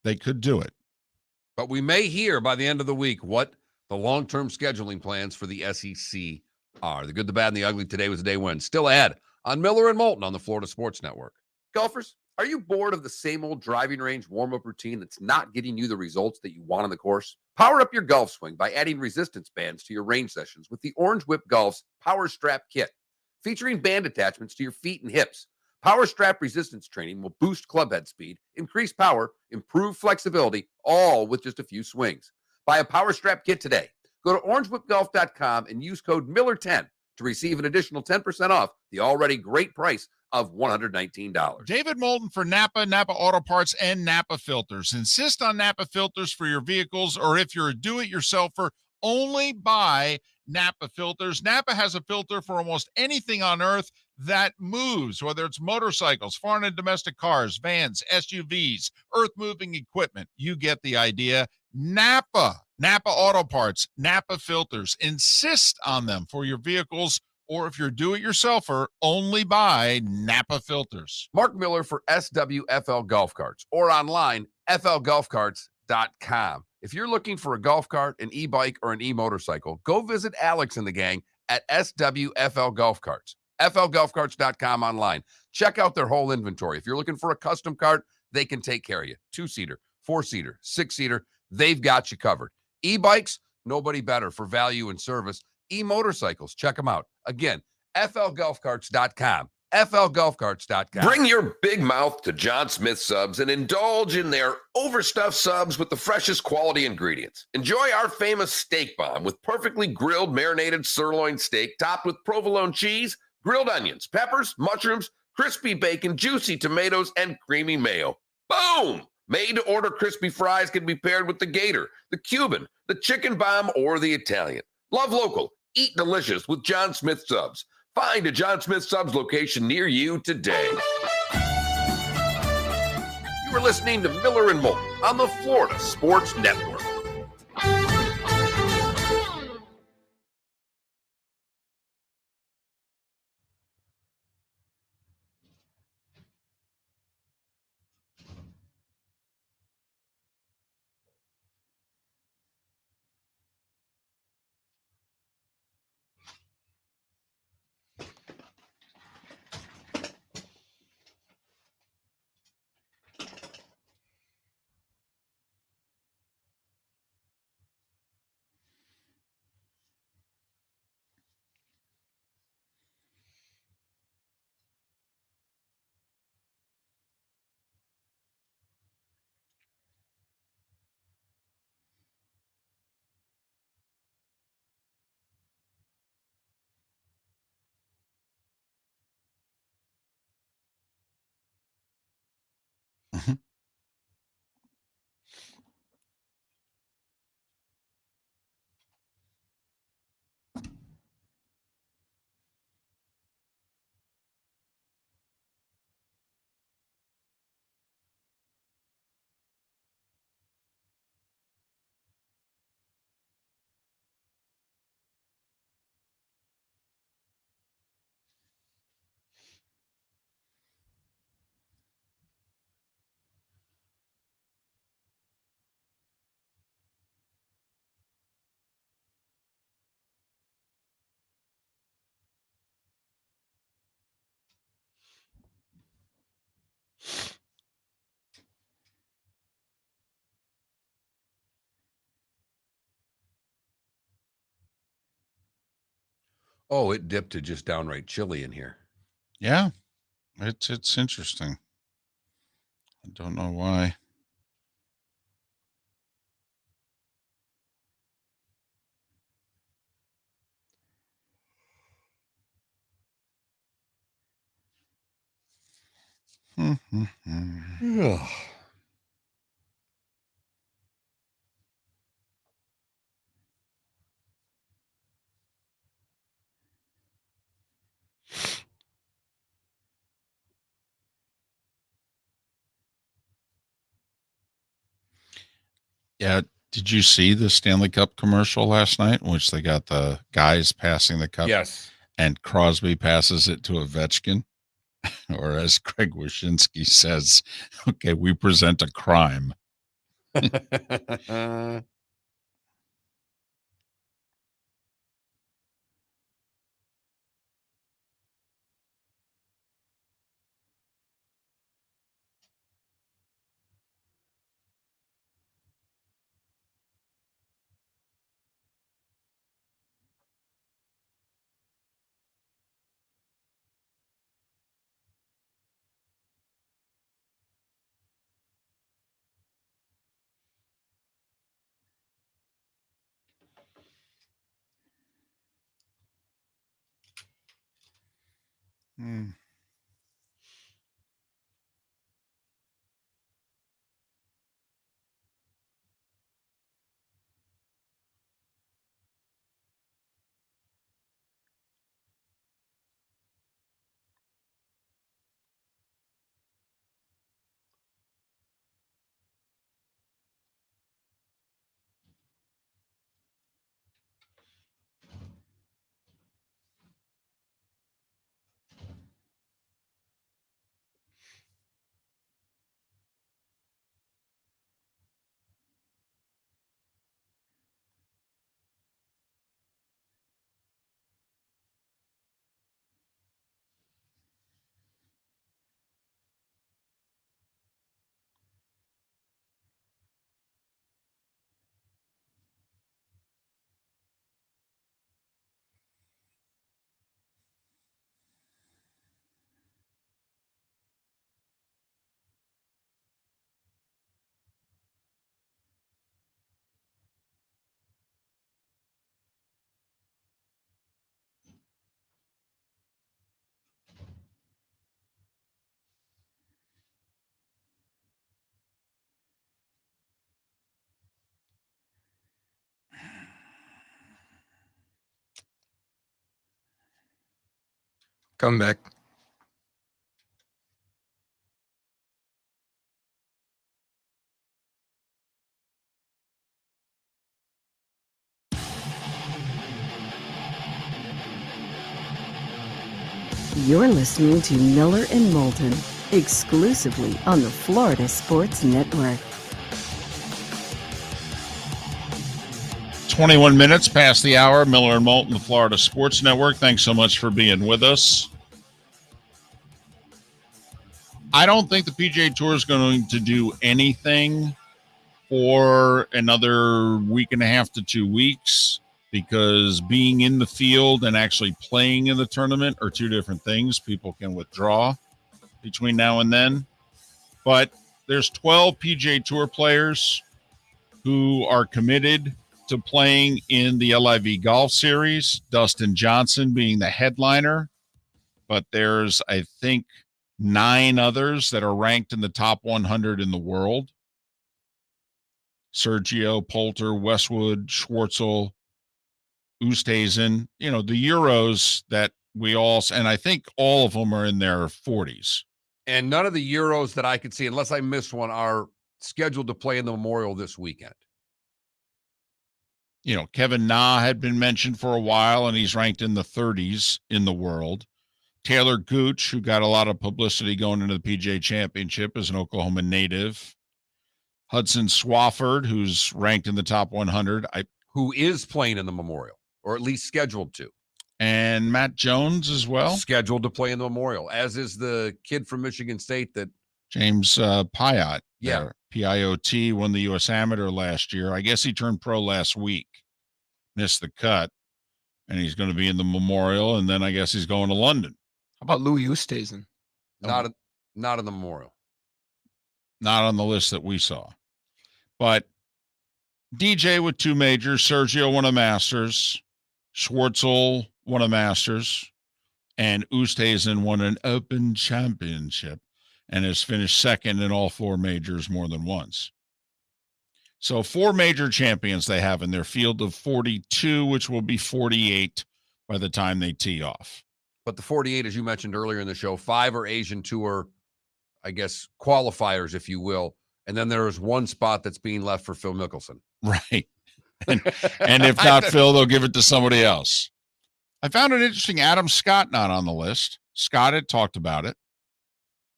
they could do it. But we may hear by the end of the week what the long-term scheduling plans for the SEC are. The good, the bad, and the ugly. Today was the day when. Still ahead on Miller and Moulton on the Florida Sports Network. Golfers, are you bored of the same old driving range warm-up routine that's not getting you the results that you want on the course? Power up your golf swing by adding resistance bands to your range sessions with the Orange Whip Golf's Power Strap Kit. Featuring band attachments to your feet and hips, Power Strap resistance training will boost clubhead speed, increase power, improve flexibility, all with just a few swings. Buy a Power Strap Kit today. Go to orangewhipgolf.com and use code Miller10 to receive an additional 10% off the already great price of $119. David Moulton for Napa, Napa Auto Parts, and Napa Filters. Insist on Napa filters for your vehicles, or if you're a do-it-yourselfer, only buy Napa filters. Napa has a filter for almost anything on earth that moves, whether it's motorcycles, foreign and domestic cars, vans, SUVs, earth-moving equipment. You get the idea. Napa Auto Parts, Napa filters. Insist on them for your vehicles, or if you're do-it-yourselfer, only buy Napa filters. Mark Miller for SWFL Golf Carts, or online, flgolfcarts.com. If you're looking for a golf cart, an e-bike, or an e-motorcycle, go visit Alex and the gang at SWFL Golf Carts. flgolfcarts.com online. Check out their whole inventory. If you're looking for a custom cart, they can take care of you. 2-seater, 4-seater, 6-seater, they've got you covered. E-bikes, nobody better for value and service. E-motorcycles, check them out. Again, flgolfcarts.com. flgolfcarts.com. Bring your big mouth to John Smith Subs and indulge in their overstuffed subs with the freshest quality ingredients. Enjoy our famous steak bomb with perfectly grilled marinated sirloin steak topped with provolone cheese, grilled onions, peppers, mushrooms, crispy bacon, juicy tomatoes, and creamy mayo. Boom! Made-to-order crispy fries can be paired with the Gator, the Cuban, the chicken bomb, or the Italian. Love local. Eat delicious with John Smith Subs. Find a John Smith Subs location near you today. You are listening to Miller and Moulton on the Florida Sports Network. Oh, it dipped to just downright chilly in here. Yeah, it's interesting. I don't know why. Yeah. Did you see the Stanley Cup commercial last night in which they got the guys passing the cup Yes. and Crosby passes it to Ovechkin? Or as Craig Wyshynski says, okay, we present a crime. Hmm. Come back. You're listening to Miller and Moulton, exclusively on the Florida Sports Network. 21 minutes past the hour. Miller and Moulton, the Florida Sports Network. Thanks so much for being with us. I don't think the PGA Tour is going to do anything for another week and a half to 2 weeks because being in the field and actually playing in the tournament are two different things. People can withdraw between now and then. But there's 12 PGA Tour players who are committed to playing in the LIV Golf Series, Dustin Johnson being the headliner. But there's, I think, 9 others that are ranked in the top 100 in the world. Sergio, Poulter, Westwood, Schwartzel, Oosthuizen, the Euros that we all, and I think all of them are in their 40s. And none of the Euros that I could see, unless I missed one, are scheduled to play in the Memorial this weekend. Kevin Na had been mentioned for a while, and he's ranked in the 30s in the world. Taylor Gooch, who got a lot of publicity going into the PGA Championship, is an Oklahoma native. Hudson Swafford, who's ranked in the top 100. Who is playing in the Memorial, or at least scheduled to. And Matt Jones as well. Scheduled to play in the Memorial, as is the kid from Michigan State that James Piot. Yeah. Piot won the U.S. Amateur last year. I guess he turned pro last week. Missed the cut. and he's going to be in the Memorial, and then I guess he's going to London. How about Louis Oosthuizen? Not in the Memorial. Not on the list that we saw. But DJ with 2 majors, Sergio won a Masters, Schwartzel won a Masters, and Oosthuizen won an Open Championship and has finished second in all 4 majors more than once. So 4 major champions they have in their field of 42, which will be 48 by the time they tee off. But the 48, as you mentioned earlier in the show, 5 are Asian Tour, I guess, qualifiers, if you will. And then there is 1 spot that's being left for Phil Mickelson. Right. And if not Phil, they'll give it to somebody else. I found it interesting. Adam Scott not on the list. Scott had talked about it.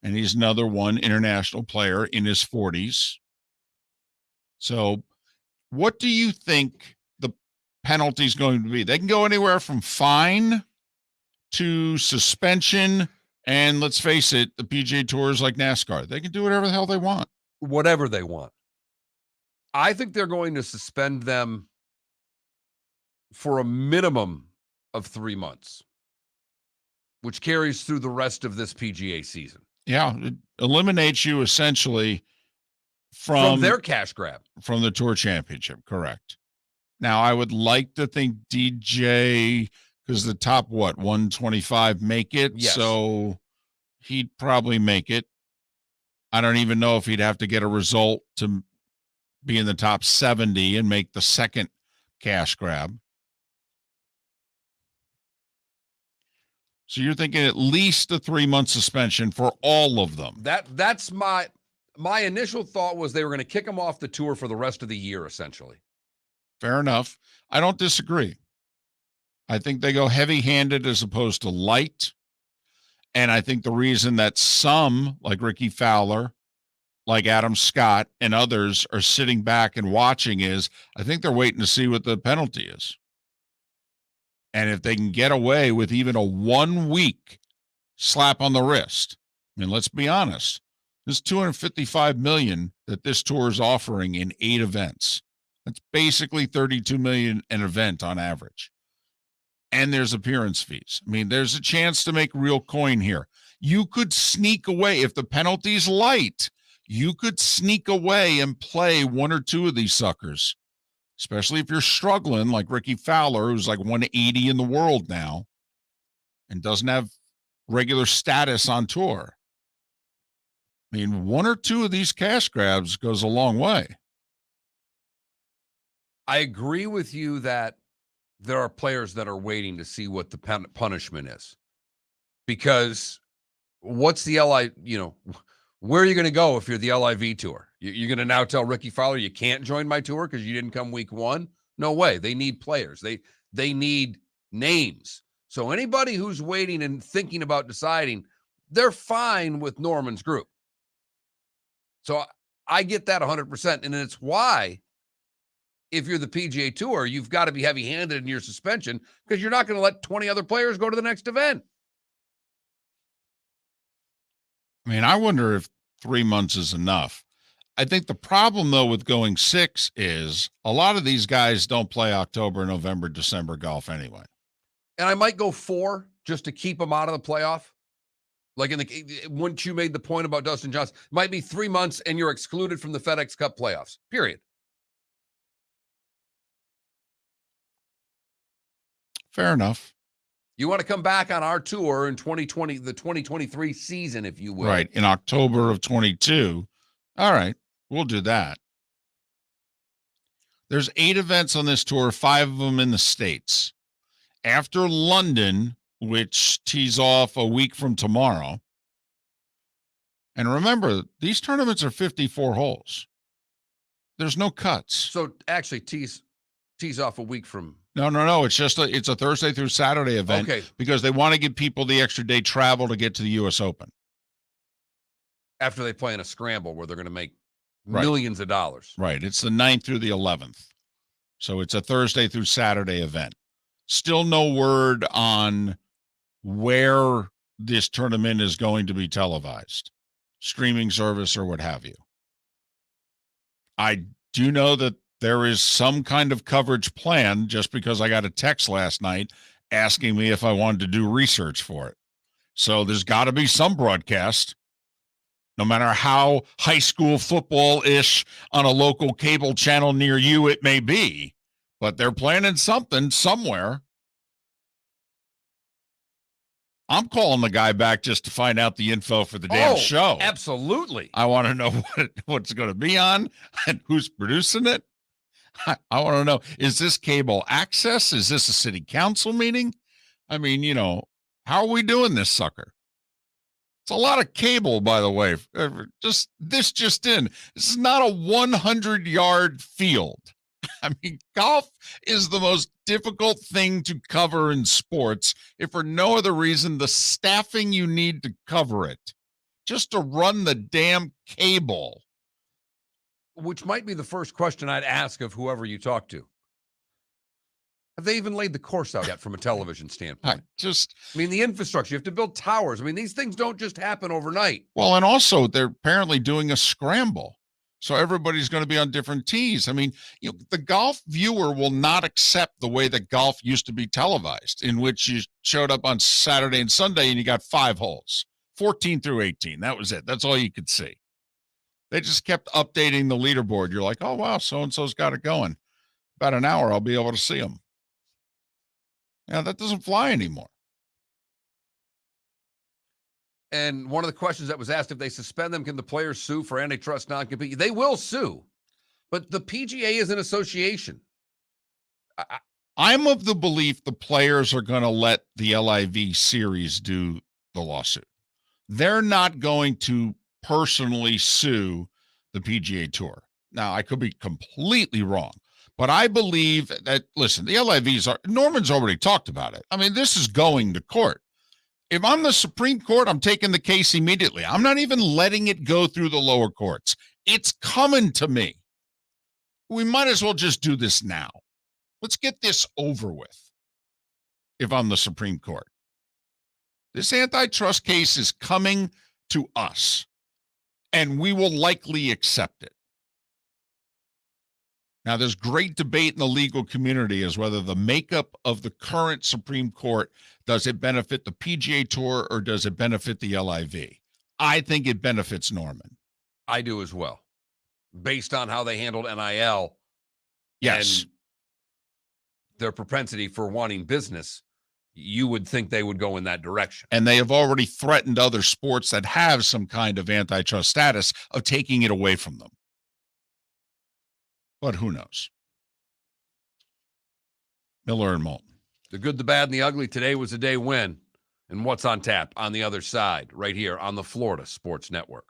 And he's another one international player in his 40s. So what do you think the penalty is going to be? They can go anywhere from fine to suspension. And let's face it, the PGA Tour is like NASCAR. They can do whatever the hell they want. Whatever they want. I think they're going to suspend them for a minimum of 3 months, which carries through the rest of this PGA season. Yeah, it eliminates you essentially from their cash grab. From the Tour Championship, correct. Now, I would like to think DJ, because the top, 125 make it? Yes. So he'd probably make it. I don't even know if he'd have to get a result to be in the top 70 and make the second cash grab. So you're thinking at least a 3-month suspension for all of them. That's my initial thought was they were going to kick him off the tour for the rest of the year, essentially. Fair enough. I don't disagree. I think they go heavy-handed as opposed to light. And I think the reason that some, like Ricky Fowler, like Adam Scott, and others are sitting back and watching is I think they're waiting to see what the penalty is. And if they can get away with even a 1-week slap on the wrist, I mean, let's be honest, this $255 million that this tour is offering in 8 events. That's basically $32 million an event on average. And there's appearance fees. I mean, there's a chance to make real coin here. You could sneak away if the penalty's light. You could sneak away and play 1 or 2 of these suckers, especially if you're struggling like Ricky Fowler, who's like 180 in the world now and doesn't have regular status on tour. I mean, 1 or 2 of these cash grabs goes a long way. I agree with you that there are players that are waiting to see what the punishment is. Because what's the where are you going to go if you're the LIV tour? You're going to now tell Ricky Fowler you can't join my tour because you didn't come week 1? No way. They need players. They need names. So anybody who's waiting and thinking about deciding, they're fine with Norman's group. So I get that 100%. And it's why, if you're the PGA Tour, you've got to be heavy-handed in your suspension because you're not going to let 20 other players go to the next event. I mean, I wonder if 3 months is enough. I think the problem, though, with going 6 is a lot of these guys don't play October, November, December golf anyway. And I might go 4 just to keep them out of the playoff. Like once you made the point about Dustin Johnson, it might be 3 months and you're excluded from the FedEx Cup playoffs, period. Fair enough. You want to come back on our tour in 2020, the 2023 season, if you will. Right, in October of 22. All right, we'll do that. There's 8 events on this tour, 5 of them in the States. After London, which tees off a week from tomorrow. And remember, these tournaments are 54 holes. There's no cuts. So actually tees off a week from... No. It's just it's a Thursday through Saturday event because they want to give people the extra day travel to get to the U.S. Open. After they play in a scramble where they're going to make millions of dollars. Right. It's the 9th through the 11th. So it's a Thursday through Saturday event. Still no word on where this tournament is going to be televised, streaming service or what have you. I do know that there is some kind of coverage plan, just because I got a text last night asking me if I wanted to do research for it. So there's got to be some broadcast, no matter how high school football-ish on a local cable channel near you it may be. But they're planning something somewhere. I'm calling the guy back just to find out the info for the damn show. Absolutely. I want to know what's going to be on and who's producing it. I want to know, is this cable access? Is this a city council meeting? I mean, how are we doing this sucker? It's a lot of cable, by the way. Just in. This is not a 100-yard field. I mean, golf is the most difficult thing to cover in sports, if for no other reason, the staffing you need to cover it, just to run the damn cable. Which might be the first question I'd ask of whoever you talk to. Have they even laid the course out yet from a television standpoint? I mean, the infrastructure, you have to build towers. I mean, these things don't just happen overnight. Well, and also they're apparently doing a scramble. So everybody's going to be on different tees. I mean, the golf viewer will not accept the way that golf used to be televised, in which you showed up on Saturday and Sunday and you got 5 holes, 14 through 18. That was it. That's all you could see. They just kept updating the leaderboard. You're like, oh, wow, so-and-so's got it going. About an hour, I'll be able to see them. Yeah, that doesn't fly anymore. And one of the questions that was asked, if they suspend them, can the players sue for antitrust non-compete? They will sue, but the PGA is an association. I'm of the belief the players are going to let the LIV series do the lawsuit. They're not going to personally sue the PGA Tour. Now, I could be completely wrong, but I believe that, listen, the LIVs Norman's already talked about it. I mean, this is going to court. If I'm the Supreme Court, I'm taking the case immediately. I'm not even letting it go through the lower courts. It's coming to me. We might as well just do this now. Let's get this over with. If I'm the Supreme Court, this antitrust case is coming to us, and we will likely accept it. Now, there's great debate in the legal community as whether the makeup of the current Supreme Court, does it benefit the PGA Tour or does it benefit the LIV? I think it benefits Norman. I do as well, based on how they handled NIL. Yes. And their propensity for wanting business, you would think they would go in that direction. And they have already threatened other sports that have some kind of antitrust status of taking it away from them. But who knows? Miller and Moulton. The good, the bad, and the ugly. Today was a day win. And what's on tap on the other side, right here on the Florida Sports Network.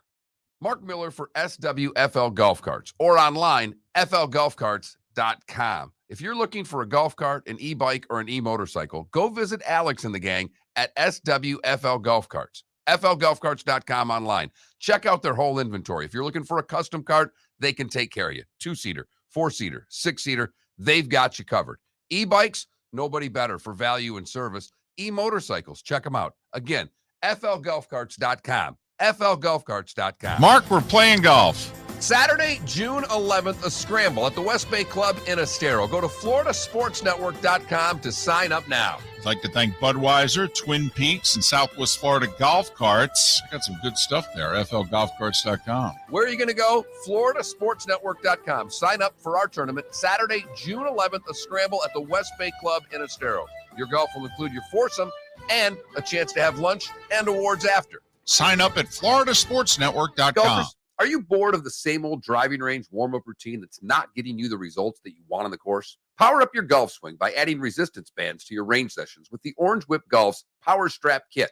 Mark Miller for SWFL Golf Carts, or online, flgolfcarts.com. If you're looking for a golf cart, an e-bike, or an e-motorcycle, go visit Alex and the gang at SWFL Golf Carts. flgolfcarts.com online. Check out their whole inventory. If you're looking for a custom cart, they can take care of you. 2-seater, 4-seater, 6-seater, they've got you covered. E-bikes, nobody better for value and service. E-motorcycles, check them out. Again, flgolfcarts.com. flgolfcarts.com. Mark, we're playing golf. Saturday, June 11th, a scramble at the West Bay Club in Estero. Go to floridasportsnetwork.com to sign up now. I'd like to thank Budweiser, Twin Peaks, and Southwest Florida Golf Carts. Got some good stuff there, flgolfcarts.com. Where are you going to go? floridasportsnetwork.com. Sign up for our tournament, Saturday, June 11th, a scramble at the West Bay Club in Estero. Your golf will include your foursome and a chance to have lunch and awards after. Sign up at floridasportsnetwork.com. Golfers, are you bored of the same old driving range warm-up routine that's not getting you the results that you want on the course? Power up your golf swing by adding resistance bands to your range sessions with the Orange Whip Golf's Power Strap Kit.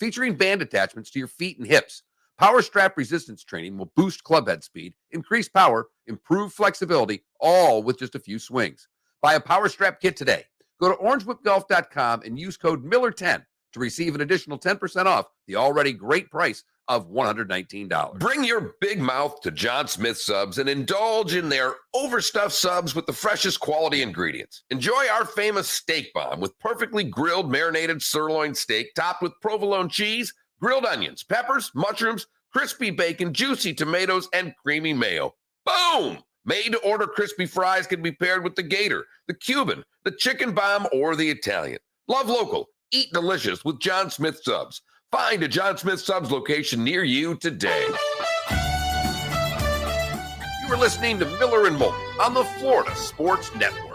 Featuring band attachments to your feet and hips, Power Strap resistance training will boost club head speed, increase power, improve flexibility, all with just a few swings. Buy a Power Strap Kit today. Go to orangewhipgolf.com and use code Miller10 to receive an additional 10% off the already great price of $119. Bring your big mouth to John Smith Subs and indulge in their overstuffed subs with the freshest quality ingredients. Enjoy our famous steak bomb with perfectly grilled marinated sirloin steak topped with provolone cheese, grilled onions, peppers, mushrooms, crispy bacon, juicy tomatoes, and creamy mayo. Boom! Made-to-order crispy fries can be paired with the Gator, the Cuban, the Chicken Bomb, or the Italian. Love local. Eat delicious with John Smith Subs. Find a John Smith Subs location near you today. You are listening to Miller and Moulton on the Florida Sports Network.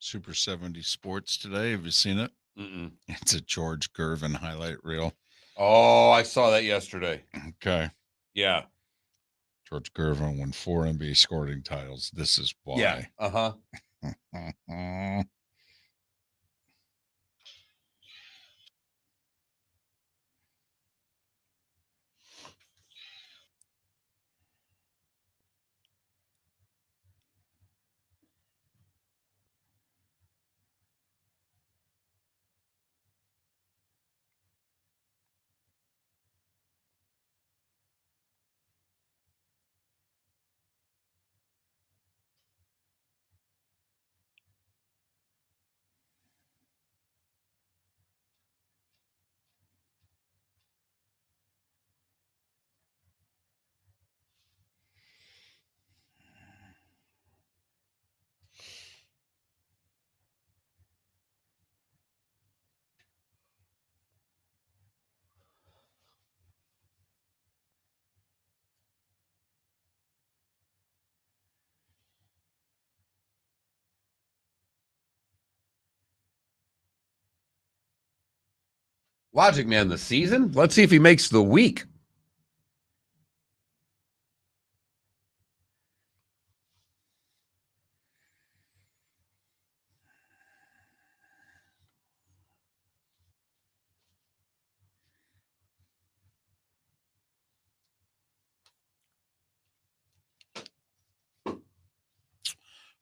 Super 70 Sports today. Have you seen it? Mm-mm. It's a George Gervin highlight reel. Oh, I saw that yesterday. Okay. Yeah. George Gervin won 4 NBA scoring titles. This is why. Yeah. Uh-huh. Logic Man, the season? Let's see if he makes the week.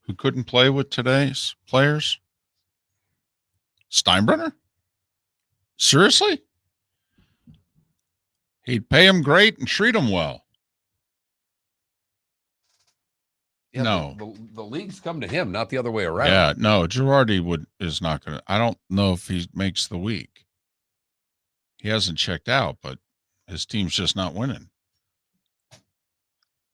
Who couldn't play with today's players? Steinbrenner? Seriously? He'd pay him great and treat him well. Yeah, No. The leagues come to him, not the other way around. Yeah, no, Girardi is not going to. I don't know if he makes the week. He hasn't checked out, but his team's just not winning.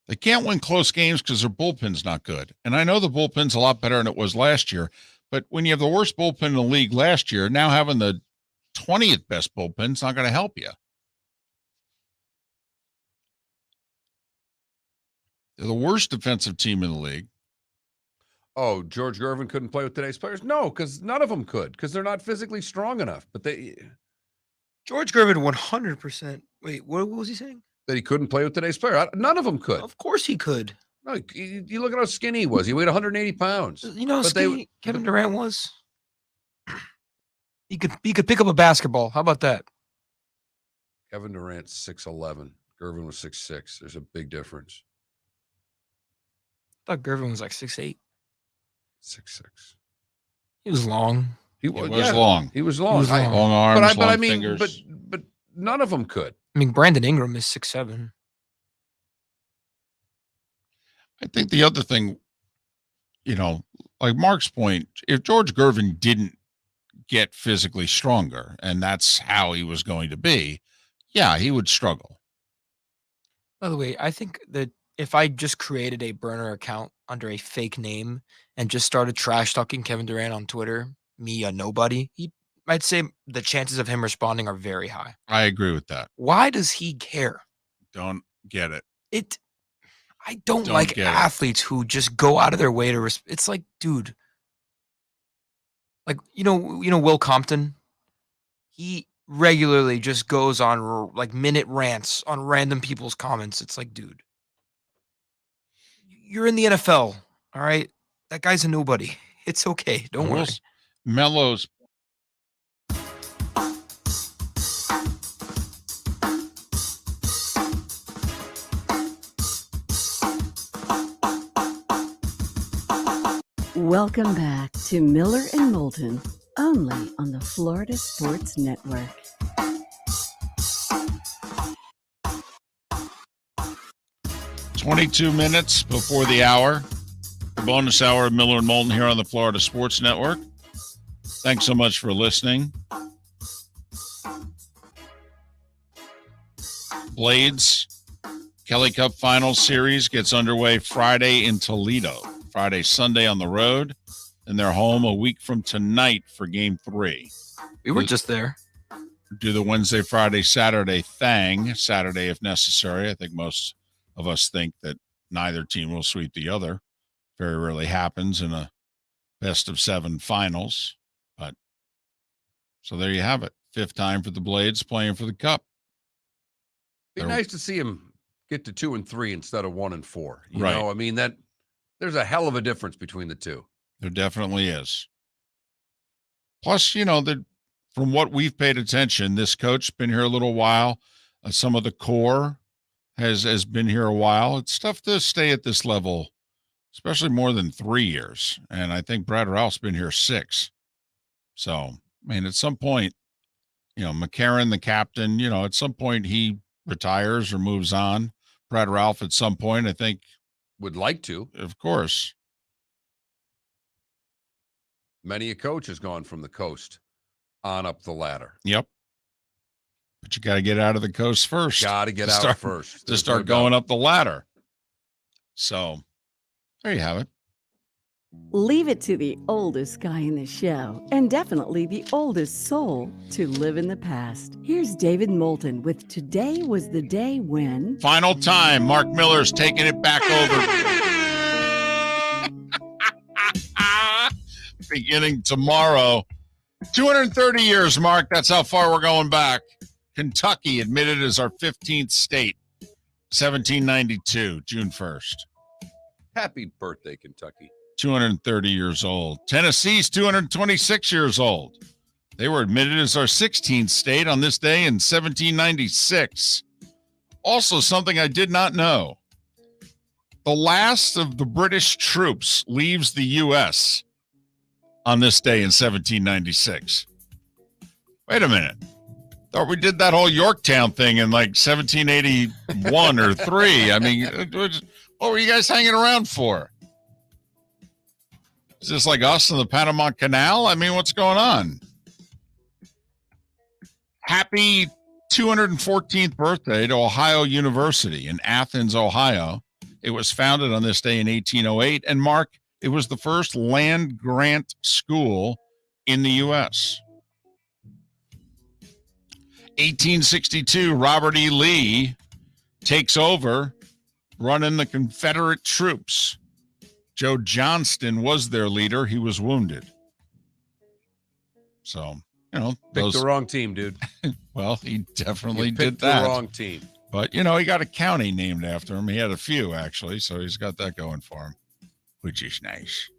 They can't win close games because their bullpen's not good. And I know the bullpen's a lot better than it was last year, but when you have the worst bullpen in the league last year, now having the 20th best bullpen's not going to help you. They're the worst defensive team in the league. Oh, George Gervin couldn't play with today's players? No, because none of them could, because they're not physically strong enough. But George Gervin 100%. Wait, what was he saying? that he couldn't play with today's player. None of them could. Of course he could. No, you look at how skinny he was. He weighed 180 pounds. You know how But skinny Kevin Durant was? He could pick up a basketball. How about that? Kevin Durant's 6'11". Gervin was 6'6". There's a big difference. I thought Gervin was like 6'8". 6'6". He was long. He was yeah, long. He was long. He was long. Long arms, But I long mean, fingers. but none of them could. I mean, Brandon Ingram is 6'7". I think the other thing, like Mark's point, if George Gervin didn't get physically stronger and that's how he was going to be, yeah, he would struggle. By the way, I think that if I just created a burner account under a fake name and just started trash talking Kevin Durant on Twitter, me a nobody, I'd say the chances of him responding are very high. I agree with that. Why does he care? Don't get it. I don't Don't like get it. athletes who just go out of their way to. It's like, dude. Like Will Compton. He regularly just goes on like minute rants on random people's comments. It's like, dude, you're in the NFL, all right? That guy's a nobody. It's okay. Don't worry. Melo's Welcome back to Miller and Moulton, only on the Florida Sports Network. .22 minutes before the hour. The bonus hour of Miller and Moulton here on the Florida Sports Network. Thanks so much for listening. Blades Kelly Cup Finals Series gets underway Friday in Toledo. Friday, Sunday on the road, and they're home a week from tonight for Game 3. We were just there. Do the Wednesday, Friday, Saturday thing. Saturday if necessary. I think most of us think that neither team will sweep the other. Very rarely happens in a best-of-7 finals. But so there you have it. 5th time for the Blades playing for the Cup. Be nice to see him get to 2 and 3 instead of 1 and 4. You Right. know, I mean, that there's a hell of a difference between the two. There definitely is. Plus, from what we've paid attention, this coach been here a little while. Some of the core has been here a while. It's tough to stay at this level, especially more than 3 years. And I think Brad Ralph's been here 6. So, I mean, at some point, McCarron, the captain, at some point he retires or moves on. Brad Ralph, at some point, I think, would like to. Of course. Many a coach has gone from the coast on up the ladder. Yep. But you got to get out of the coast first. Got to get out first. To start going up the ladder. So there you have it. Leave it to the oldest guy in the show, and definitely the oldest soul to live in the past. Here's David Moulton with Today Was the Day When... Final time. Mark Miller's taking it back over. Beginning tomorrow. 230 years, Mark. That's how far we're going back. Kentucky admitted as our 15th state. 1792, June 1st. Happy birthday, Kentucky. 230 years old. Tennessee's 226 years old. They were admitted as our 16th state on this day in 1796. Also, something I did not know. The last of the British troops leaves the U.S. on this day in 1796. Wait a minute. Thought we did that whole Yorktown thing in like 1781 or 3. I mean, what were you guys hanging around for? Is this like us in the Panama Canal? I mean, what's going on? Happy 214th birthday to Ohio University in Athens, Ohio. It was founded on this day in 1808. And Mark, it was the first land grant school in the U.S. 1862, Robert E. Lee takes over running the Confederate troops. Joe Johnston was their leader. He was wounded. So, picked the wrong team, dude. Well, he definitely You did picked that. the wrong team. But, he got a county named after him. He had a few, actually, so he's got that going for him, which is nice.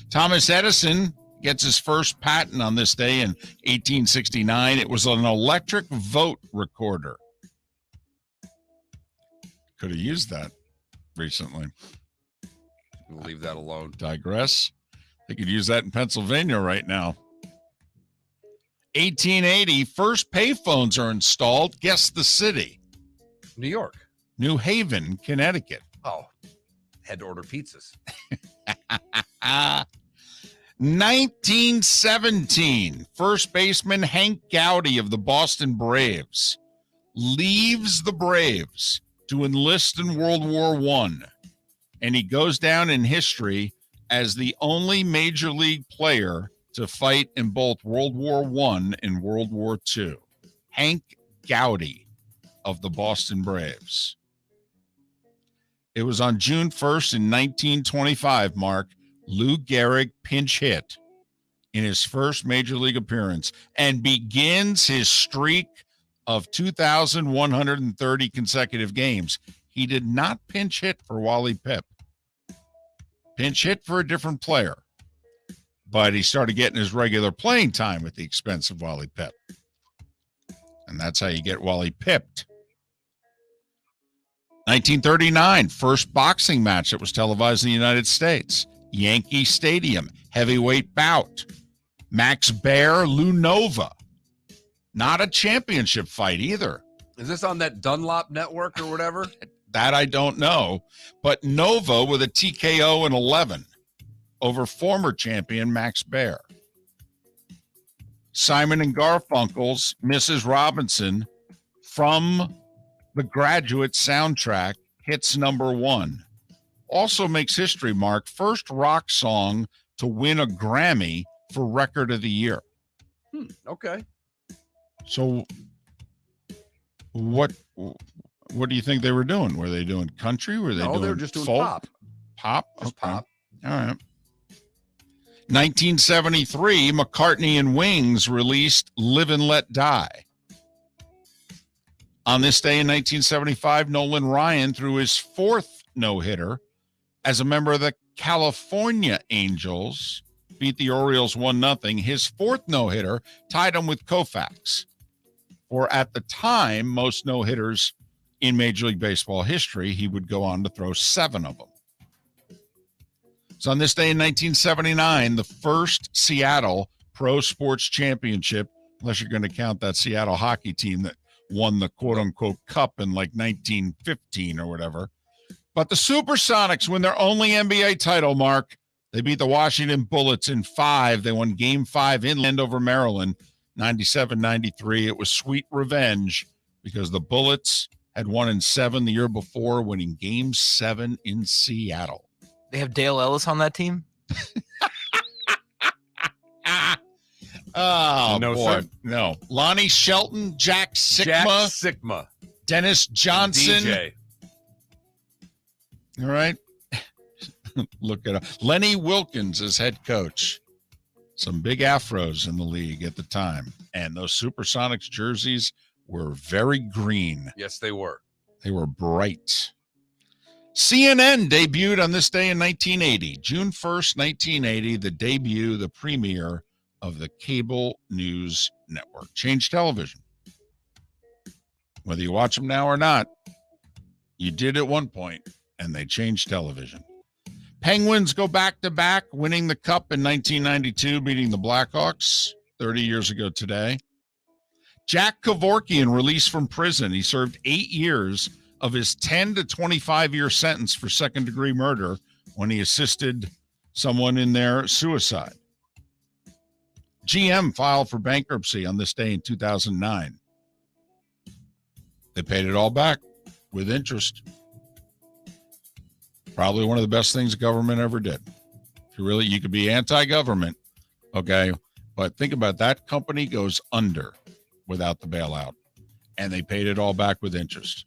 Thomas Edison gets his first patent on this day in 1869. It was an electric vote recorder. Could have used that recently. We'll leave that alone. Digress. They could use that in Pennsylvania right now. 1880, first payphones are installed. Guess the city. New York. New Haven, Connecticut. Oh, had to order pizzas. 1917, first baseman Hank Gowdy of the Boston Braves leaves the Braves to enlist in World War I. And he goes down in history as the only major league player to fight in both World War I and World War II. Hank Gowdy of the Boston Braves. It was on June 1st in 1925, Mark. Lou Gehrig pinch hit in his first major league appearance and begins his streak of 2,130 consecutive games. He did not pinch hit for Wally Pipp. Pinch hit for a different player. But he started getting his regular playing time at the expense of Wally Pipp. And that's how you get Wally pipped. 1939, first boxing match that was televised in the United States. Yankee Stadium, heavyweight bout. Max Baer, Lou Nova. Not a championship fight either. Is this on that Dunlop network or whatever? That I don't know. But Nova with a TKO in 11 over former champion Max Baer. Simon and Garfunkel's Mrs. Robinson from the Graduate soundtrack hits number 1. Also makes history, Mark. First rock song to win a Grammy for Record of the Year. Okay. So what do you think they were doing? Were they doing country? Were they doing they were just doing folk? pop. Pop? Just Okay. pop. All right. 1973, McCartney and Wings released Live and Let Die. On this day in 1975, Nolan Ryan threw his 4th no-hitter as a member of the California Angels, beat the Orioles 1-0. His 4th no-hitter tied him with Koufax for, at the time, most no-hitters in Major League Baseball history. He would go on to throw 7 of them. So on this day in 1979, the first Seattle Pro Sports Championship, unless you're going to count that Seattle hockey team that won the quote-unquote cup in like 1915 or whatever. But the Supersonics win their only NBA title, Mark. They beat the Washington Bullets in 5. They won Game 5 in Landover, Maryland, 97-93. It was sweet revenge because the Bullets had won in 7 the year before, winning Game 7 in Seattle. They have Dale Ellis on that team? Oh, No, boy. sir. No. Lonnie Shelton, Jack Sikma, Jack Sigma. Dennis Johnson. DJ. All right. Look at Lenny Wilkins as head coach. Some big afros in the league at the time. And those Supersonics jerseys were very green. Yes, they were. They were bright. CNN debuted on this day in 1980. June 1st, 1980, the premiere of the cable news network. Changed television. Whether you watch them now or not, you did at one point, and they changed television. Penguins go back-to-back, winning the Cup in 1992, beating the Blackhawks 30 years ago today. Jack Kevorkian released from prison. He served 8 years of his 10 to 25-year sentence for second-degree murder when he assisted someone in their suicide. GM filed for bankruptcy on this day in 2009. They paid it all back with interest. Probably one of the best things the government ever did. If you could be anti-government, okay, but think about that company goes under without the bailout, and they paid it all back with interest.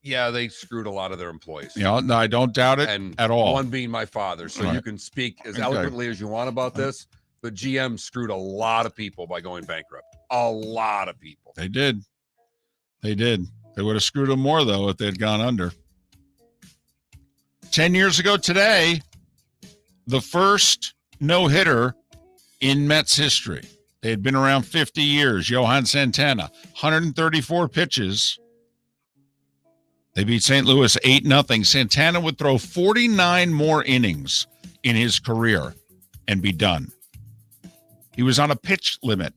Yeah, they screwed a lot of their employees. No, I don't doubt it And at all. one being my father. So Right. you can speak as Okay. eloquently as you want about this, but GM screwed a lot of people by going bankrupt. A lot of people. They did. They would have screwed them more, though, if they'd gone under. 10 years ago today, the first no-hitter in Mets history. They had been around 50 years. Johan Santana, 134 pitches. They beat St. Louis 8-0. Santana would throw 49 more innings in his career and be done. He was on a pitch limit.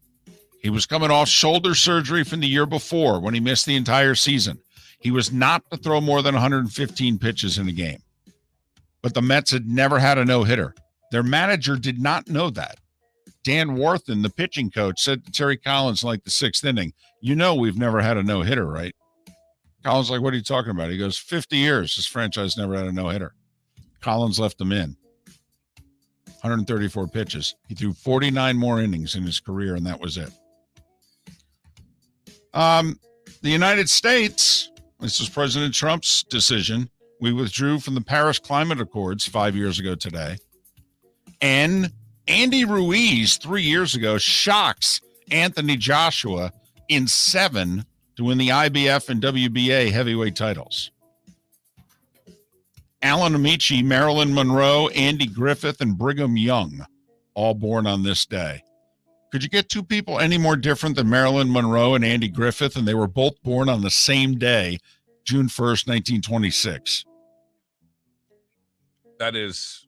He was coming off shoulder surgery from the year before when he missed the entire season. He was not to throw more than 115 pitches in a game. But the Mets had never had a no-hitter. Their manager did not know that. Dan Warthen, the pitching coach, said to Terry Collins, like the 6th inning, we've never had a no-hitter, right? Collins like, what are you talking about? He goes, 50 years. This franchise never had a no-hitter. Collins left him in. 134 pitches. He threw 49 more innings in his career, and that was it. The United States, this was President Trump's decision, We withdrew from the Paris Climate Accords 5 years ago today. And Andy Ruiz 3 years ago shocks Anthony Joshua in 7 to win the IBF and WBA heavyweight titles. Alan Amici, Marilyn Monroe, Andy Griffith, and Brigham Young, all born on this day. Could you get two people any more different than Marilyn Monroe and Andy Griffith? And they were both born on the same day, June 1st, 1926. That is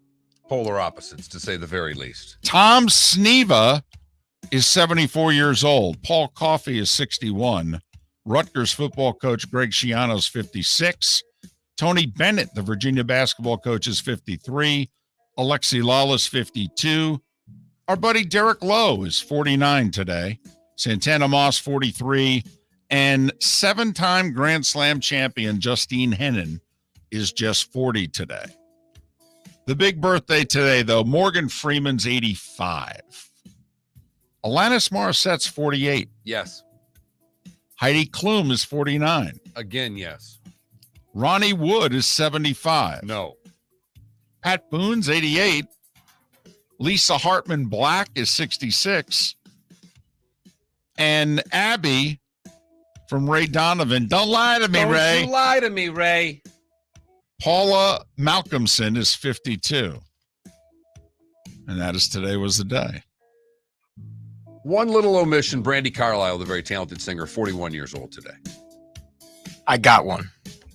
polar opposites, to say the very least. Tom Sneva is 74 years old. Paul Coffey is 61. Rutgers football coach Greg Schiano is 56. Tony Bennett, the Virginia basketball coach, is 53. Alexi Lawless, 52. Our buddy Derek Lowe is 49 today. Santana Moss, 43. And 7-time Grand Slam champion Justine Henin is just 40 today. The big birthday today, though, Morgan Freeman's 85. Alanis Morissette's 48. Yes. Heidi Klum is 49. Again, yes. Ronnie Wood is 75. No. Pat Boone's 88. Lisa Hartman Black is 66. And Abby from Ray Donovan, don't lie to me, Ray. Don't you lie to me, Ray. Paula Malcolmson is 52. And that is today was the day. One little omission, Brandy Carlisle, the very talented singer, 41 years old today. I got one.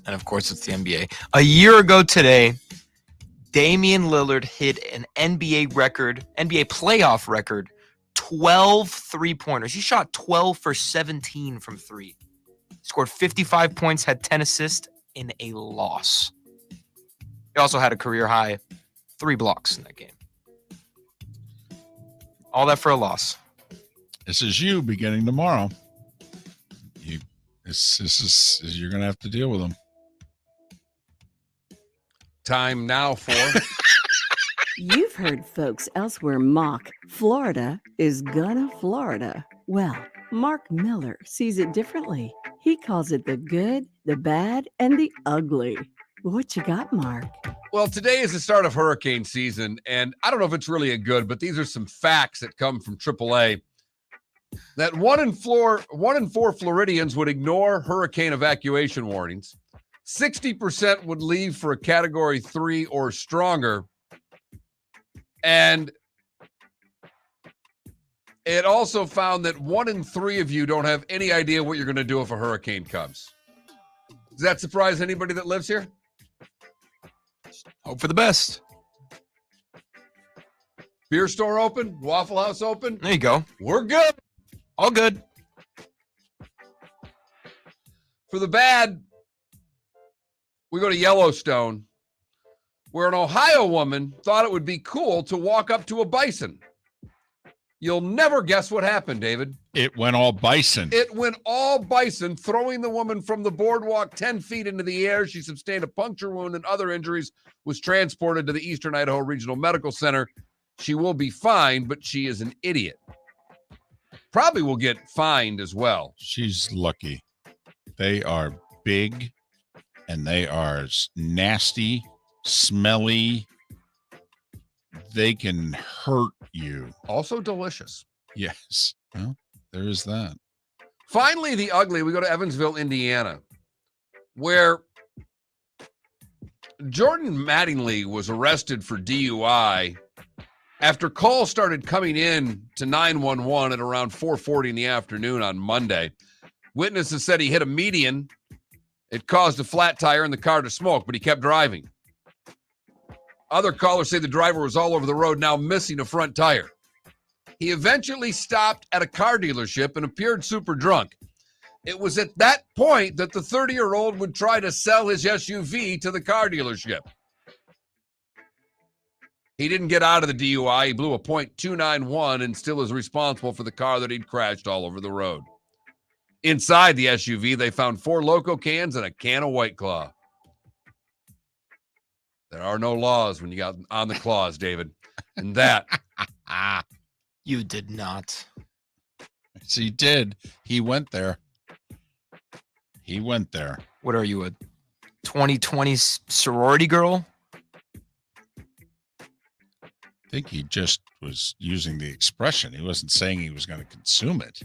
And of course, it's the NBA. A year ago today, Damian Lillard hit an NBA playoff record, 12 three-pointers. He shot 12 for 17 from three. Scored 55 points, had 10 assists in a loss. He also had a career-high 3 blocks in that game. All that for a loss. This is you beginning tomorrow. This is you're going to have to deal with them. Time now for... You've heard folks elsewhere mock Florida is gonna Florida. Well, Mark Miller sees it differently. He calls it the good, the bad, and the ugly. What you got, Mark? Well, today is the start of hurricane season, and I don't know if it's really a good, but these are some facts that come from AAA. That 1 in 4 Floridians would ignore hurricane evacuation warnings. 60% would leave for a Category 3 or stronger. And it also found that 1 in 3 of you don't have any idea what you're going to do if a hurricane comes. Does that surprise anybody that lives here? Hope for the best. Beer store open? Waffle House open? There you go. We're good. All good. For the bad, we go to Yellowstone, where an Ohio woman thought it would be cool to walk up to a bison. You'll never guess what happened, David. It went all bison. It went all bison, throwing the woman from the boardwalk 10 feet into the air. She sustained a puncture wound and other injuries, was transported to the Eastern Idaho Regional Medical Center. She will be fined, but she is an idiot. Probably will get fined as well. She's lucky. They are big and they are nasty, smelly. They can hurt you. Also delicious. Yes. Well, there is that. Finally, the ugly. We go to Evansville, Indiana, where Jordan Mattingly was arrested for DUI after calls started coming in to 911 at around 4:40 in the afternoon on Monday. Witnesses said he hit a median. It caused a flat tire in the car to smoke, but he kept driving. Other callers say the driver was all over the road, now missing a front tire. He eventually stopped at a car dealership and appeared super drunk. It was at that point that the 30-year-old would try to sell his SUV to the car dealership. He didn't get out of the DUI. He blew a .291 and still is responsible for the car that he'd crashed all over the road. Inside the SUV, they found 4 Loco cans and a can of White Claw. There are no laws when you got on the claws, David. And that... You did not. Yes, he did. He went there. He went there. What are you, a 2020 sorority girl. I think he just was using the expression. He wasn't saying he was going to consume it.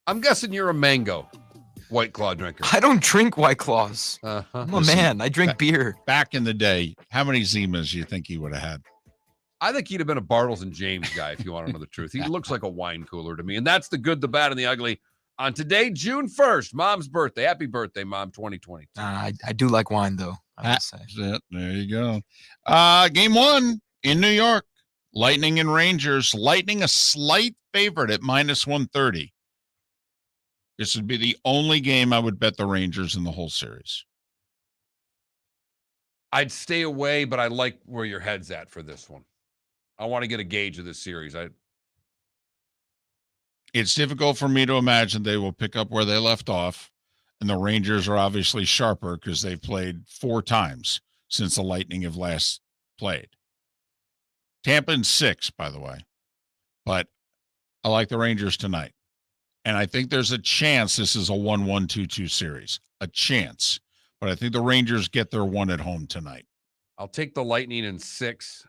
I'm guessing you're a mango White Claw drinker. I don't drink White Claws. Uh-huh. I'm a Listen, man. I drink beer. Back in the day, how many Zimas do you think he would have had? I think he'd have been a Bartles and James guy, if you want to know the truth. He looks like a wine cooler to me. And that's the good, the bad, and the ugly. On today, June 1st, Mom's birthday. Happy birthday, Mom, 2020. I do like wine, though, I would say. That's it. There you go. Game 1 in New York. Lightning and Rangers. Lightning a slight favorite at -130. This would be the only game I would bet the Rangers in the whole series. I'd stay away, but I like where your head's at for this one. I want to get a gauge of this series. It's difficult for me to imagine they will pick up where they left off. And the Rangers are obviously sharper because they've played 4 times since the Lightning have last played. Tampa in 6, by the way. But I like the Rangers tonight. And I think there's a chance this is a 1-1, 2-2 series. A chance. But I think the Rangers get their one at home tonight. I'll take the Lightning in 6.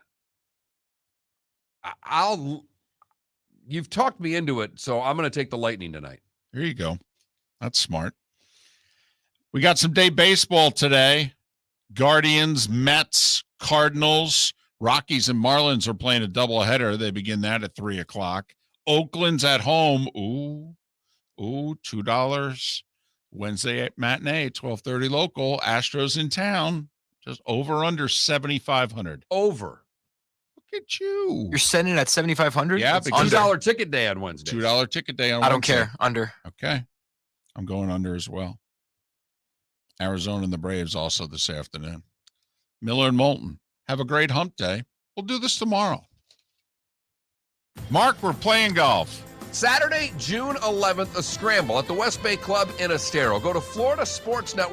You've talked me into it, so I'm going to take the Lightning tonight. There you go. That's smart. We got some day baseball today. Guardians, Mets, Cardinals, Rockies, and Marlins are playing a doubleheader. They begin that at 3 o'clock. Oakland's at home. Ooh, $2. Wednesday matinee, 12:30 local. Astros in town. Just over under 7,500. Over. Look at you. You're setting it at 7,500? Yeah, It's because $2 ticket day on Wednesday. $2 ticket day on I don't Wednesday. care. Under. Okay. I'm going under as well. Arizona and the Braves also this afternoon. Miller and Moulton. Have a great hump day. We'll do this tomorrow. Mark, we're playing golf. Saturday, June 11th, a scramble at the West Bay Club in Estero. Go to Florida Sports Network.